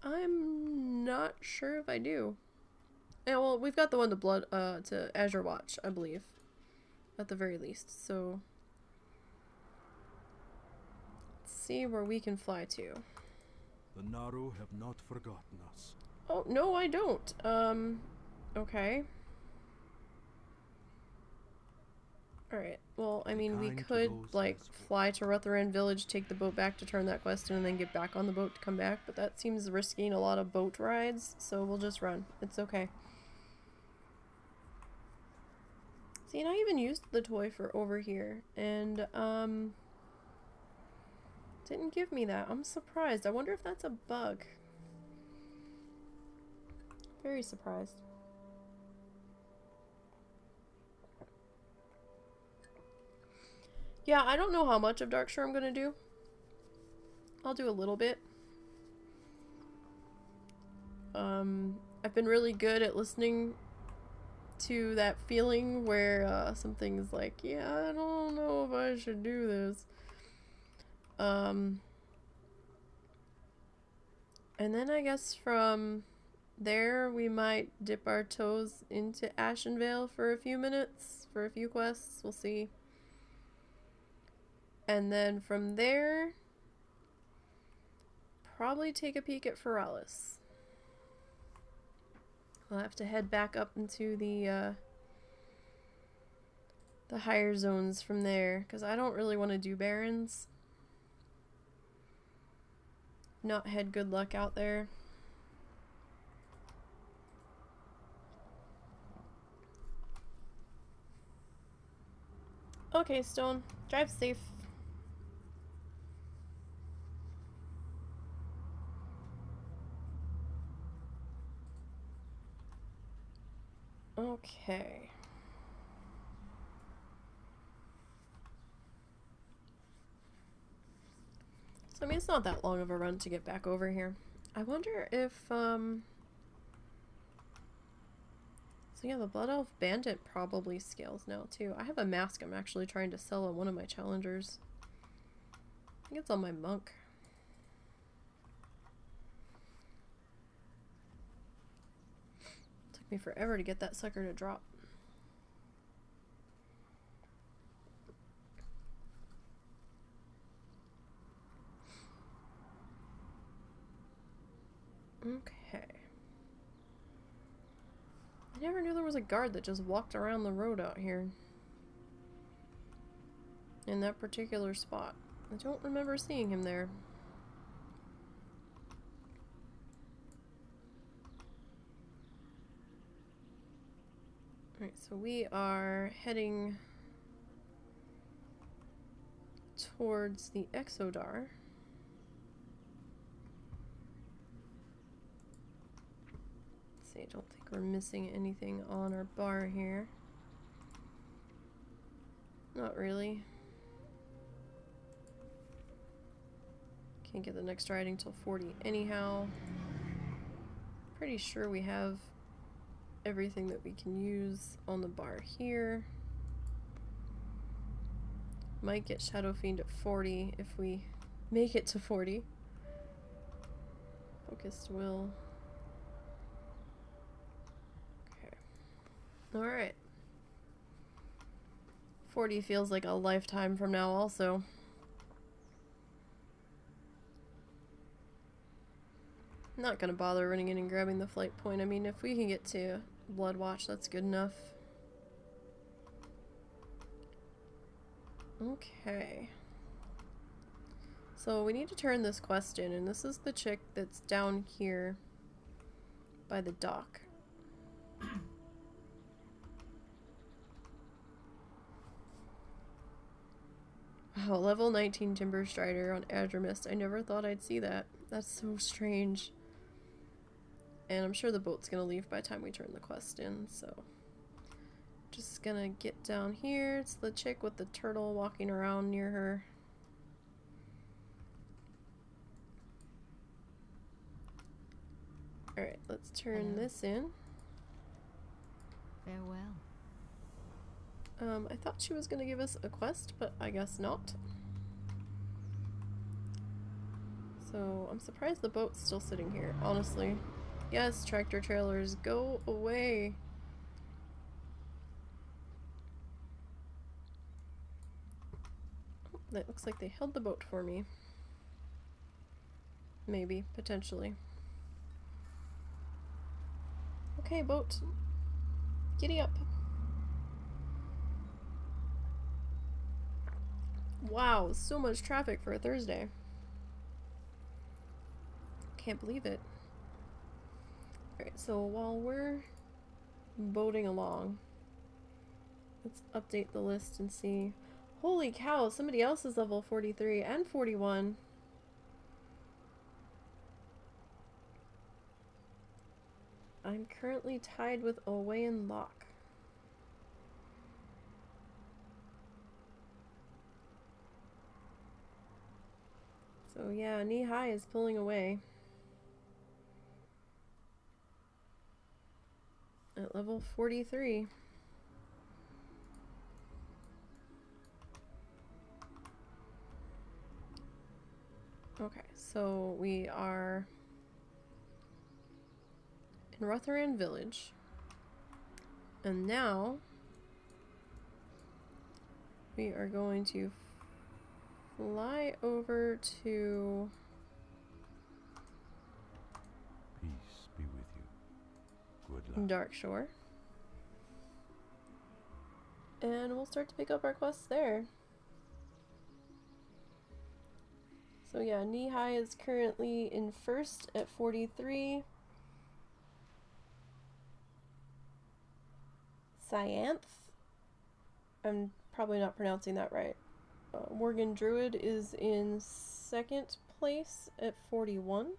I'm not sure if I do. Yeah, well, we've got the one to Azure Watch, I believe, at the very least. So let's see where we can fly to. The Naru have not forgotten us. Oh no, I don't. Okay. Alright, well, I mean, we could, like, fly to Rutherand Village, take the boat back to turn that quest in, and then get back on the boat to come back, but that seems risking a lot of boat rides, so we'll just run. It's okay. See, and I even used the toy for over here, and, didn't give me that. I'm surprised. I wonder if that's a bug. Very surprised. Yeah, I don't know how much of Darkshore I'm going to do. I'll do a little bit. I've been really good at listening to that feeling where something's like, yeah, I don't know if I should do this. And then I guess from there we might dip our toes into Ashenvale for a few minutes, for a few quests. We'll see. And then from there, probably take a peek at Feralis. We'll have to head back up into the higher zones from there, because I don't really want to do Barrens. Not had good luck out there. Okay, Stone. Drive safe. Okay. So, I mean, it's not that long of a run to get back over here. I wonder if, So yeah, the Blood Elf Bandit probably scales now, too. I have a mask I'm actually trying to sell on one of my challengers. I think it's on my monk. Took me forever to get that sucker to drop. Okay. I never knew there was a guard that just walked around the road out here. In that particular spot. I don't remember seeing him there. Alright, so we are heading towards the Exodar. Let's see, I don't think we're missing anything on our bar here. Not really. Can't get the next riding till 40 anyhow. Pretty sure we have everything that we can use on the bar here. Might get Shadow Fiend at 40 if we make it to 40. Focused will. Okay. Alright. 40 feels like a lifetime from now also. Not gonna bother running in and grabbing the flight point. I mean, if we can get to Bloodwatch, that's good enough. Okay. So we need to turn this quest in, and this is the chick that's down here by the dock. Wow, level 19 Timber Strider on Adramist. I never thought I'd see that. That's so strange. And I'm sure the boat's gonna leave by the time we turn the quest in, so. Just gonna get down here. It's the chick with the turtle walking around near her. Alright, let's turn this in. Farewell. I thought she was gonna give us a quest, but I guess not. So, I'm surprised the boat's still sitting here, honestly. Yes, tractor trailers, go away! Oh, that looks like they held the boat for me. Maybe, potentially. Okay, boat. Giddy up. Wow, so much traffic for a Thursday. Can't believe it. Alright, so while we're boating along, let's update the list and see. Holy cow, somebody else is level 43 and 41. I'm currently tied with Owain Locke. So yeah, Knee High is pulling away. At level 43. Okay, so we are in Rotherham Village. And now we are going to fly over to Peace be with you. Good luck. Darkshore. And we'll start to pick up our quests there. So yeah, Knee High is currently in first at 43. Cyanth, I'm probably not pronouncing that right. Worgen Druid is in 2nd place at 41.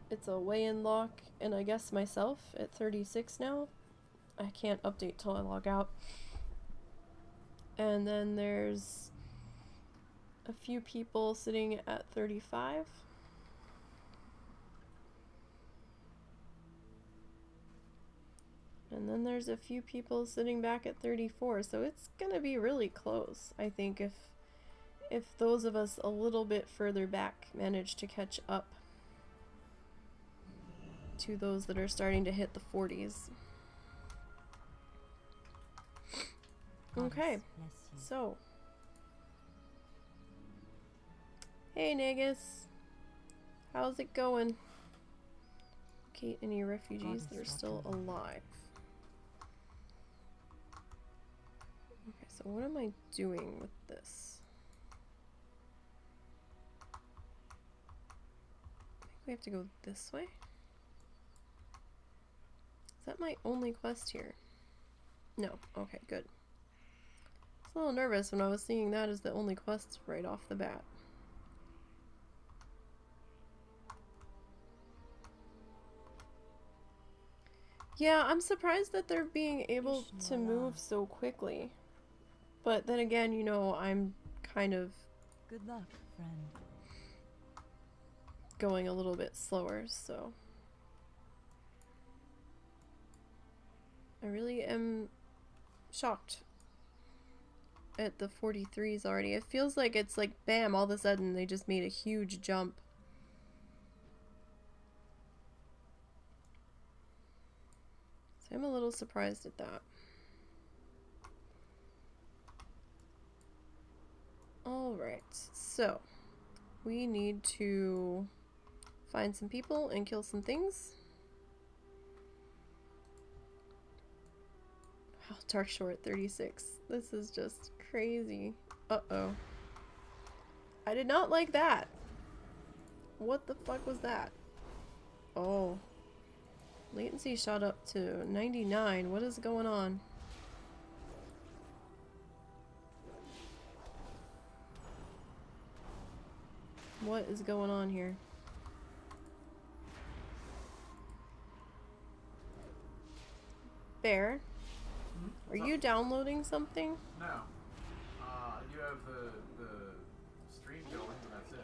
It's a weigh-in lock, and I guess myself at 36 now. I can't update till I log out. And then there's a few people sitting at 35. And then there's a few people sitting back at 34, so it's gonna be really close, I think, if those of us a little bit further back manage to catch up to those that are starting to hit the 40s. Okay, so. Hey Negus, how's it going? Locate any refugees that are still alive. Okay, so what am I doing with this? I think we have to go this way. Is that my only quest here? No. Okay, good. I was a little nervous when I was seeing that as the only quest right off the bat. Yeah, I'm surprised that they're being able to move so quickly. But then again, you know, I'm kind of Good luck, friend. going a little bit slower, so I really am shocked at the 43s already. It feels like it's like bam, all of a sudden they just made a huge jump. So I'm a little surprised at that. Alright, so we need to find some people and kill some things. Wow, Dark Shore at 36. This is just crazy. Uh-oh. I did not like that. What the fuck was that? Oh. Latency shot up to 99. What is going on? What is going on here? Bear, are you downloading something? No. I do have the stream going, and that's it.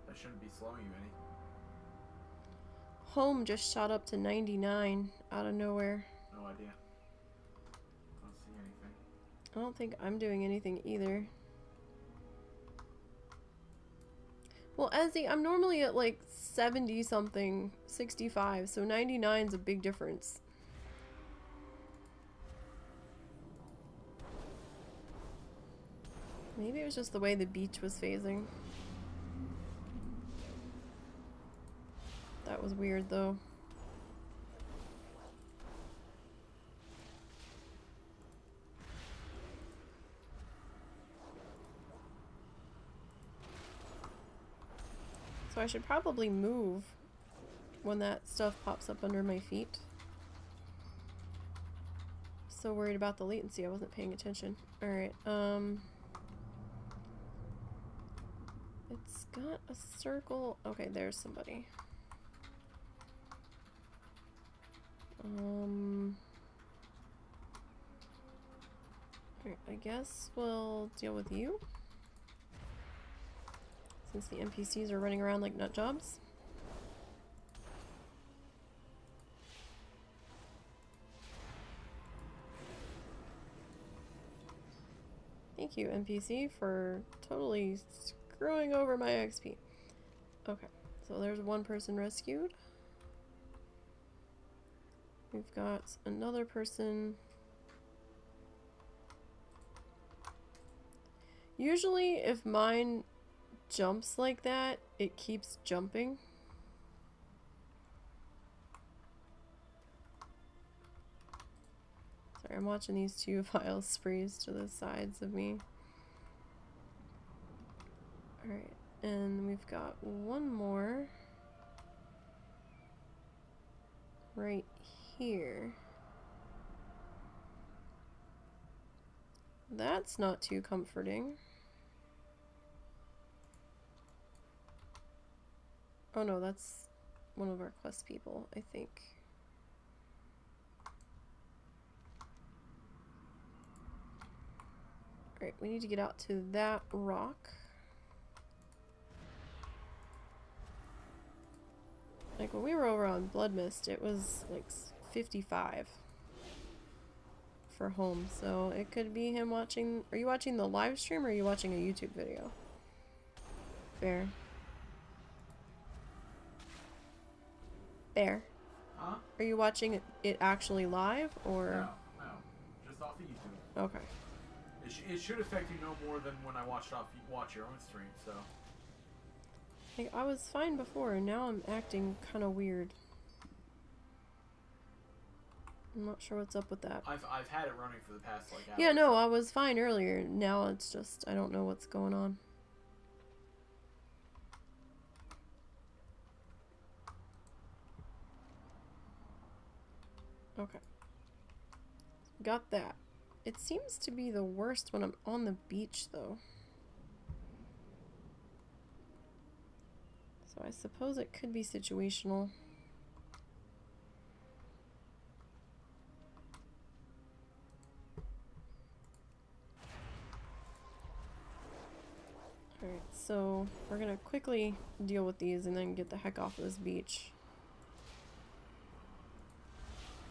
That shouldn't be slowing you any. Home just shot up to 99 out of nowhere. No idea. Don't see anything. I don't think I'm doing anything either. Well, Ezzy, I'm normally at like 70 something, 65, so 99 is a big difference. Maybe it was just the way the beach was phasing. That was weird though. So I should probably move when that stuff pops up under my feet. So worried about the latency, I wasn't paying attention. Alright, it's got a circle. Okay, there's somebody. Alright, I guess we'll deal with you. Since the NPCs are running around like nut jobs. Thank you, NPC, for totally screwing over my XP. Okay, so there's one person rescued. We've got another person. Usually, if mine jumps like that, it keeps jumping. Sorry, I'm watching these two vile sprees to the sides of me. Alright, and we've got one more right here. that's not too comforting. Oh no, that's one of our quest people, I think. Alright, we need to get out to that rock. Like when we were over on Blood Mist, it was like 55 for home, so it could be him watching. Are you watching the live stream or are you watching a YouTube video? Fair. Fair. Huh? Are you watching it actually live or? No, just off of YouTube. Okay. It should affect you no more than when I watch your own stream. So. Like, I was fine before, and now I'm acting kind of weird. I'm not sure what's up with that. I've had it running for the past like hour. Yeah, no, I was fine earlier. Now it's just, I don't know what's going on. Okay. Got that. It seems to be the worst when I'm on the beach, though. So I suppose it could be situational. Alright, so we're gonna quickly deal with these and then get the heck off of this beach.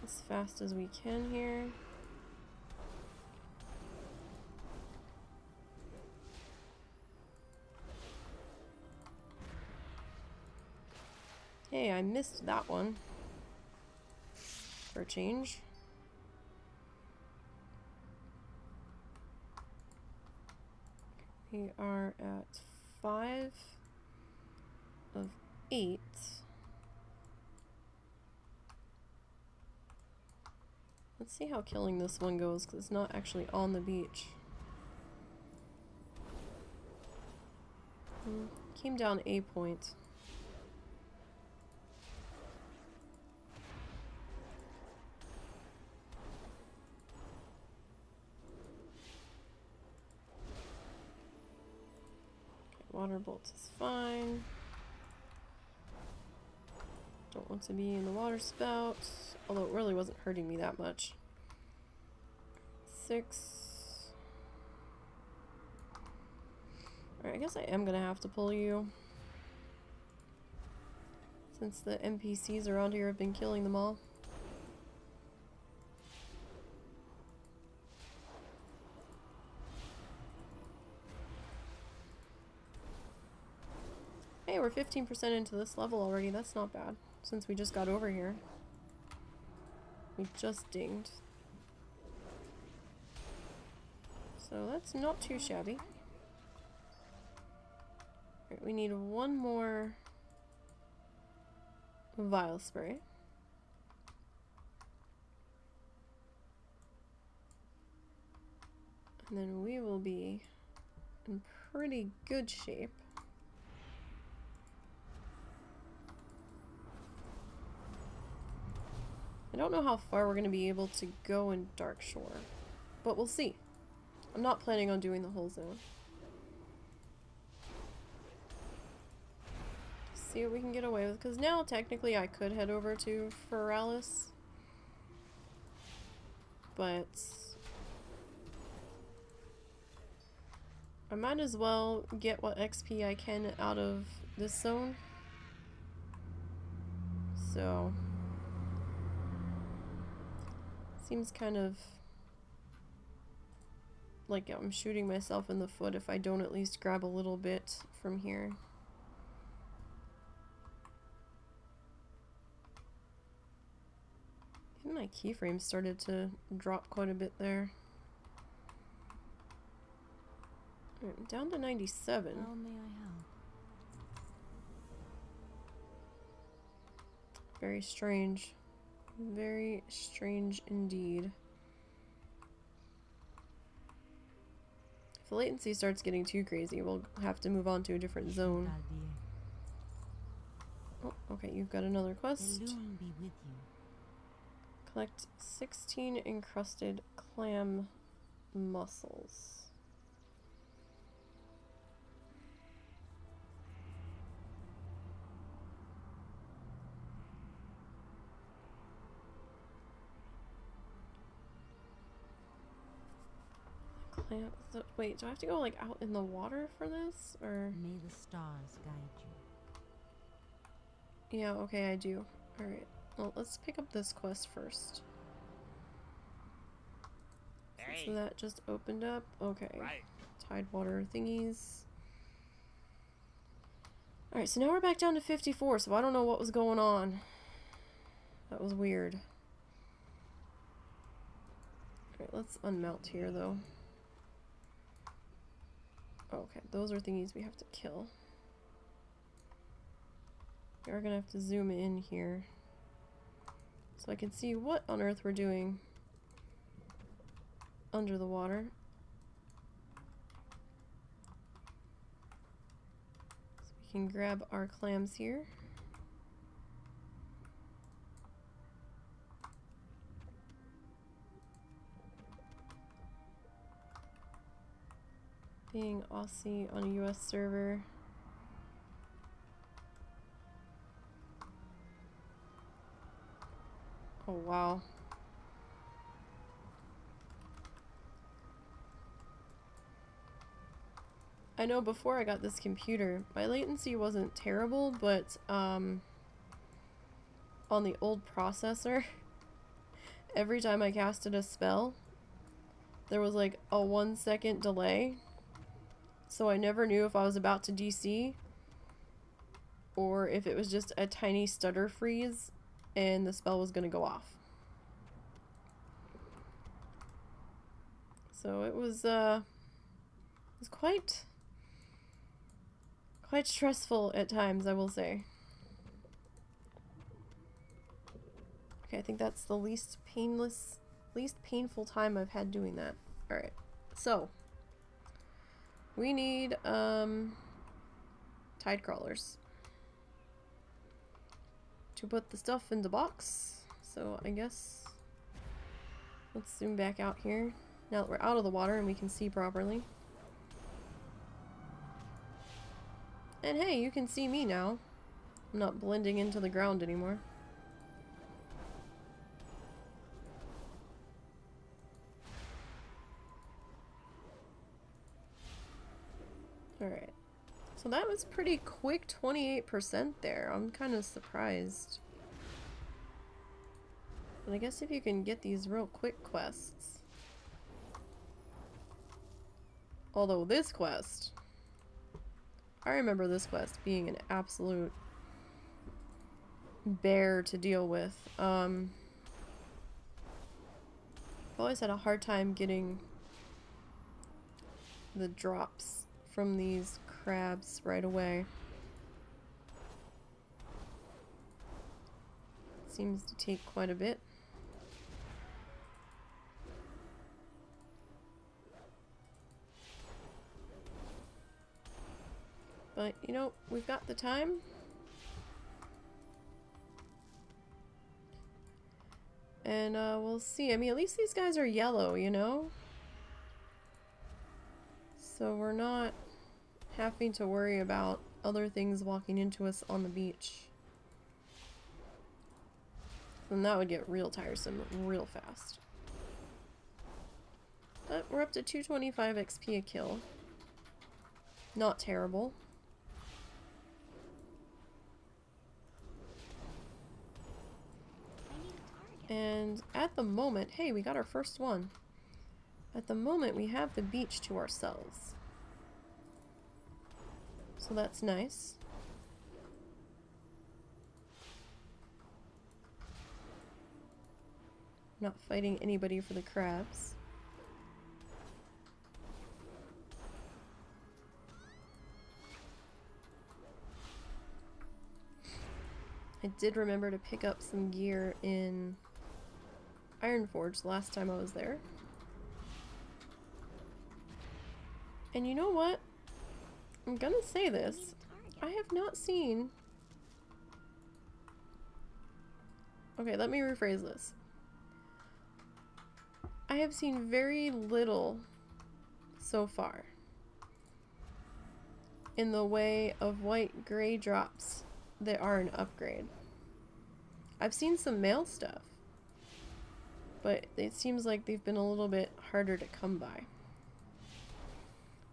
As fast as we can here. Hey, I missed that one. For a change. We are at 5 of 8. Let's see how killing this one goes, because it's not actually on the beach. Came down a point. Water bolt is fine. Don't want to be in the water spout, although it really wasn't hurting me that much. 6. Alright, I guess I am gonna have to pull you. Since the NPCs around here have been killing them all. Hey, we're 15% into this level already. That's not bad, since we just got over here. We just dinged. So that's not too shabby. Right, we need one more vial spray. And then we will be in pretty good shape. I don't know how far we're going to be able to go in Darkshore, but we'll see. I'm not planning on doing the whole zone. See what we can get away with, because now technically I could head over to Feralis, but I might as well get what XP I can out of this zone. So seems kind of like I'm shooting myself in the foot if I don't at least grab a little bit from here. And my keyframe started to drop quite a bit there. Alright, down to 97. How may I help? Very strange. Very strange indeed. If the latency starts getting too crazy, we'll have to move on to a different zone. Oh, okay, you've got another quest. The loon be with you. Collect 16 encrusted clam mussels. Wait, do I have to go like out in the water for this, or? May the stars guide you. Yeah, okay, I do. Alright, well, let's pick up this quest first. Hey. So that just opened up. Okay. Right. Tidewater thingies. Alright, so now we're back down to 54, so I don't know what was going on. That was weird. Alright, let's unmount here, though. Okay, those are thingies we have to kill. We are gonna have to zoom in here so I can see what on earth we're doing under the water. So we can grab our clams here. Being Aussie on a US server. Oh wow. I know before I got this computer, my latency wasn't terrible, but on the old processor, every time I casted a spell, there was like a 1 second delay. So I never knew if I was about to DC or if it was just a tiny stutter freeze and the spell was going to go off. So it was quite stressful at times, I will say. Okay, I think that's the least painful time I've had doing that. All right. So, we need tide crawlers to put the stuff in the box. So I guess let's zoom back out here now that we're out of the water and we can see properly. And hey, you can see me now. I'm not blending into the ground anymore. Alright. So that was pretty quick, 28% there. I'm kind of surprised. But I guess if you can get these real quick quests. Although this quest, I remember this quest being an absolute bear to deal with. I've always had a hard time getting the drops from these crabs right away. Seems to take quite a bit. But, you know, we've got the time. And, we'll see. I mean, at least these guys are yellow, you know? So we're not having to worry about other things walking into us on the beach. And that would get real tiresome real fast. But we're up to 225 XP a kill. Not terrible. And at the moment, hey, we got our first one. At the moment, we have the beach to ourselves. So that's nice. Not fighting anybody for the crabs. I did remember to pick up some gear in Ironforge last time I was there. And you know what? I'm gonna say this. I have not seen... Okay, let me rephrase this. I have seen very little so far in the way of white gray drops that are an upgrade. I've seen some male stuff, but it seems like they've been a little bit harder to come by.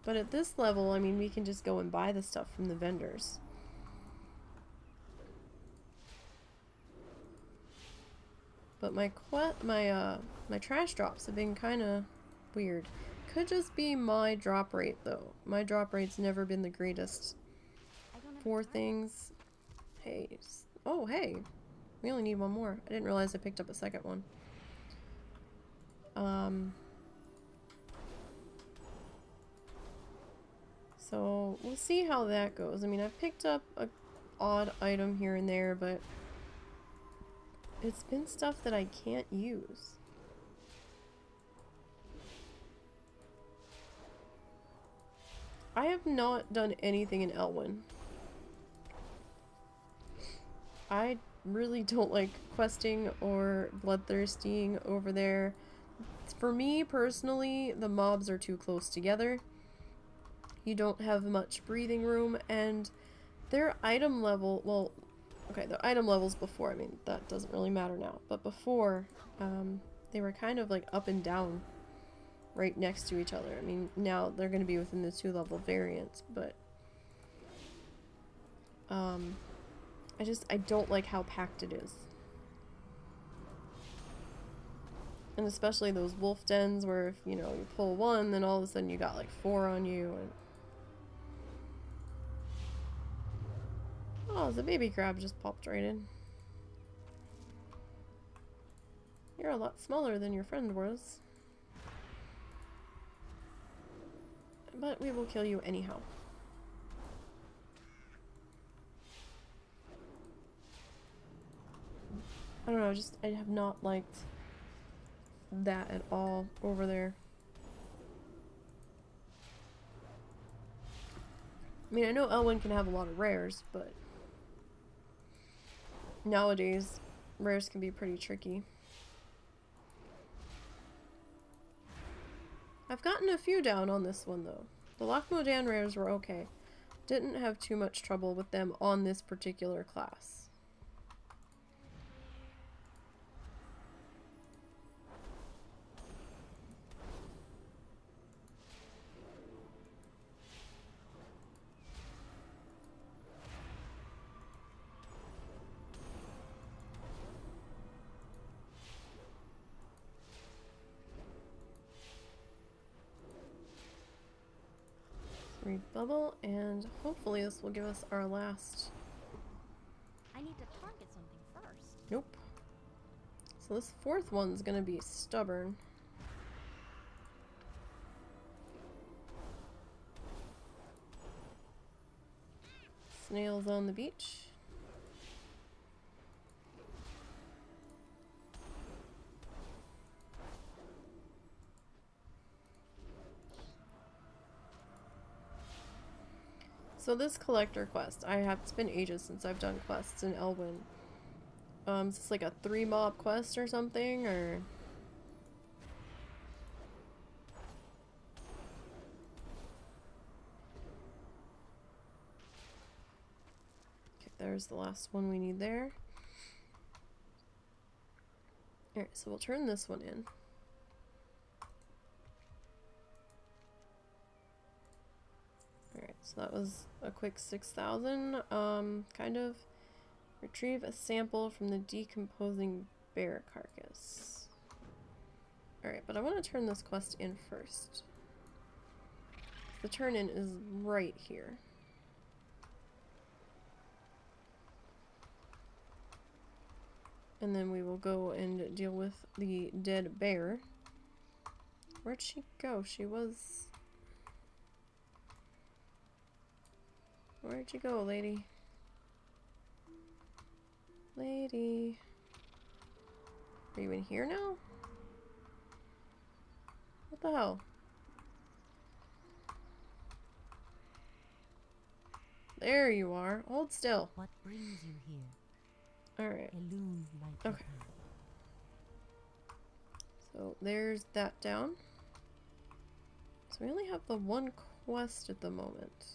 But at this level, I mean, we can just go and buy the stuff from the vendors. But my trash drops have been kind of weird. Could just be my drop rate though. My drop rate's never been the greatest for things. Hey, oh hey, we only need one more. I didn't realize I picked up a second one. So we'll see how that goes. I mean, I've picked up an odd item here and there, but it's been stuff that I can't use. I have not done anything in Elwyn. I really don't like questing or bloodthirsting over there. For me personally, the mobs are too close together. You don't have much breathing room, and their item level, well, okay, their item levels before, I mean, that doesn't really matter now, but before, they were kind of like up and down right next to each other. I mean, now they're going to be within the 2-level variants, but I don't like how packed it is. And especially those wolf dens where if, you know, you pull one, then all of a sudden you got like 4 on you. And oh, the baby crab just popped right in. You're a lot smaller than your friend was. But we will kill you anyhow. I don't know, I have not liked that at all over there. I mean, I know Elwyn can have a lot of rares, but nowadays rares can be pretty tricky. I've gotten a few down on this one though. The Lochmodan rares were okay. Didn't have too much trouble with them on this particular class. Bubble, and hopefully this will give us our last. I need to target something first. Nope. So this 4th one's gonna be stubborn. Snails on the beach. So this collector quest, it's been ages since I've done quests in Elwyn. Is this like a 3-mob quest or something, or? Okay, there's the last one we need there. Alright, so we'll turn this one in. Alright, so that was a quick 6,000. Kind of retrieve a sample from the decomposing bear carcass. Alright, but I want to turn this quest in first. The turn in is right here. And then we will go and deal with the dead bear. Where'd she go? She was... Where'd you go, lady? Lady. Are you in here now? What the hell? There you are. Hold still. What brings you here? Alright. A loon like Okay. you. So So there's that down. So we only have the one quest at the moment.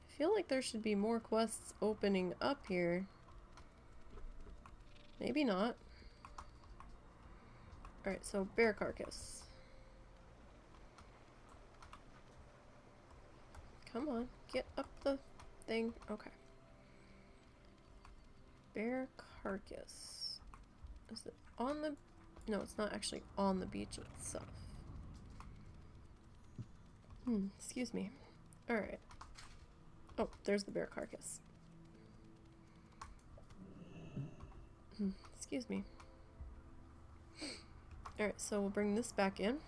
I feel like there should be more quests opening up here. Maybe not. Alright, so bear carcass. Come on, get up the thing. Okay. Bear carcass. Is it on the... No, it's not actually on the beach itself. Excuse me. Alright. Oh, there's the bear carcass. Excuse me. Alright, so we'll bring this back in.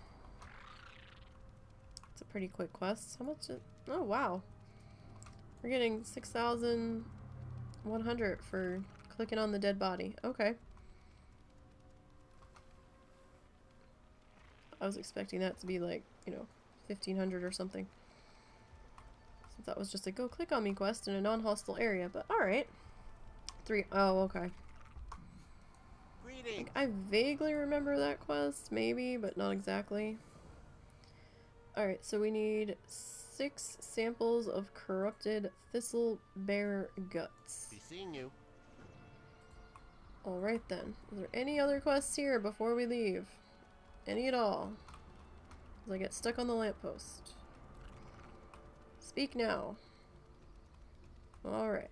It's a pretty quick quest. How much is... Oh, wow. We're getting 6,100 for clicking on the dead body. Okay. I was expecting that to be like, you know, 1,500 or something. Since that was just a go click on me quest in a non-hostile area, but alright. 3. Oh, okay. I vaguely remember that quest, maybe, but not exactly. Alright, so we need 6 samples of corrupted thistle bear guts. Be seeing you. Alright then. Is there any other quests here before we leave? Any at all? Because I get stuck on the lamppost. Speak now. Alright.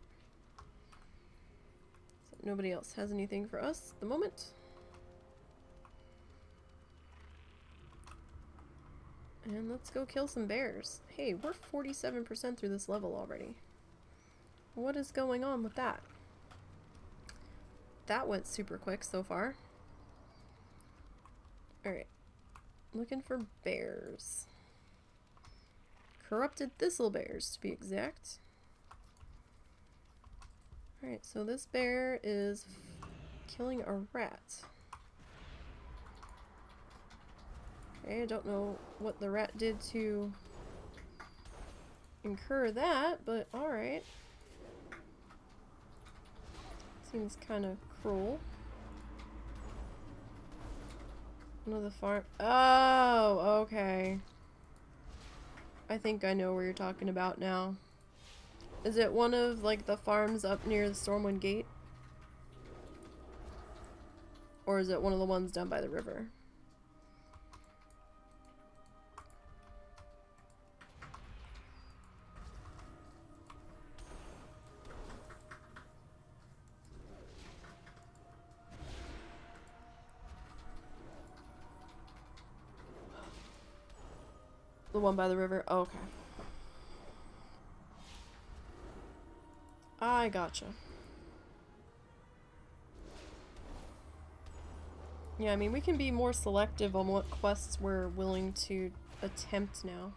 So nobody else has anything for us at the moment. And let's go kill some bears. Hey, we're 47% through this level already. What is going on with that? That went super quick so far. Alright. Looking for bears. Corrupted thistle bears, to be exact. Alright, so this bear is killing a rat. Okay, I don't know what the rat did to incur that, but alright. Seems kind of cruel. One of the farm... Oh, okay. I think I know where you're talking about now. Is it one of, like, the farms up near the Stormwind Gate? Or is it one of the ones down by the river? The one by the river? Oh, okay. I gotcha. Yeah, I mean, we can be more selective on what quests we're willing to attempt now.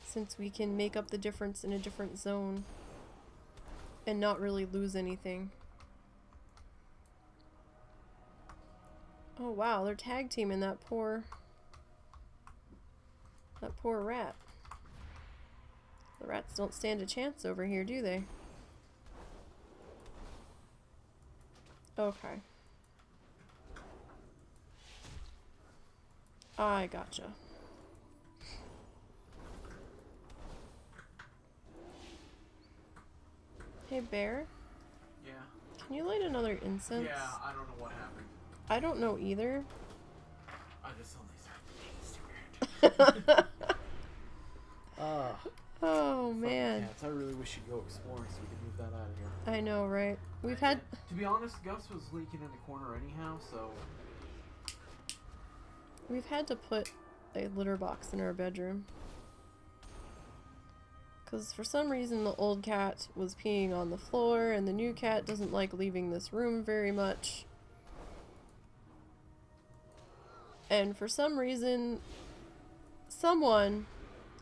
Since we can make up the difference in a different zone. And not really lose anything. Oh wow, they're tag teaming that poor rat. The rats don't stand a chance over here, do they? Okay. I gotcha. Hey, bear? Yeah. Can you light another incense? Yeah, I don't know what happened. I don't know either. I just only started being stupid. Oh, man. Cats. I really wish you'd go exploring so we could move that out of here. I know, right? We've had... To be honest, Gus was leaking in the corner anyhow, so... We've had to put a litter box in our bedroom. Because for some reason the old cat was peeing on the floor and the new cat doesn't like leaving this room very much. And for some reason, someone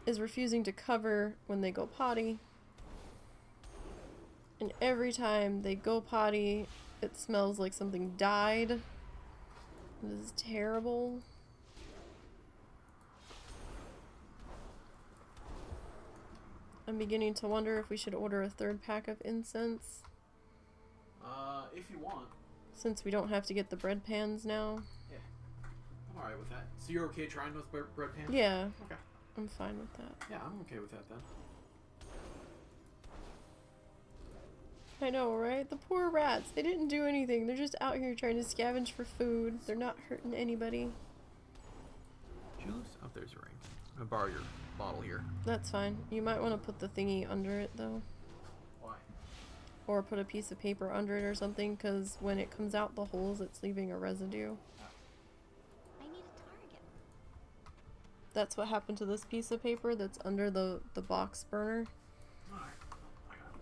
is refusing to cover when they go potty. And every time they go potty, it smells like something died. It is terrible. I'm beginning to wonder if we should order a 3rd pack of incense. If you want. Since we don't have to get the bread pans now. Yeah. I'm alright with that. So you're okay trying those bread pans? Yeah. Okay. I'm fine with that. Yeah, I'm okay with that then. I know, right? The poor rats. They didn't do anything. They're just out here trying to scavenge for food. They're not hurting anybody. Juice? Oh, there's a ring. I'm gonna borrow your bottle here. That's fine. You might want to put the thingy under it, though. Why? Or put a piece of paper under it or something, because when it comes out the holes, it's leaving a residue. I need a target. That's what happened to this piece of paper that's under the box burner. Alright. I got it.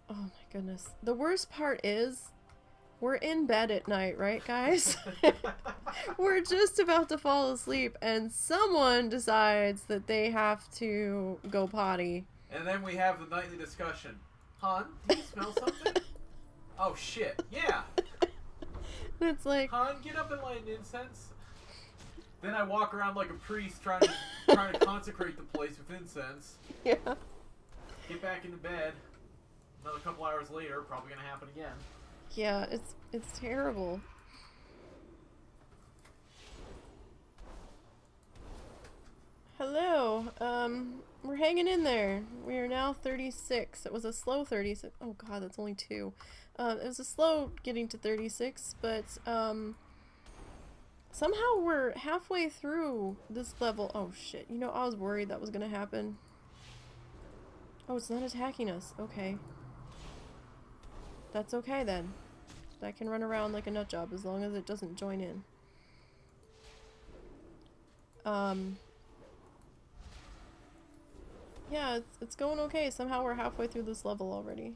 Oh my goodness. The worst part is, we're in bed at night, right, guys? We're just about to fall asleep, and someone decides that they have to go potty. And then we have the nightly discussion. Hon, do you smell something? Oh shit, yeah! It's like, Hon, get up and light an incense. Then I walk around like a priest trying to consecrate the place with incense. yeah. Get back into bed. Another couple hours later, probably gonna happen again. Yeah, it's terrible. Hello. We're hanging in there. We are now 36. It was a slow 36. Oh god, that's only 2. It was a slow getting to 36, but somehow we're halfway through this level. Oh shit. You know, I was worried that was gonna happen. Oh, it's not attacking us. Okay. That's okay then. I can run around like a nut job as long as it doesn't join in. Yeah, it's going okay. Somehow we're halfway through this level already.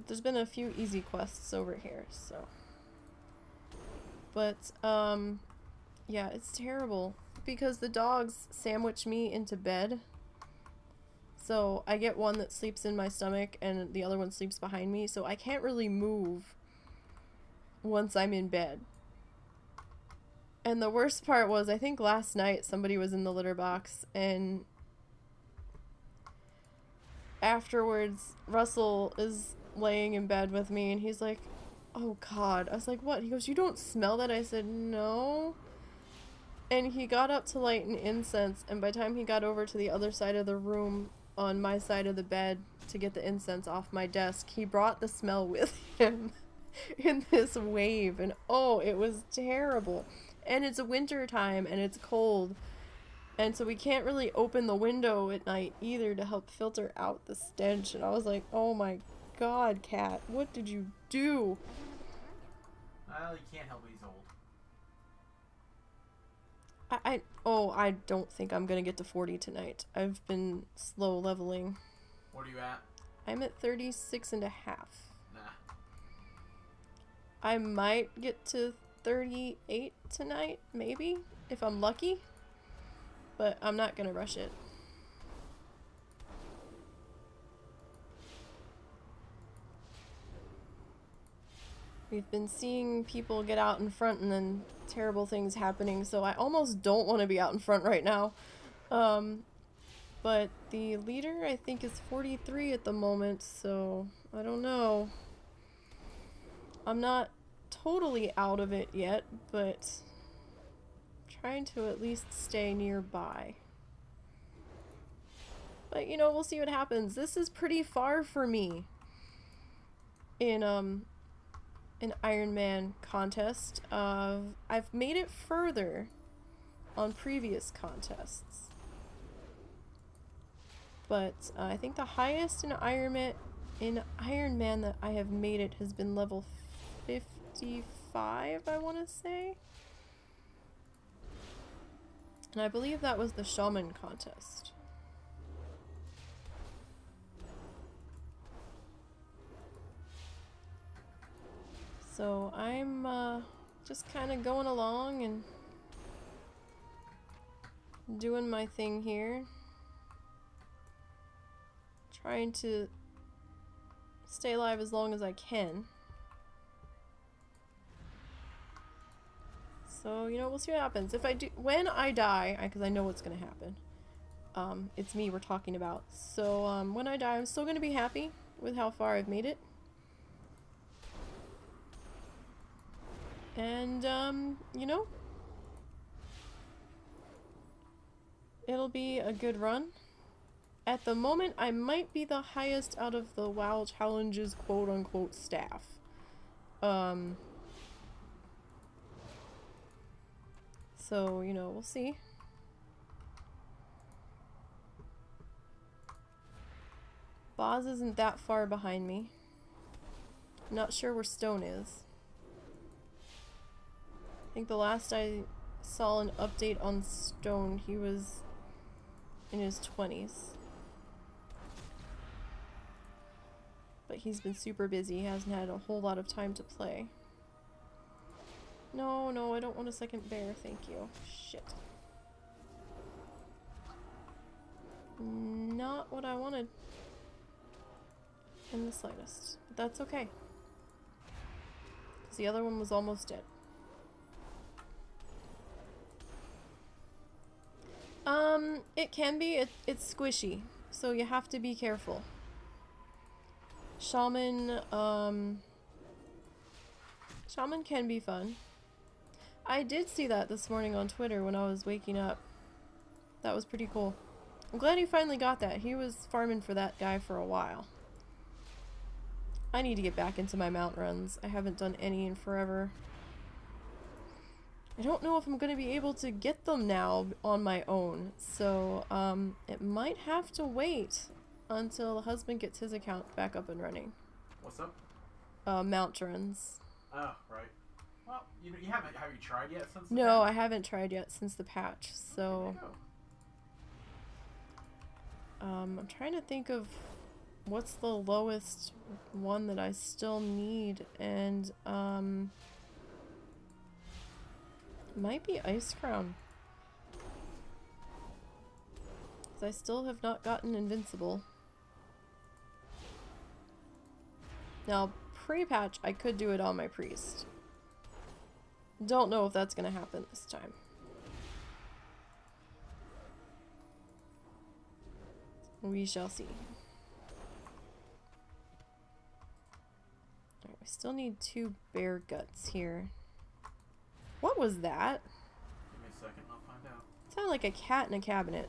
There's been a few easy quests over here, so. But, yeah, it's terrible. Because the dogs sandwich me into bed. So I get one that sleeps in my stomach and the other one sleeps behind me, so I can't really move once I'm in bed. And the worst part was, I think last night somebody was in the litter box, and afterwards Russell is laying in bed with me and he's like, oh god. I was like, what? He goes, you don't smell that? I said, no. And he got up to light an incense, and by the time he got over to the other side of the room on my side of the bed to get the incense off my desk, he brought the smell with him in this wave, and oh, it was terrible. And it's winter time and it's cold, and so we can't really open the window at night either to help filter out the stench. And I was like, oh my god, Cat, what did you do? Well, you can't help it, he's old. I don't think I'm gonna get to 40 tonight. I've been slow leveling. What are you at? I'm at 36 and a half. Nah. I might get to 38 tonight, maybe, if I'm lucky. But I'm not gonna rush it. We've been seeing people get out in front and then terrible things happening, so I almost don't want to be out in front right now. But the leader, I think, is 43 at the moment, so I don't know. I'm not totally out of it yet, but trying to at least stay nearby. But, you know, we'll see what happens. This is pretty far for me in Ironman Contest. I've made it further on previous contests. But I think the highest in Ironman that I have made it has been level 55, I want to say. And I believe that was the Shaman Contest. So I'm just kind of going along and doing my thing here. Trying to stay alive as long as I can. So, you know, we'll see what happens. If I do, when I die, because I know what's going to happen. it's me we're talking about. So when I die, I'm still gonna be happy with how far I've made it. And you know, it'll be a good run. At the moment, I might be the highest out of the WoW Challenges quote-unquote staff. So, you know, we'll see. Boz isn't that far behind me. I'm not sure where Stone is. I think the last I saw an update on Stone, he was in his 20s. But he's been super busy. He hasn't had a whole lot of time to play. No, I don't want a second bear, thank you. Shit. Not what I wanted. In the slightest. But that's okay. Because the other one was almost dead. It can be. It's squishy. So you have to be careful. Shaman can be fun. I did see that this morning on Twitter when I was waking up. That was pretty cool. I'm glad he finally got that. He was farming for that guy for a while. I need to get back into my mount runs. I haven't done any in forever. I don't know if I'm going to be able to get them now on my own. So, it might have to wait until the husband gets his account back up and running. What's up? Mount runs. Oh, right. Well, you haven't. Have you tried yet since? No, I haven't tried yet since the patch. So, I'm trying to think of what's the lowest one that I still need, and might be Ice Crown. 'Cause I still have not gotten Invincible. Now, pre-patch, I could do it on my priest. Don't know if that's gonna happen this time. We shall see. Alright, we still need 2 bear guts here. What was that? Give me a second, I'll find out. It sounded like a cat in a cabinet.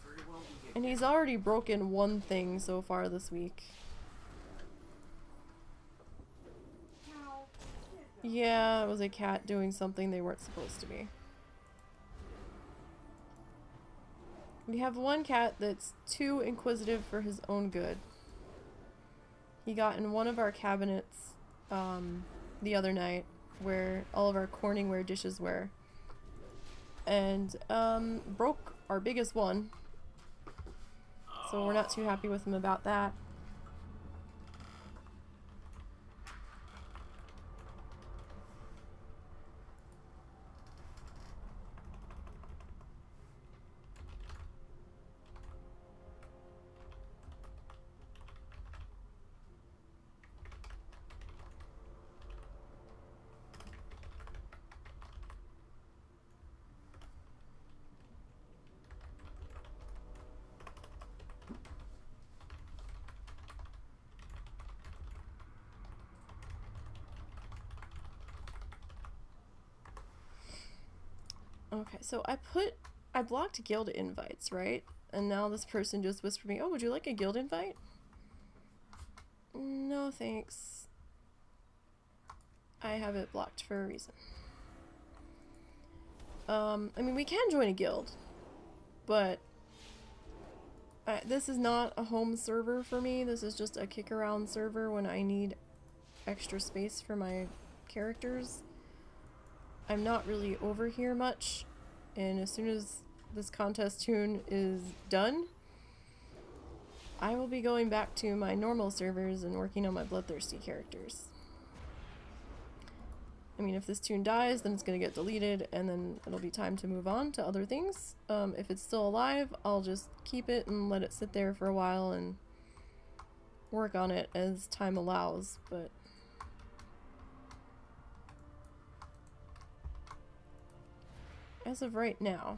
Very well, we get And he's already broken one thing so far this week. Yeah, it was a cat doing something they weren't supposed to be. We have one cat that's too inquisitive for his own good. He got in one of our cabinets the other night where all of our Corningware dishes were, and broke our biggest one. So we're not too happy with him about that. Okay, so I blocked guild invites, right? And now this person just whispered me, "Oh, would you like a guild invite?" No, thanks. I have it blocked for a reason. I mean, we can join a guild, but this is not a home server for me. This is just a kick around server when I need extra space for my characters. I'm not really over here much, and as soon as this contest toon is done, I will be going back to my normal servers and working on my bloodthirsty characters. I mean, if this toon dies, then it's going to get deleted, and then it'll be time to move on to other things. If it's still alive, I'll just keep it and let it sit there for a while and work on it as time allows, but as of right now,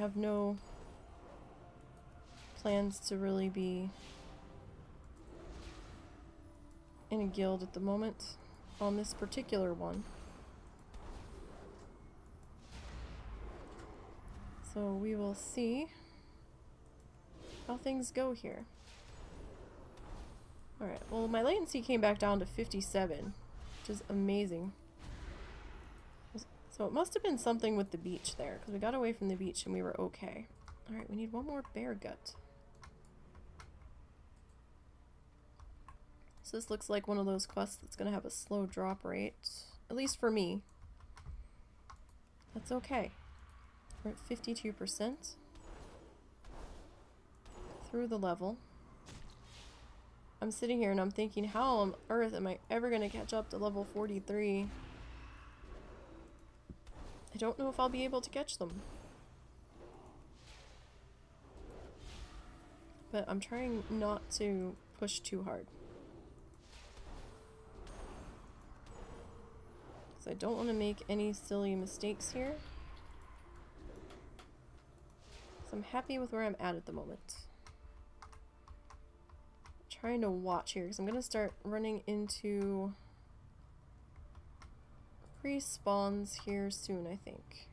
have no plans to really be in a guild at the moment on this particular one. So we will see how things go here. Alright, well my latency came back down to 57, which is amazing. So it must have been something with the beach there, because we got away from the beach and we were okay. Alright, we need one more bear gut. So this looks like one of those quests that's going to have a slow drop rate, at least for me. That's okay. We're at 52% through the level. I'm sitting here and I'm thinking, how on earth am I ever going to catch up to level 43? I don't know if I'll be able to catch them. But I'm trying not to push too hard. So I don't want to make any silly mistakes here. So I'm happy with where I'm at the moment. I'm trying to watch here because I'm going to start running into respawns here soon, I think.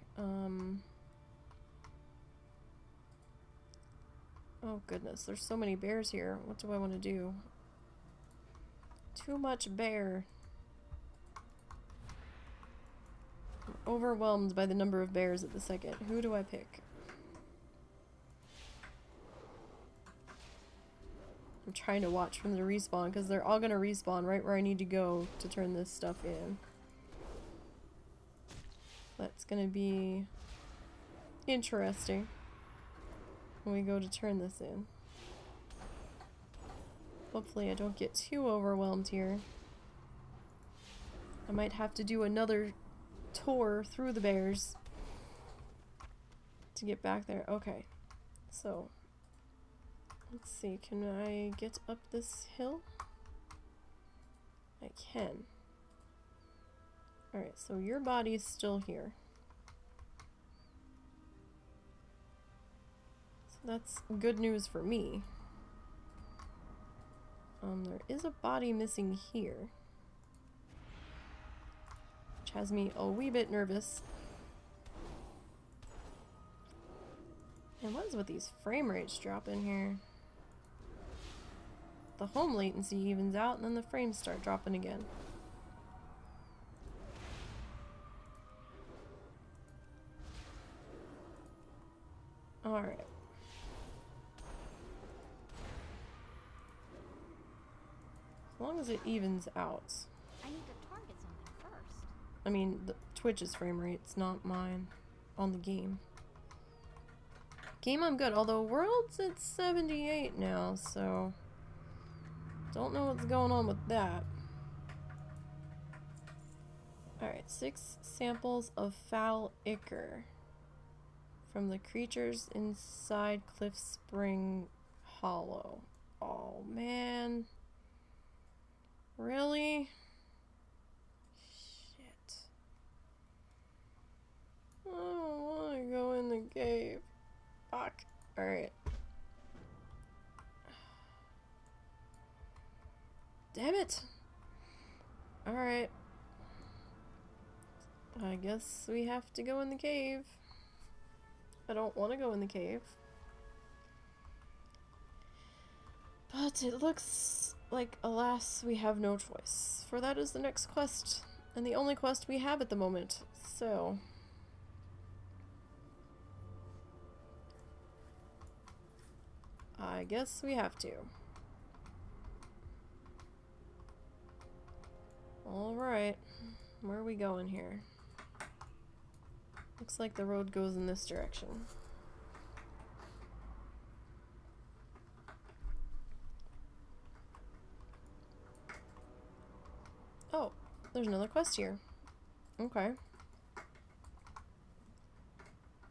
Oh goodness, there's so many bears here. What do I want to do? Too much bear. I'm overwhelmed by the number of bears at the second. Who do I pick? I'm trying to watch from the respawn because they're all going to respawn right where I need to go to turn this stuff in. That's going to be interesting when we go to turn this in. Hopefully I don't get too overwhelmed here. I might have to do another tour through the bears to get back there. Okay, so let's see, can I get up this hill? I can. Alright, so your body is still here. So that's good news for me. There is a body missing here, which has me a wee bit nervous. And what is with these frame rates dropping here? The home latency evens out and then the frames start dropping again. Alright. As long as it evens out. I need to target something first. I mean, the Twitch's frame rate's not mine on the game. Game I'm good, although World's at 78 now, so don't know what's going on with that. Alright, 6 samples of foul ichor from the creatures inside Cliff Spring Hollow. Oh man. Really? Shit. I don't want to go in the cave. Fuck. Alright. Damn it. Alright. I guess we have to go in the cave. I don't want to go in the cave. But it looks like, alas, we have no choice. For that is the next quest. And the only quest we have at the moment. So I guess we have to. Alright. Where are we going here? Looks like the road goes in this direction. Oh, there's another quest here. Okay.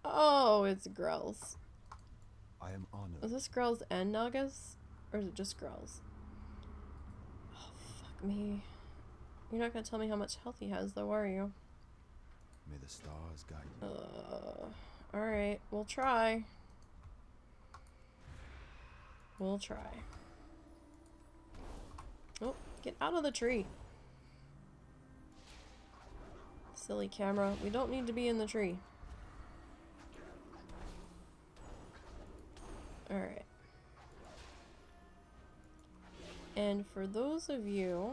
Oh, it's Grells. I am honored. Is this Grells and Nagas? Or is it just Grells? Oh, fuck me. You're not gonna tell me how much health he has, though, are you? May the stars guide you. Alright, we'll try. We'll try. Oh, get out of the tree. Silly camera. We don't need to be in the tree. Alright. And for those of you...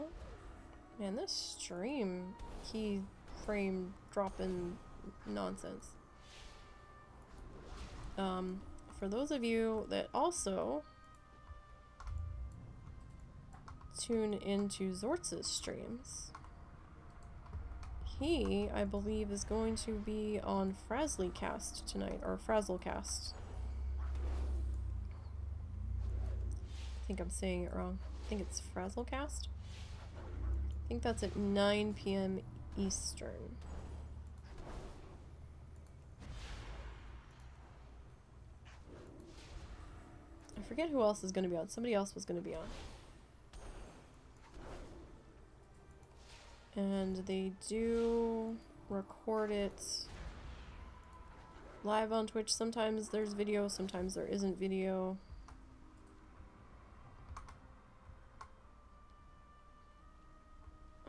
Man, this stream keyframe dropping nonsense. For those of you that also tune into Zortz's streams, he, I believe, is going to be on Frazzlecast tonight, or Frazzlecast. I think I'm saying it wrong. I think it's Frazzlecast? I think that's at 9 p.m. Eastern. I forget who else is going to be on. Somebody else was going to be on. And they do record it live on Twitch. Sometimes there's video, sometimes there isn't video.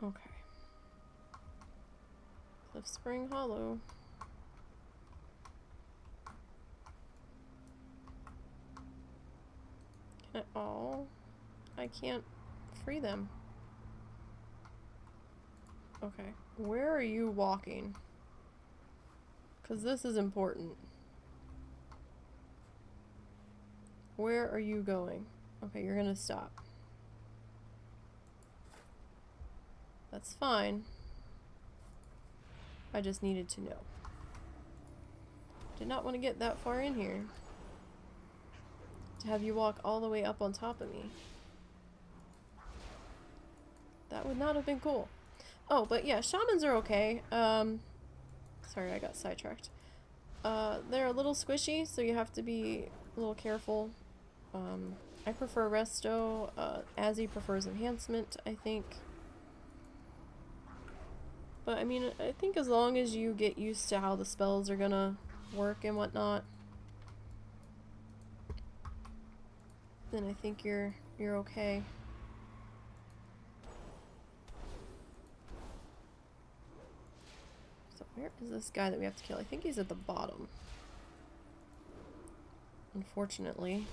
Okay. Cliff Spring Hollow. Can I... Oh, I can't free them. Okay, where are you walking? Because this is important. Where are you going? Okay, you're gonna stop. That's fine. I just needed to know. Did not want to get that far in here. To have you walk all the way up on top of me. That would not have been cool. Oh, but yeah, shamans are okay. Sorry, I got sidetracked. They're a little squishy, so you have to be a little careful. I prefer resto. Azzy prefers enhancement, I think. But I mean, I think as long as you get used to how the spells are gonna work and whatnot, then I think you're okay. So where is this guy that we have to kill? I think he's at the bottom. Unfortunately.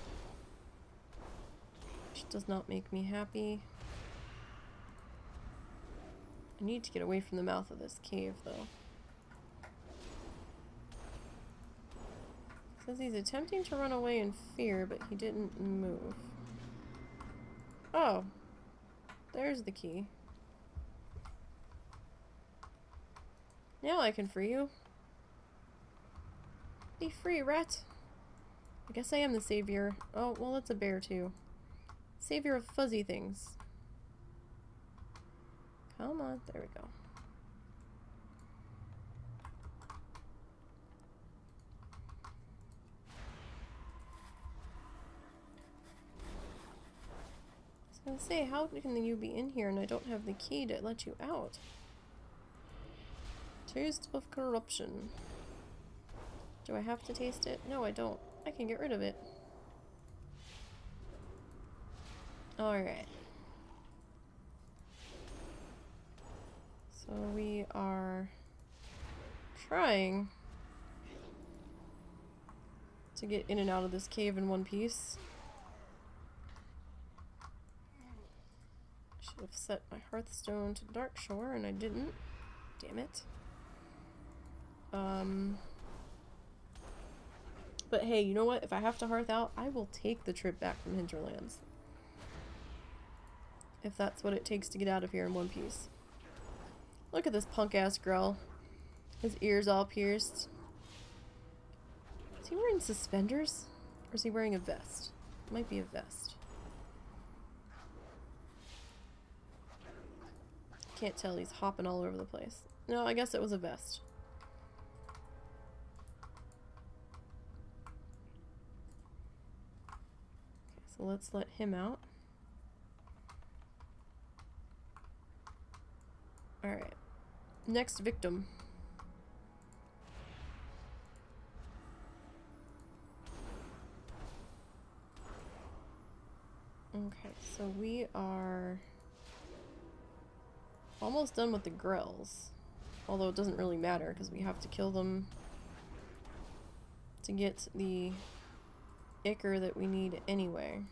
Which does not make me happy. I need to get away from the mouth of this cave, though. It says he's attempting to run away in fear, but he didn't move. Oh. There's the key. Now I can free you. Be free, rat. I guess I am the savior. Oh, well, that's a bear, too. Savior of fuzzy things. Come on, there we go. I was gonna say, how can you be in here and I don't have the key to let you out? Taste of corruption. Do I have to taste it? No, I don't. I can get rid of it. Alright. So we are trying to get in and out of this cave in one piece. Should have set my Hearthstone to Darkshore and I didn't. Damn it. But hey, you know what? If I have to hearth out, I will take the trip back from Hinterlands. If that's what it takes to get out of here in one piece. Look at this punk-ass girl. His ears all pierced. Is he wearing suspenders? Or is he wearing a vest? It might be a vest. Can't tell, he's hopping all over the place. No, I guess it was a vest. Okay, so let's let him out. Alright. Next victim. So we are almost done with the grills. Although it doesn't really matter because we have to kill them to get the ichor that we need anyway.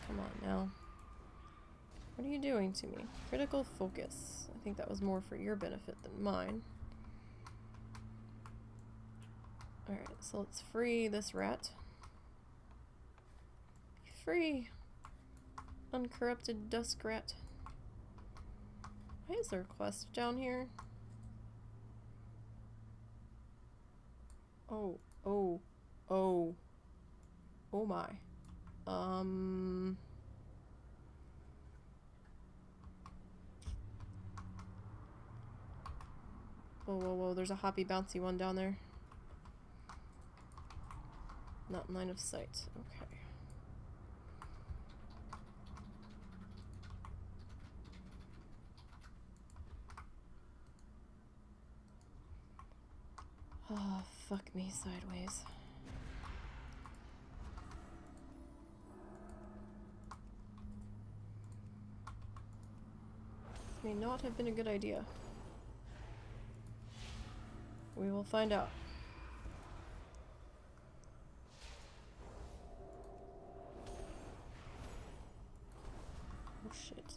Come on now. What are you doing to me? Critical focus. I think that was more for your benefit than mine. Alright, so let's free this rat. Free! Uncorrupted dusk rat. Why is there a quest down here? Oh, oh, oh. Oh my. Whoa, whoa, whoa, there's a hoppy bouncy one down there. Not in line of sight. Okay. Oh, fuck me sideways. This may not have been a good idea. We will find out. Oh shit.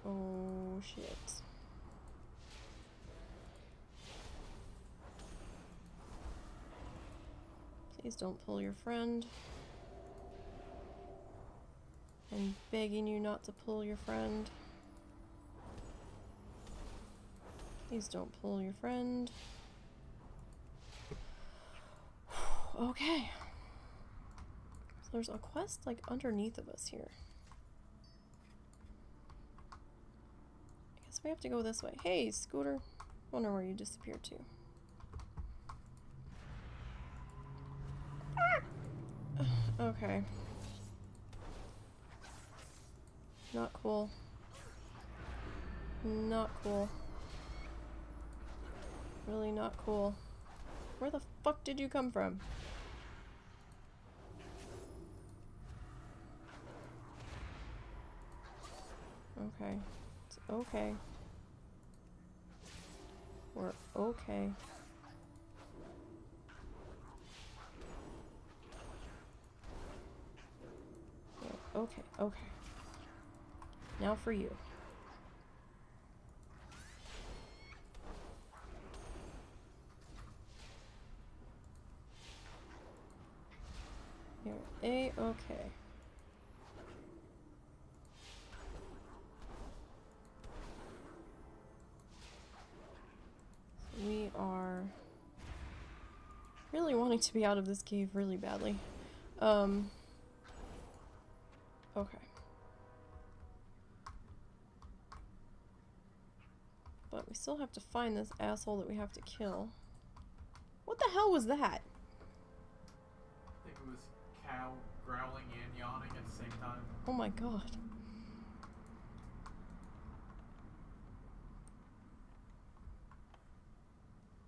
Oh shit. Please don't pull your friend. I'm begging you not to pull your friend. Please don't pull your friend. Okay. So there's a quest like underneath of us here. I guess we have to go this way. Hey, Scooter. Wonder where you disappeared to. Okay. Not cool. Not cool. Really not cool. Where the fuck did you come from? Okay. It's okay. We're okay. We're okay, okay. Now for you. You're A-okay. We are really wanting to be out of this cave really badly. Okay. But we still have to find this asshole that we have to kill. What the hell was that? I think it was cow growling and yawning at the same time. Oh my god.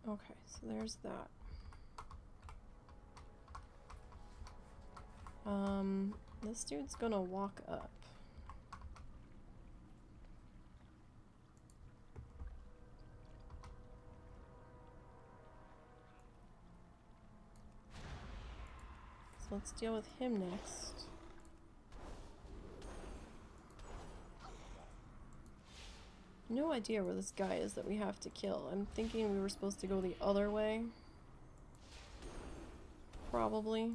Okay, so there's that. This dude's gonna walk up. So let's deal with him next. No idea where this guy is that we have to kill. I'm thinking we were supposed to go the other way. Probably.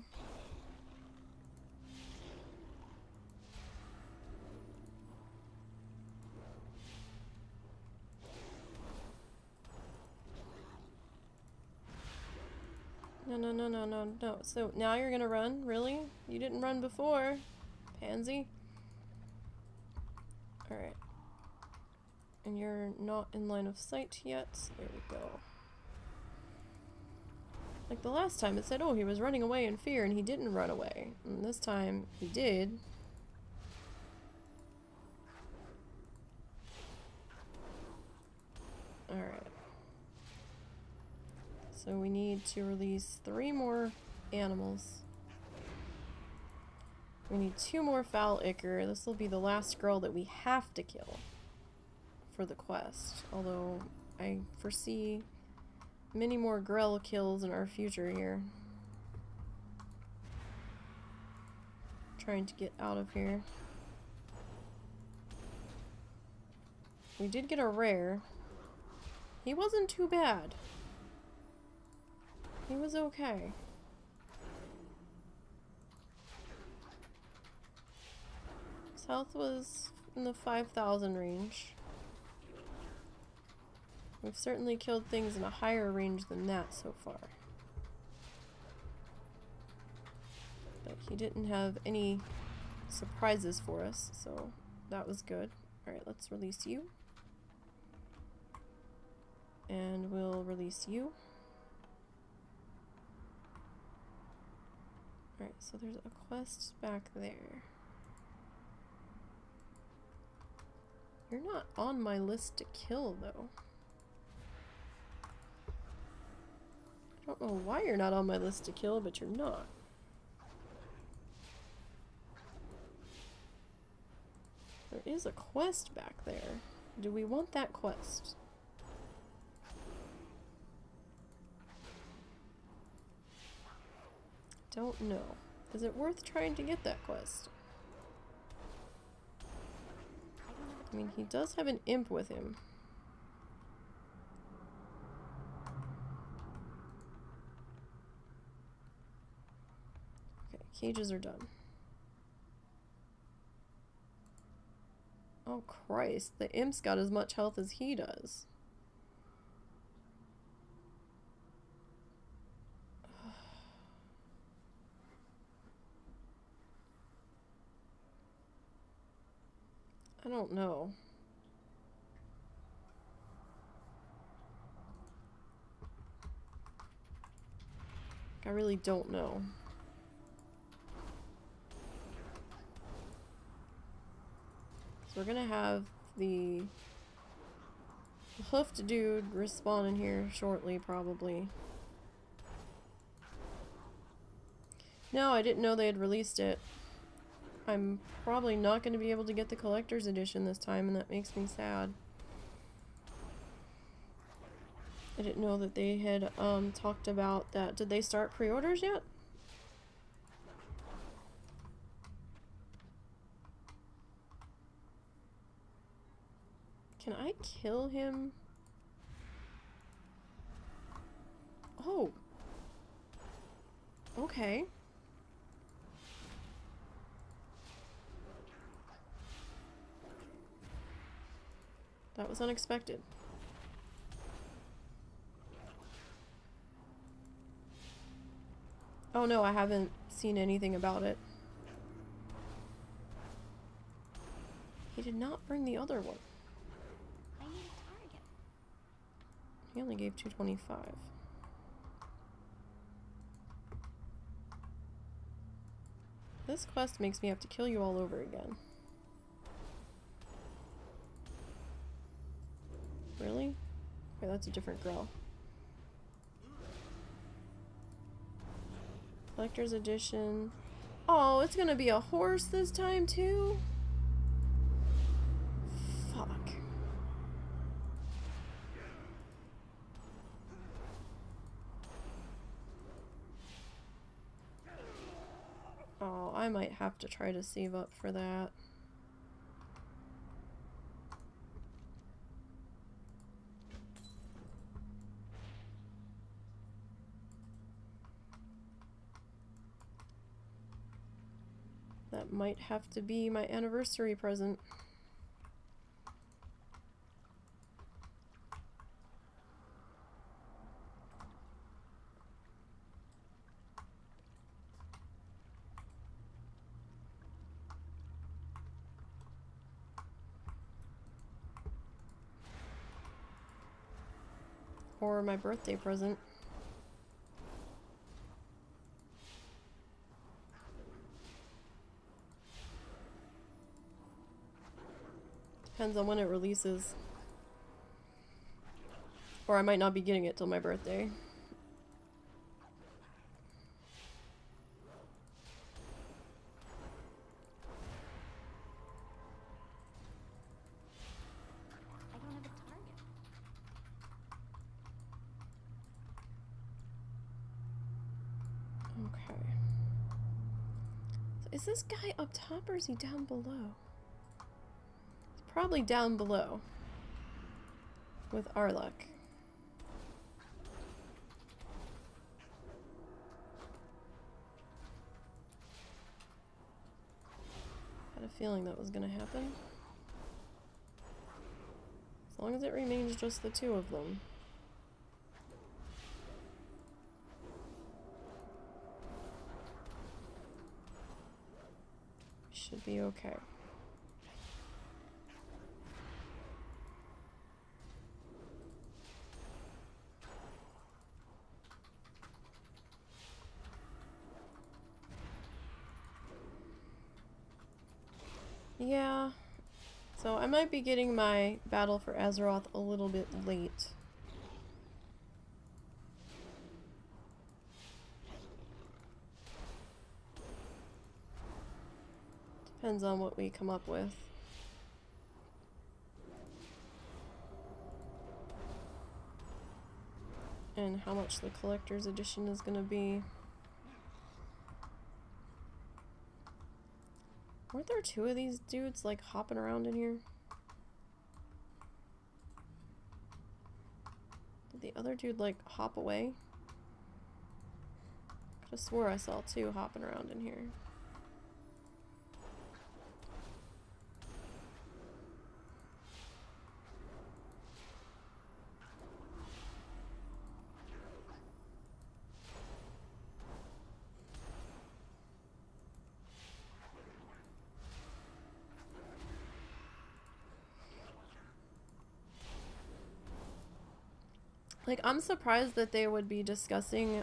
No. So now you're gonna run? Really? You didn't run before, pansy. Alright. And you're not in line of sight yet. There we go. Like the last time it said, oh, he was running away in fear, and he didn't run away. And this time he did. Alright. So we need to release 3 more animals. We need 2 more foul ichor. This will be the last girl that we have to kill for the quest. Although I foresee many more Grell kills in our future here. Trying to get out of here. We did get a rare. He wasn't too bad. He was okay. His health was in the 5,000 range. We've certainly killed things in a higher range than that so far. But he didn't have any surprises for us, so that was good. Alright, let's release you. And we'll release you. Alright, so there's a quest back there. You're not on my list to kill, though. I don't know why you're not on my list to kill, but you're not. There is a quest back there. Do we want that quest? Don't know. Is it worth trying to get that quest? I mean, he does have an imp with him. Okay, cages are done. Oh Christ, the imp's got as much health as he does. I don't know. I really don't know. So we're gonna have the hoofed dude respawn in here shortly, probably. No, I didn't know they had released it. I'm probably not going to be able to get the collector's edition this time, and that makes me sad. I didn't know that they had talked about that. Did they start pre-orders yet? Can I kill him? Oh. Okay. That was unexpected. Oh no, I haven't seen anything about it. He did not bring the other one. I need a target. He only gave 225. This quest makes me have to kill you all over again. Really? Okay, that's a different girl. Collector's edition. Oh, it's gonna be a horse this time too? Fuck. Oh, I might have to try to save up for that. That might have to be my anniversary present. Or my birthday present. Depends on when it releases. Or I might not be getting it till my birthday. Okay. So is this guy up top or is he down below? He's probably down below. With our luck. Had a feeling that was gonna happen. As long as it remains just the two of them. Should be okay. Yeah. So I might be getting my battle for Azeroth a little bit late. Depends on what we come up with. And how much the collector's edition is gonna be. Weren't there two of these dudes like hopping around in here? Did the other dude like hop away? Could have swore I saw two hopping around in here. Like, I'm surprised that they would be discussing,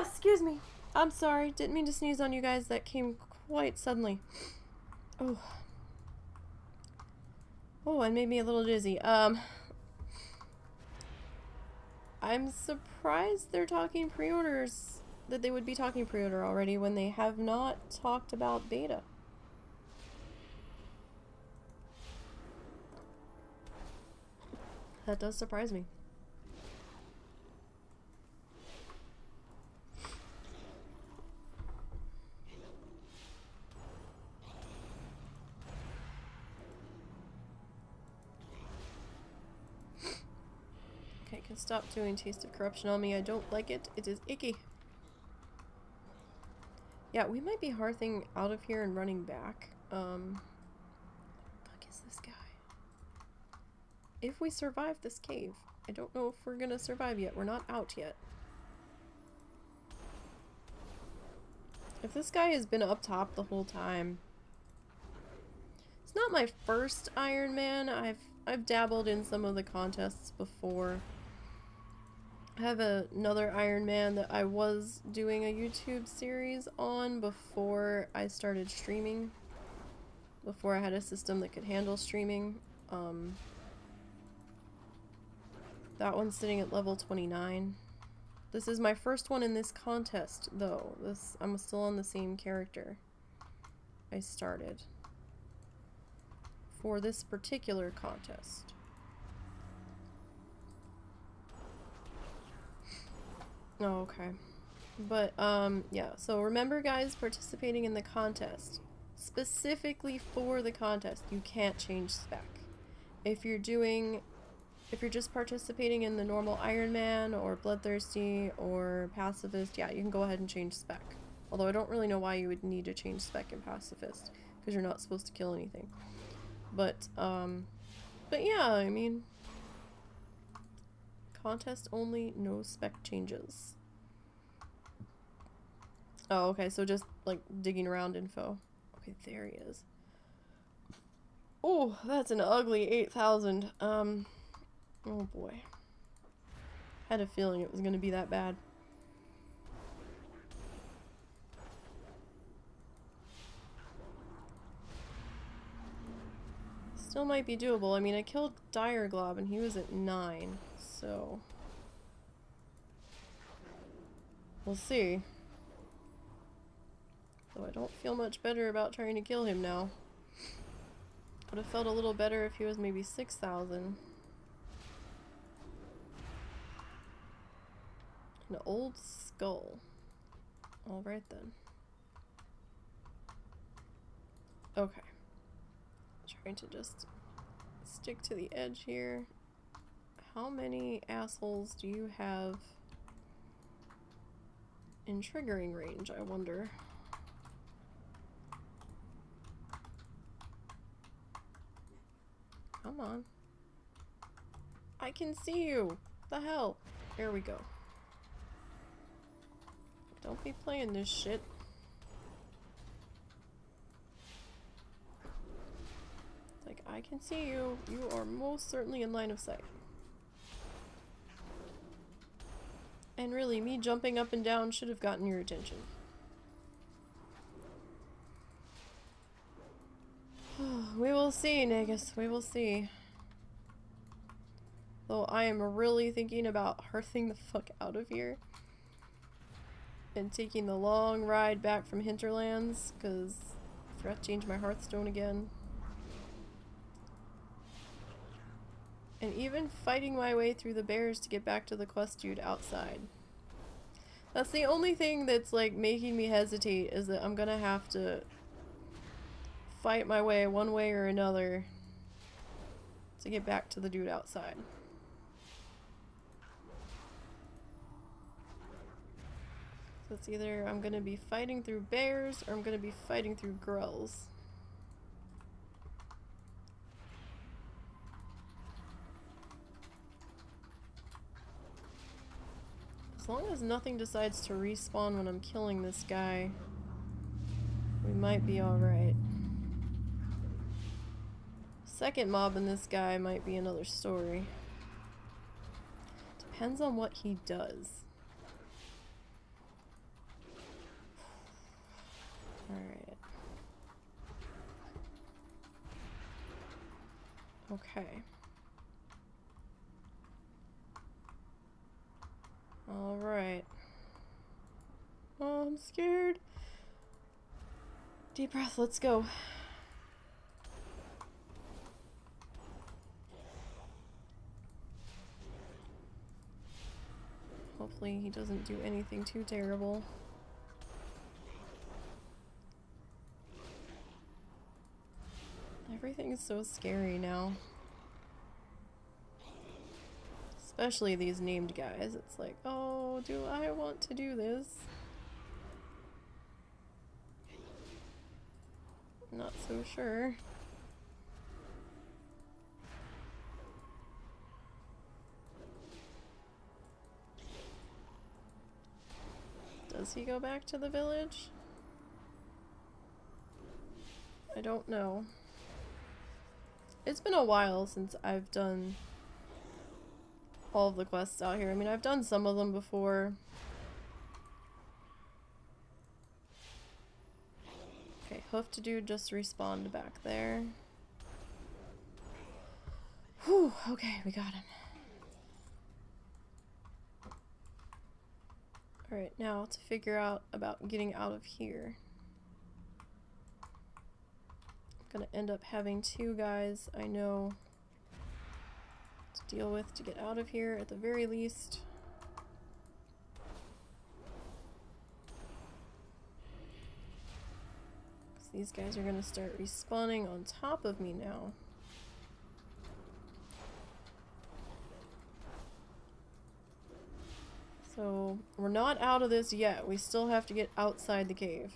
excuse me. I'm sorry. Didn't mean to sneeze on you guys. That came quite suddenly. Oh. Oh, and made me a little dizzy. I'm surprised they're talking pre-orders, that they would be talking pre-order already when they have not talked about beta. That does surprise me. Okay, can stop doing Taste of Corruption on me. I don't like it. It is icky. Yeah, we might be hearthing out of here and running back. What the fuck is this guy? If we survive this cave. I don't know if we're gonna survive yet. We're not out yet. If this guy has been up top the whole time. It's not my first Ironman. I've dabbled in some of the contests before. I have another Ironman that I was doing a YouTube series on before I started streaming. Before I had a system that could handle streaming. That one's sitting at level 29. This is my first one in this contest, though. I'm still on the same character I started for this particular contest. Oh, okay. But, yeah. So remember, guys, participating in the contest. Specifically for the contest, you can't change spec. If you're just participating in the normal Ironman or Bloodthirsty or Pacifist, yeah, you can go ahead and change spec. Although I don't really know why you would need to change spec in Pacifist, because you're not supposed to kill anything. But yeah, I mean, contest only, no spec changes. Oh, okay, so just, like, digging around info. Okay, there he is. Oh, that's an ugly 8,000. Oh boy. Had a feeling it was gonna be that bad. Still might be doable. I mean, I killed Dire Glob and he was at 9, so we'll see. Though I don't feel much better about trying to kill him now. Would have felt a little better if he was maybe 6,000. An old skull. Alright then. Okay. Trying to just stick to the edge here. How many assholes do you have in triggering range, I wonder? Come on. I can see you! The hell? There we go. Don't be playing this shit. Like, I can see you. You are most certainly in line of sight. And really, me jumping up and down should have gotten your attention. We will see, Nagus. We will see. Though I am really thinking about hearthing the fuck out of here. And taking the long ride back from Hinterlands, because I forgot to change my Hearthstone again. And even fighting my way through the bears to get back to the quest dude outside. That's the only thing that's like making me hesitate, is that I'm gonna have to fight my way one way or another to get back to the dude outside. So it's either I'm gonna be fighting through bears or I'm gonna be fighting through grells. As long as nothing decides to respawn when I'm killing this guy, we might be alright. Second mob in this guy might be another story. Depends on what he does. Alright. Okay. Alright. Oh, I'm scared. Deep breath, let's go. Hopefully he doesn't do anything too terrible. Everything is so scary now. Especially these named guys. It's like, oh, do I want to do this? Not so sure. Does he go back to the village? I don't know. It's been a while since I've done all of the quests out here. I mean, I've done some of them before. Okay, Hoofed Dude just respawned back there. Whew, okay, we got him. Alright, now to figure out about getting out of here. I'm gonna end up having two guys I know to deal with to get out of here at the very least. Because these guys are gonna start respawning on top of me now. So, we're not out of this yet. We still have to get outside the cave.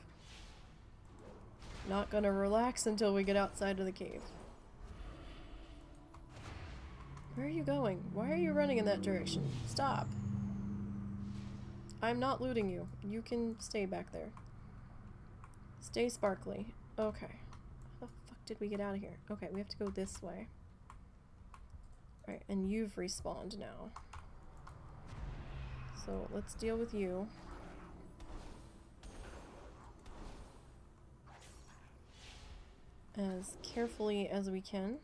Not gonna relax until we get outside of the cave. Where are you going? Why are you running in that direction? Stop. I'm not looting you. You can stay back there. Stay sparkly. Okay. How the fuck did we get out of here? Okay, we have to go this way. Alright, and you've respawned now. So let's deal with you. As carefully as we can.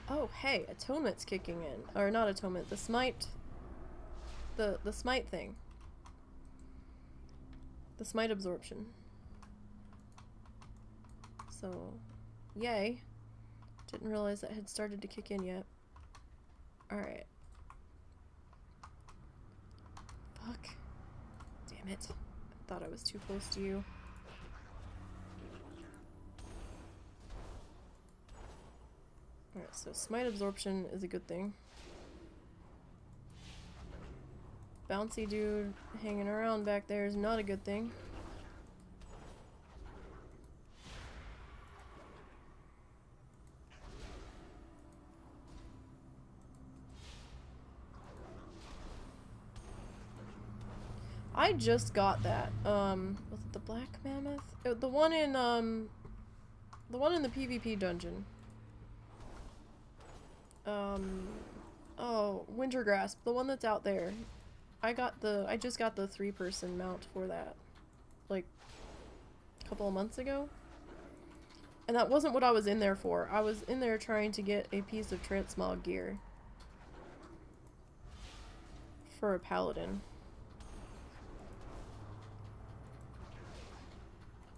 Oh, hey, Atonement's kicking in. Or not Atonement, the Smite. The Smite thing. the smite absorption. So, yay. Didn't realize that had started to kick in yet. Alright. Fuck. Damn it. I thought I was too close to you. Alright, so smite absorption is a good thing. Bouncy dude hanging around back there is not a good thing. I just got that. Was it the Black Mammoth? The one in the PvP dungeon. Oh, Winter Grasp, the one that's out there. I just got the 3-person mount for that, like, a couple of months ago. And that wasn't what I was in there for. I was in there trying to get a piece of transmog gear for a paladin.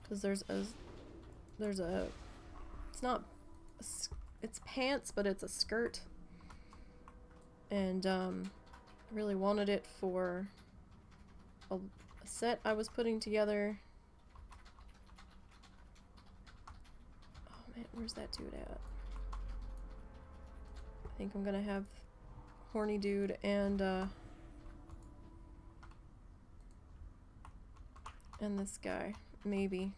Because there's a, it's not, it's pants, but it's a skirt. And, really wanted it for a set I was putting together. Oh man, where's that dude at? I think I'm gonna have horny dude and this guy, maybe.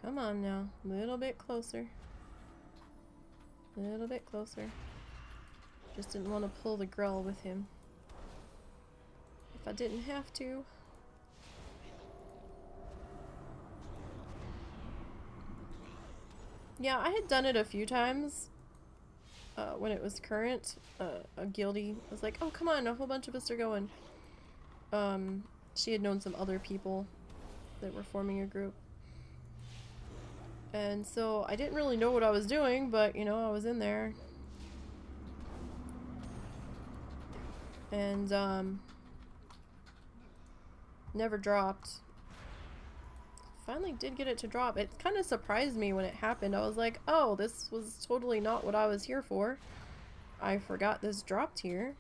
Come on now, a little bit closer. A little bit closer. Just didn't want to pull the Grell with him. If I didn't have to. Yeah, I had done it a few times when it was current. A guildie was like, oh come on, a whole bunch of us are going. She had known some other people that were forming a group. And so I didn't really know what I was doing, but you know, I was in there. And never dropped. Finally did get it to drop. It kind of surprised me when it happened. I was like, oh, this was totally not what I was here for. I forgot this dropped here.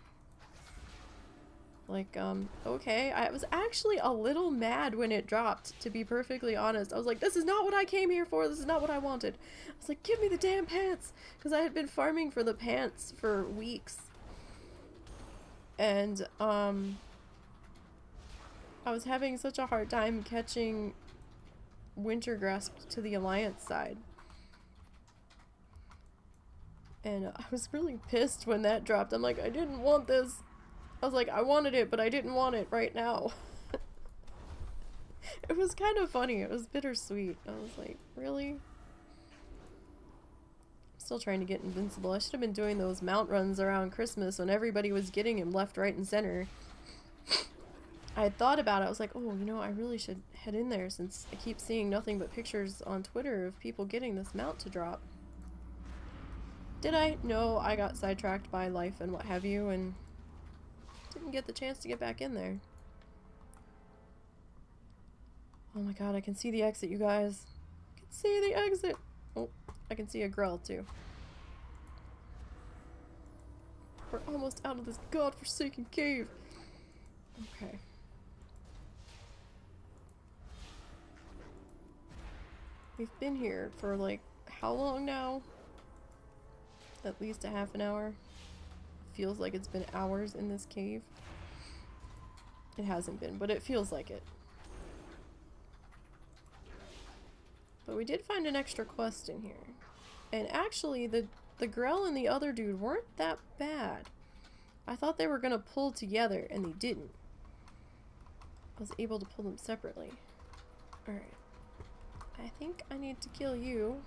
Like, okay. I was actually a little mad when it dropped, to be perfectly honest. I was like, this is not what I came here for. This is not what I wanted. I was like, give me the damn pants. Because I had been farming for the pants for weeks. And, I was having such a hard time catching Winter Grasp to the Alliance side. And I was really pissed when that dropped. I'm like, I didn't want this. I was like, I wanted it, but I didn't want it right now. It was kind of funny. It was bittersweet. I was like, really? I'm still trying to get invincible. I should have been doing those mount runs around Christmas when everybody was getting him left, right, and center. I had thought about it. I was like, oh, you know, I really should head in there since I keep seeing nothing but pictures on Twitter of people getting this mount to drop. Did I? No, I got sidetracked by life and what have you, and didn't get the chance to get back in there. Oh my god, I can see the exit, you guys. I can see the exit. Oh, I can see a Grell too. We're almost out of this godforsaken cave. Okay. We've been here for like how long now? At least a half an hour. Feels like it's been hours in this cave. It hasn't been, but it feels like it. But we did find an extra quest in here. And actually, the Grell and the other dude weren't that bad. I thought they were gonna pull together, and they didn't. I was able to pull them separately. Alright. I think I need to kill you.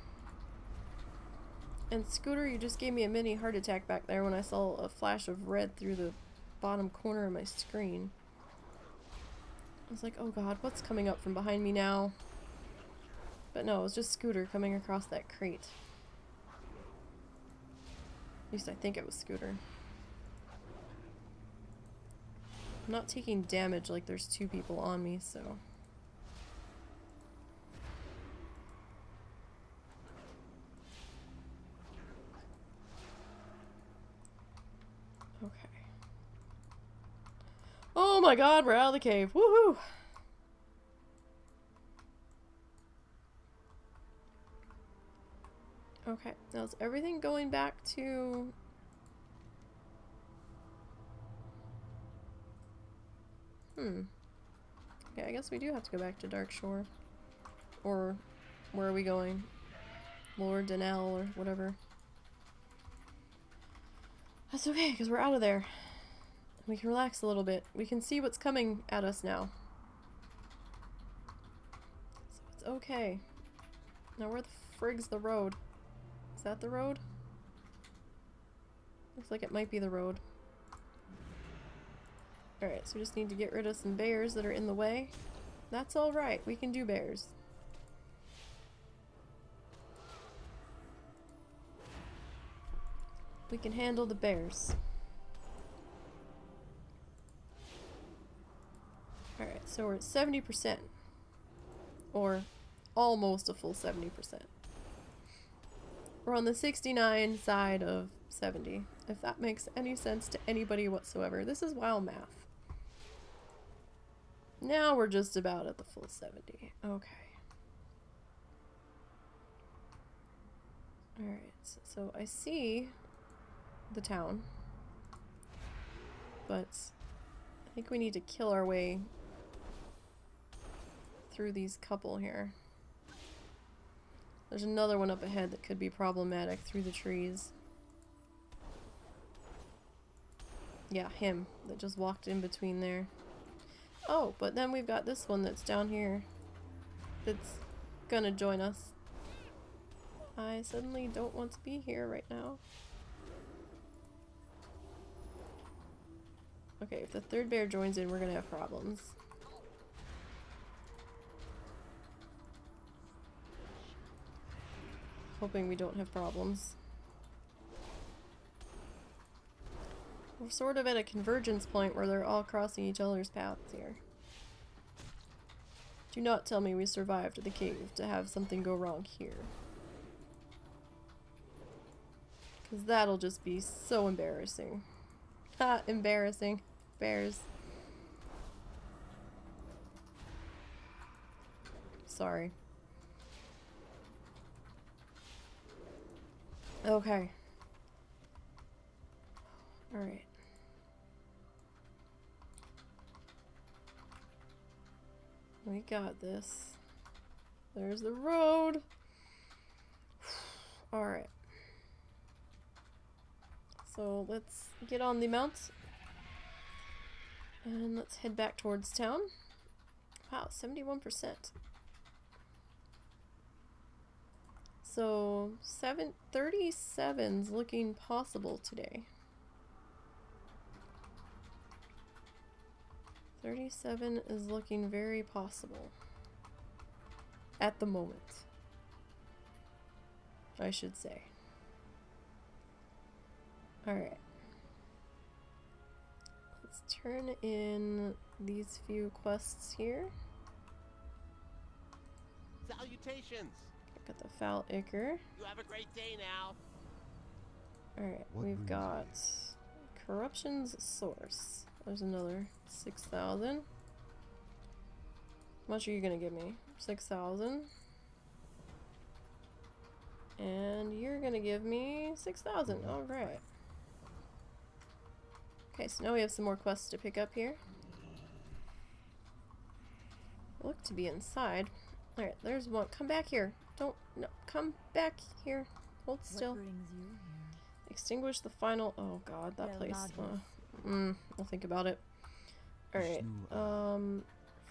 And Scooter, you just gave me a mini heart attack back there when I saw a flash of red through the bottom corner of my screen. I was like, oh god, what's coming up from behind me now? But no, it was just Scooter coming across that crate. At least I think it was Scooter. I'm not taking damage like there's 2 people on me, so... Okay. Oh my god, we're out of the cave. Woohoo! Okay, now is everything going back to... Okay, I guess we do have to go back to Dark Shore. Or, where are we going? Lord Denell or whatever. That's okay, because we're out of there. We can relax a little bit. We can see what's coming at us now. So it's okay. Now where the frig's the road? Is that the road? Looks like it might be the road. Alright, so we just need to get rid of some bears that are in the way. That's alright, we can do bears. We can handle the bears. Alright, so we're at 70%. Or almost a full 70%. We're on the 69 side of 70, if that makes any sense to anybody whatsoever. This is WoW math. Now we're just about at the full 70. Okay. Alright, so I see the town. But I think we need to kill our way through these couple here. There's another one up ahead that could be problematic through the trees. Yeah, him that just walked in between there. Oh, but then we've got this one that's down here that's gonna join us. I suddenly don't want to be here right now. Okay, if the 3rd bear joins in, we're gonna have problems. Hoping we don't have problems. We're sort of at a convergence point where they're all crossing each other's paths here. Do not tell me we survived the cave to have something go wrong here. Because that'll just be so embarrassing. Ha! Embarrassing. Bears. Sorry. Okay. Alright. We got this. There's the road. Alright. So let's get on the mount. And let's head back towards town. Wow, 71%. So 37's looking possible today. 37 is looking very possible. At the moment. I should say. Alright. Let's turn in these few quests here. Salutations! Got the Foul Ichor. You have a great day now. Alright, What we've brings got Corruption's Source. There's another 6,000. How much are you gonna give me? 6,000. And you're gonna give me 6,000. Alright. Okay, so now we have some more quests to pick up here. Look to be inside. Alright, there's one. Come back here. Don't. No. Come back here. Hold still. What brings you here? Extinguish the final. Oh god, that Well, place. not I'll think about it. Alright.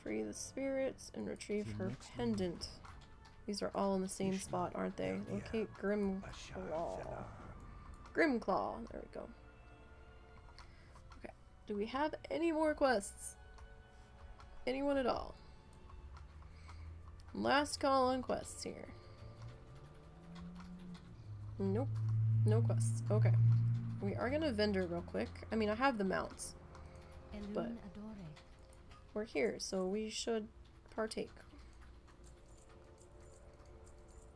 Free the spirits and retrieve her pendant. These are all in the same spot, aren't they? Locate Grimclaw. Grimclaw. There we go. Okay. Do we have any more quests? Anyone at all? Last call on quests here. Nope. No quests. Okay. We are gonna vendor real quick. I mean, I have the mounts. but we're here, so we should partake.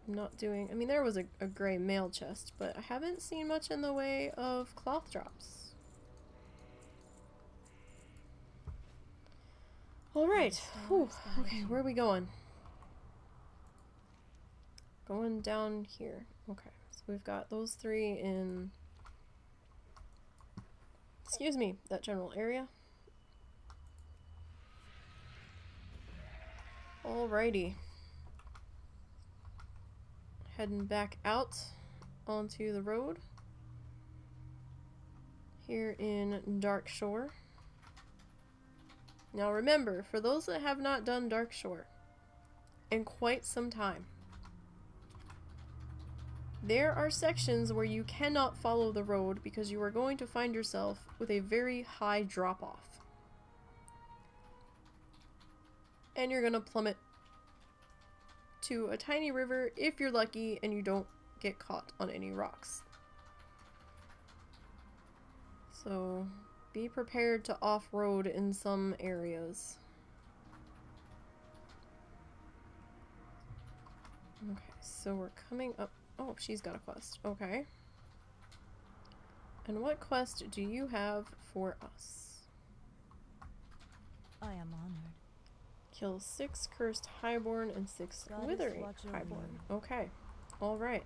I'm not doing... I mean, there was a gray mail chest, but I haven't seen much in the way of cloth drops. Alright. Okay, where are we going? Going down here. Okay, so we've got those 3 in... Excuse me, that general area. Alrighty. Heading back out onto the road. Here in Dark Shore. Now remember, for those that have not done Dark Shore in quite some time, there are sections where you cannot follow the road because you are going to find yourself with a very high drop-off. And you're going to plummet to a tiny river if you're lucky and you don't get caught on any rocks. So be prepared to off-road in some areas. Okay, so we're coming up. Oh, she's got a quest. Okay. And what quest do you have for us? I am honored. Kill 6 cursed highborn and 6 withering highborn. Okay. Alright.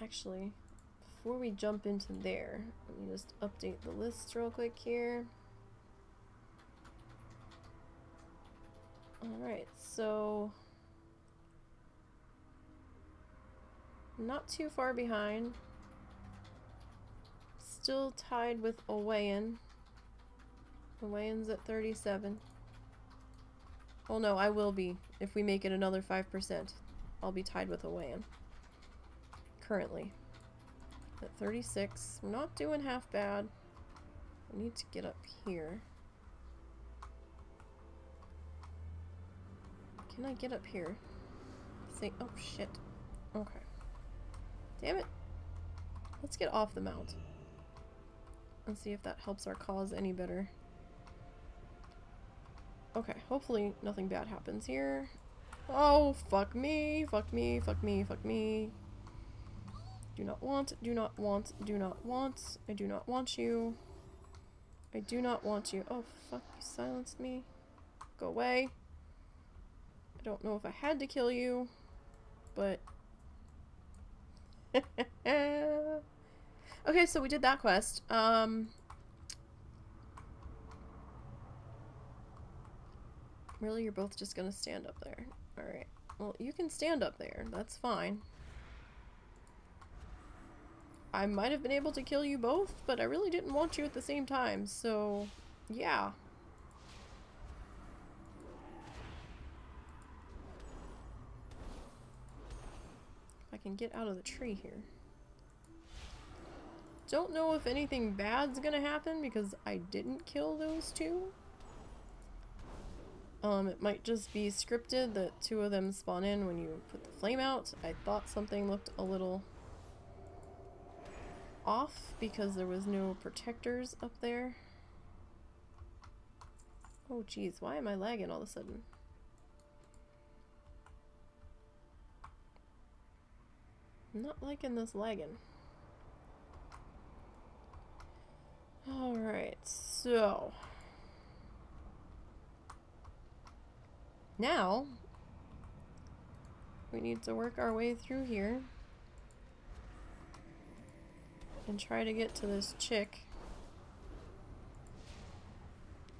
Actually, before we jump into there, let me just update the list real quick here. Alright, so not too far behind. Still tied with Owain. Owain's at 37. Oh no, I will be. If we make it another 5%, I'll be tied with Owain. Currently. At 36. We're not doing half bad. I need to get up here. Can I get up here? Say, oh shit. Okay. Damn it. Let's get off the mount. And see if that helps our cause any better. Okay, hopefully nothing bad happens here. Oh, fuck me, fuck me, fuck me, fuck me. Do not want, do not want, do not want. I do not want you. I do not want you. Oh, fuck, you silenced me. Go away. I don't know if I had to kill you, but... Okay, so we did that quest. Really, you're both just gonna stand up there. Alright. Well, you can stand up there. That's fine. I might have been able to kill you both, but I really didn't want you at the same time, so... yeah. If I can get out of the tree here. Don't know if anything bad's gonna happen because I didn't kill those 2. It might just be scripted that 2 of them spawn in when you put the flame out. I thought something looked a little off because there was no protectors up there. Oh geez, why am I lagging all of a sudden? I'm not liking this lagging. Alright, so... now, we need to work our way through here and try to get to this chick.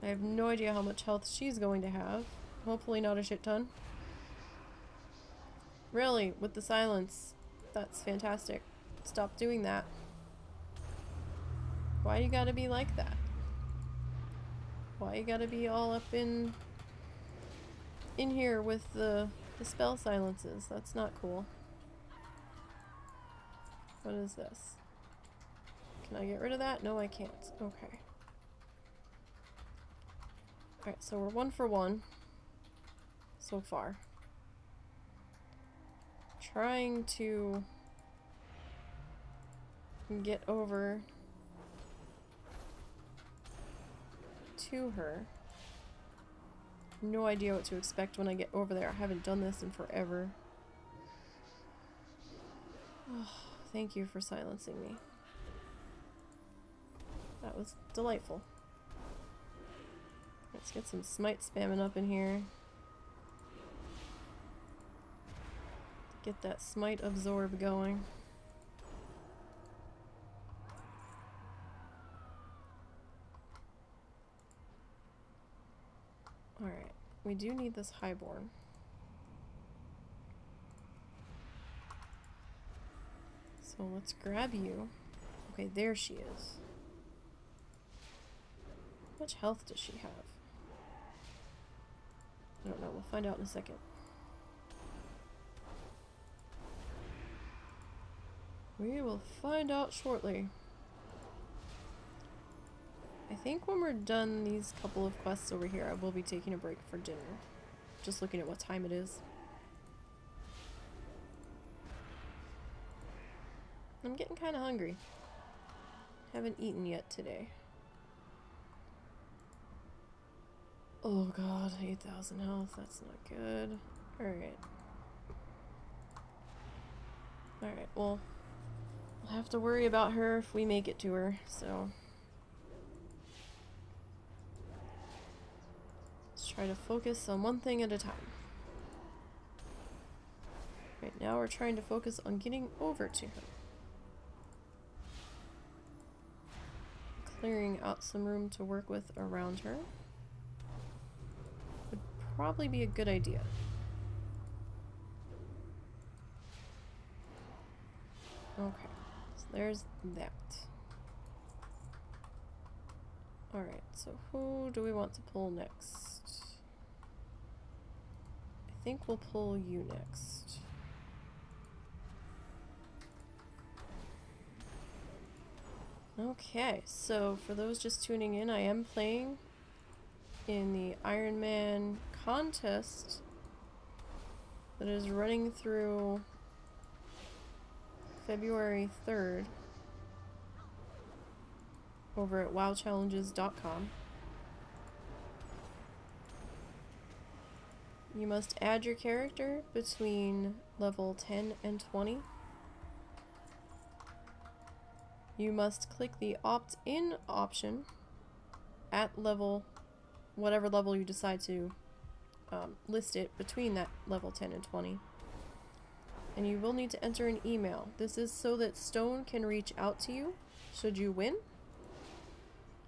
I have no idea how much health she's going to have. Hopefully not a shit ton. Really, with the silence. That's fantastic. Stop doing that. Why you gotta be like that? Why you gotta be all up in here with the spell silences? That's not cool. What is this? Can I get rid of that? No, I can't. Okay. Alright, so we're 1 for 1 so far. Trying to get over to her. No idea what to expect when I get over there. I haven't done this in forever. Oh, thank you for silencing me. That was delightful. Let's get some smite spamming up in here. Get that smite absorb going. Alright, we do need this highborn. So let's grab you. Okay, there she is. How much health does she have? I don't know, we'll find out in a second. We will find out shortly. I think when we're done these couple of quests over here, I will be taking a break for dinner. Just looking at what time it is. I'm getting kind of hungry. Haven't eaten yet today. Oh god, 8,000 health. That's not good. Alright. Alright, well, we'll have to worry about her if we make it to her, so. Let's try to focus on one thing at a time. Right now we're trying to focus on getting over to her. Clearing out some room to work with around her would probably be a good idea. Okay, so there's that. Alright, so who do we want to pull next? I think we'll pull you next. Okay, so for those just tuning in, I am playing in the Ironman Contest that is running through February 3rd over at WoWchallenges.com. You must add your character between level 10 and 20. You must click the opt-in option at level, whatever level you decide to list it between that level 10 and 20. And you will need to enter an email. This is so that Stone can reach out to you should you win.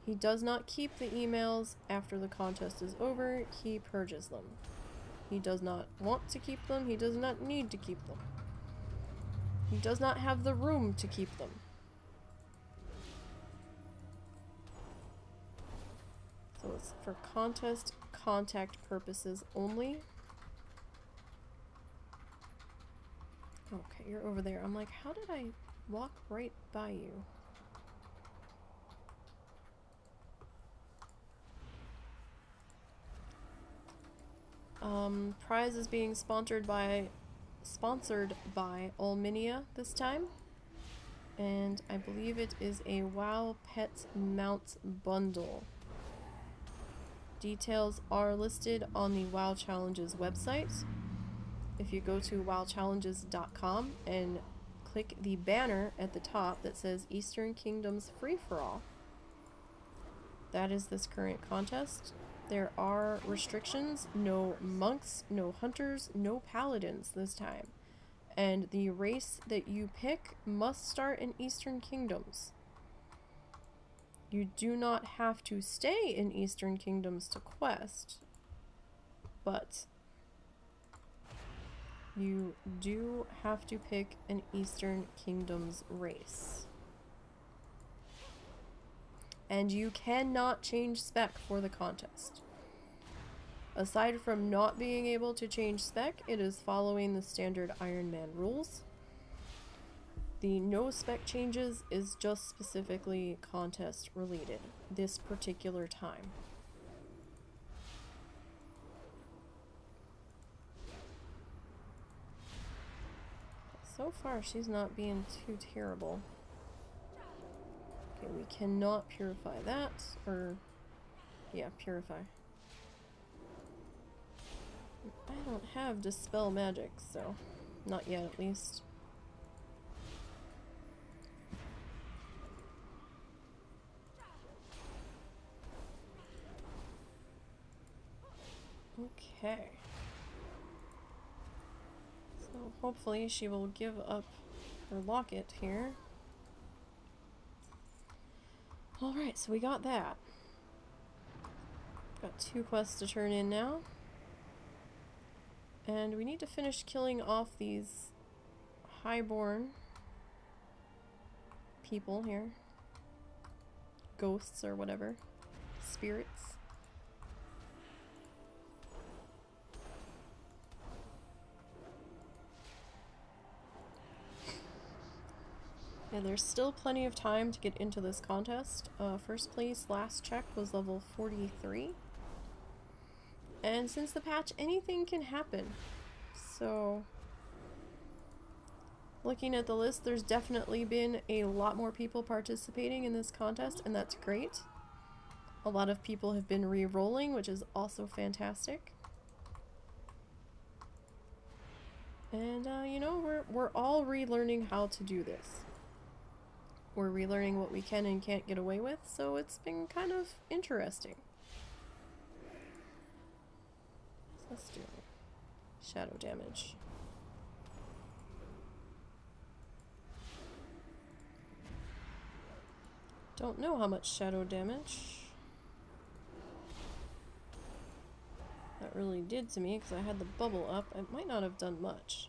He does not keep the emails after the contest is over. He purges them. He does not want to keep them. He does not need to keep them. He does not have the room to keep them. So it's for contest contact purposes only. Okay, you're over there. I'm like, how did I walk right by you? Prize is being sponsored by Olminia this time. And I believe it is a WoW Pet Mount bundle. Details are listed on the WoW Challenges website. If you go to WoWchallenges.com and click the banner at the top that says Eastern Kingdoms Free-for-All, that is this current contest. There are restrictions, no monks, no hunters, no paladins this time. And the race that you pick must start in Eastern Kingdoms. You do not have to stay in Eastern Kingdoms to quest, but you do have to pick an Eastern Kingdoms race. And you cannot change spec for the contest. Aside from not being able to change spec, it is following the standard Ironman rules. The no spec changes is just specifically contest related this particular time. So far she's not being too terrible. Okay, we cannot purify that, or Yeah, purify. I don't have dispel magic, so not yet at least. Okay. So hopefully she will give up her locket here. Alright, so we got that. Got 2 quests to turn in now. And we need to finish killing off these highborn people here. Ghosts or whatever. Spirits. Yeah, there's still plenty of time to get into this contest. First place, last check, was level 43. And since the patch, anything can happen. So, looking at the list, there's definitely been a lot more people participating in this contest, and that's great. A lot of people have been re-rolling, which is also fantastic. And, you know, we're all relearning how to do this. We're relearning what we can and can't get away with, so it's been kind of interesting. So let's do shadow damage. Don't know how much shadow damage that really did to me because I had the bubble up. It might not have done much.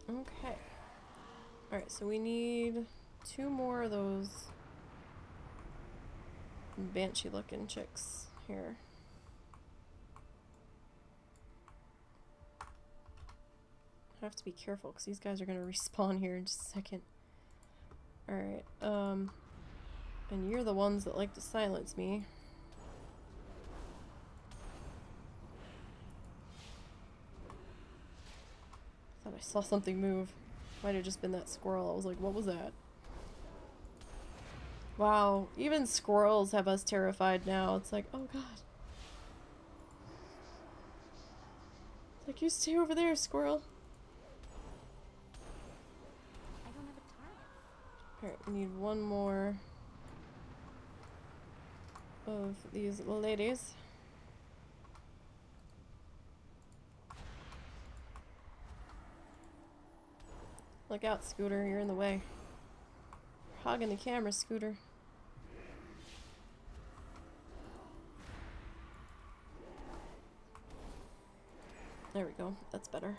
Okay. Alright, so we need 2 more of those banshee looking chicks here. I have to be careful because these guys are going to respawn here in just a second. Alright, and you're the ones that like to silence me. Thought I saw something move. Might have just been that squirrel. I was like, what was that? Wow, even squirrels have us terrified now. It's like, oh god. It's like, you stay over there, squirrel. I don't have a target. Alright, we need 1 more of these ladies. Look out, Scooter, you're in the way. You're hogging the camera, Scooter. There we go, that's better.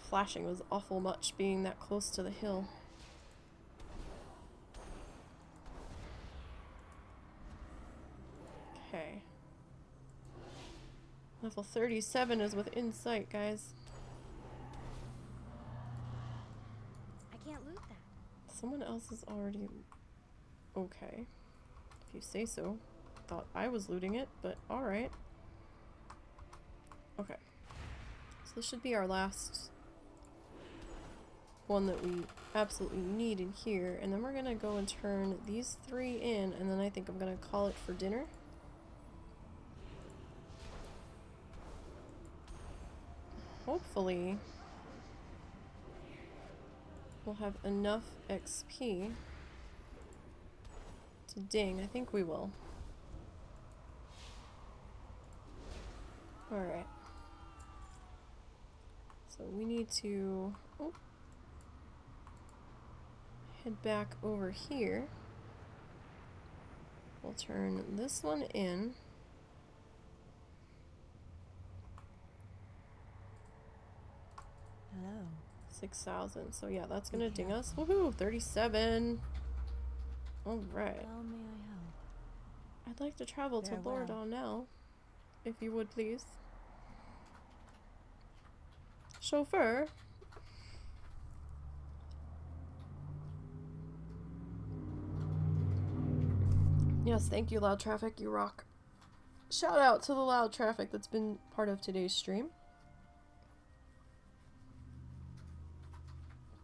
Flashing was awful much being that close to the hill. Okay. Level 37 is within sight, guys. I can't loot that. Someone else is already... Okay. If you say so. Thought I was looting it, but alright. Okay. So this should be our last one that we absolutely need in here. And then we're gonna go and turn these 3 in, and then I think I'm gonna call it for dinner. Hopefully we'll have enough XP to ding. I think we will. Alright. So we need to head back over here. We'll turn this one in. Hello. 6,000. So yeah, that's gonna ding us. Woohoo! 37. Alright. How may I help? I'd like to travel to Farewell. Lordon now. If you would, please. Chauffeur? Yes, thank you, Loud Traffic. You rock. Shout out to the Loud Traffic that's been part of today's stream.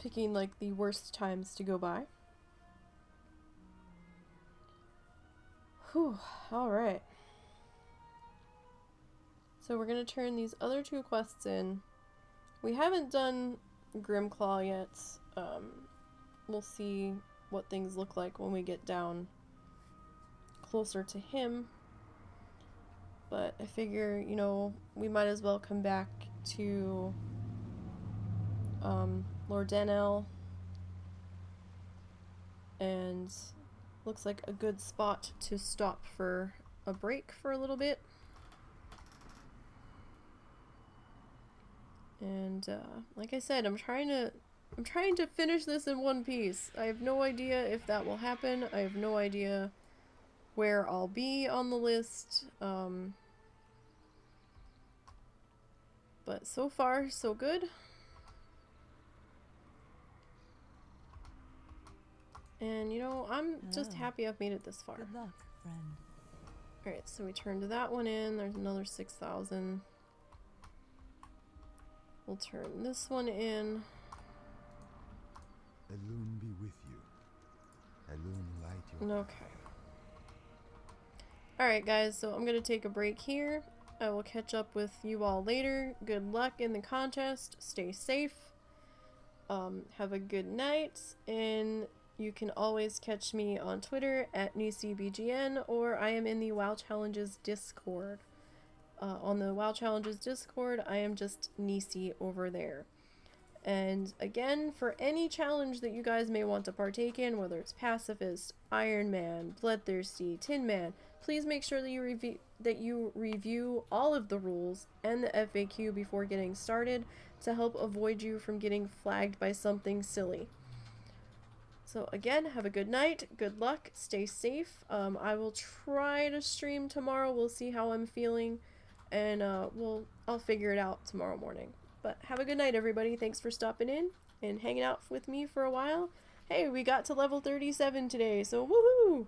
picking like the worst times to go by. Whew, alright. So we're gonna turn these other 2 quests in. We haven't done Grimclaw yet. We'll see what things look like when we get down closer to him. But I figure, you know, we might as well come back to Lord Danel. And looks like a good spot to stop for a break for a little bit. And like I said, I'm trying to finish this in one piece. I have no idea if that will happen. I have no idea where I'll be on the list. But so far, so good. And you know, I'm just happy I've made it this far. Good luck, friend. Alright, so we turned that one in. There's another 6,000. We'll turn this one in. Elune be with you. Elune light your Okay. Alright guys, so I'm gonna take a break here. I will catch up with you all later. Good luck in the contest. Stay safe. Have a good night. And you can always catch me on Twitter at NiseyBGN, or I am in the WoW Challenges Discord. On the WoW Challenges Discord, I am just Nisey over there. And again, for any challenge that you guys may want to partake in, whether it's Pacifist, Ironman, Bloodthirsty, Tin Man, please make sure that you review all of the rules and the FAQ before getting started to help avoid you from getting flagged by something silly. So again, have a good night, good luck, stay safe. I will try to stream tomorrow. We'll see how I'm feeling, and I'll figure it out tomorrow morning. But have a good night, everybody. Thanks for stopping in and hanging out with me for a while. Hey, we got to level 37 today, so woohoo!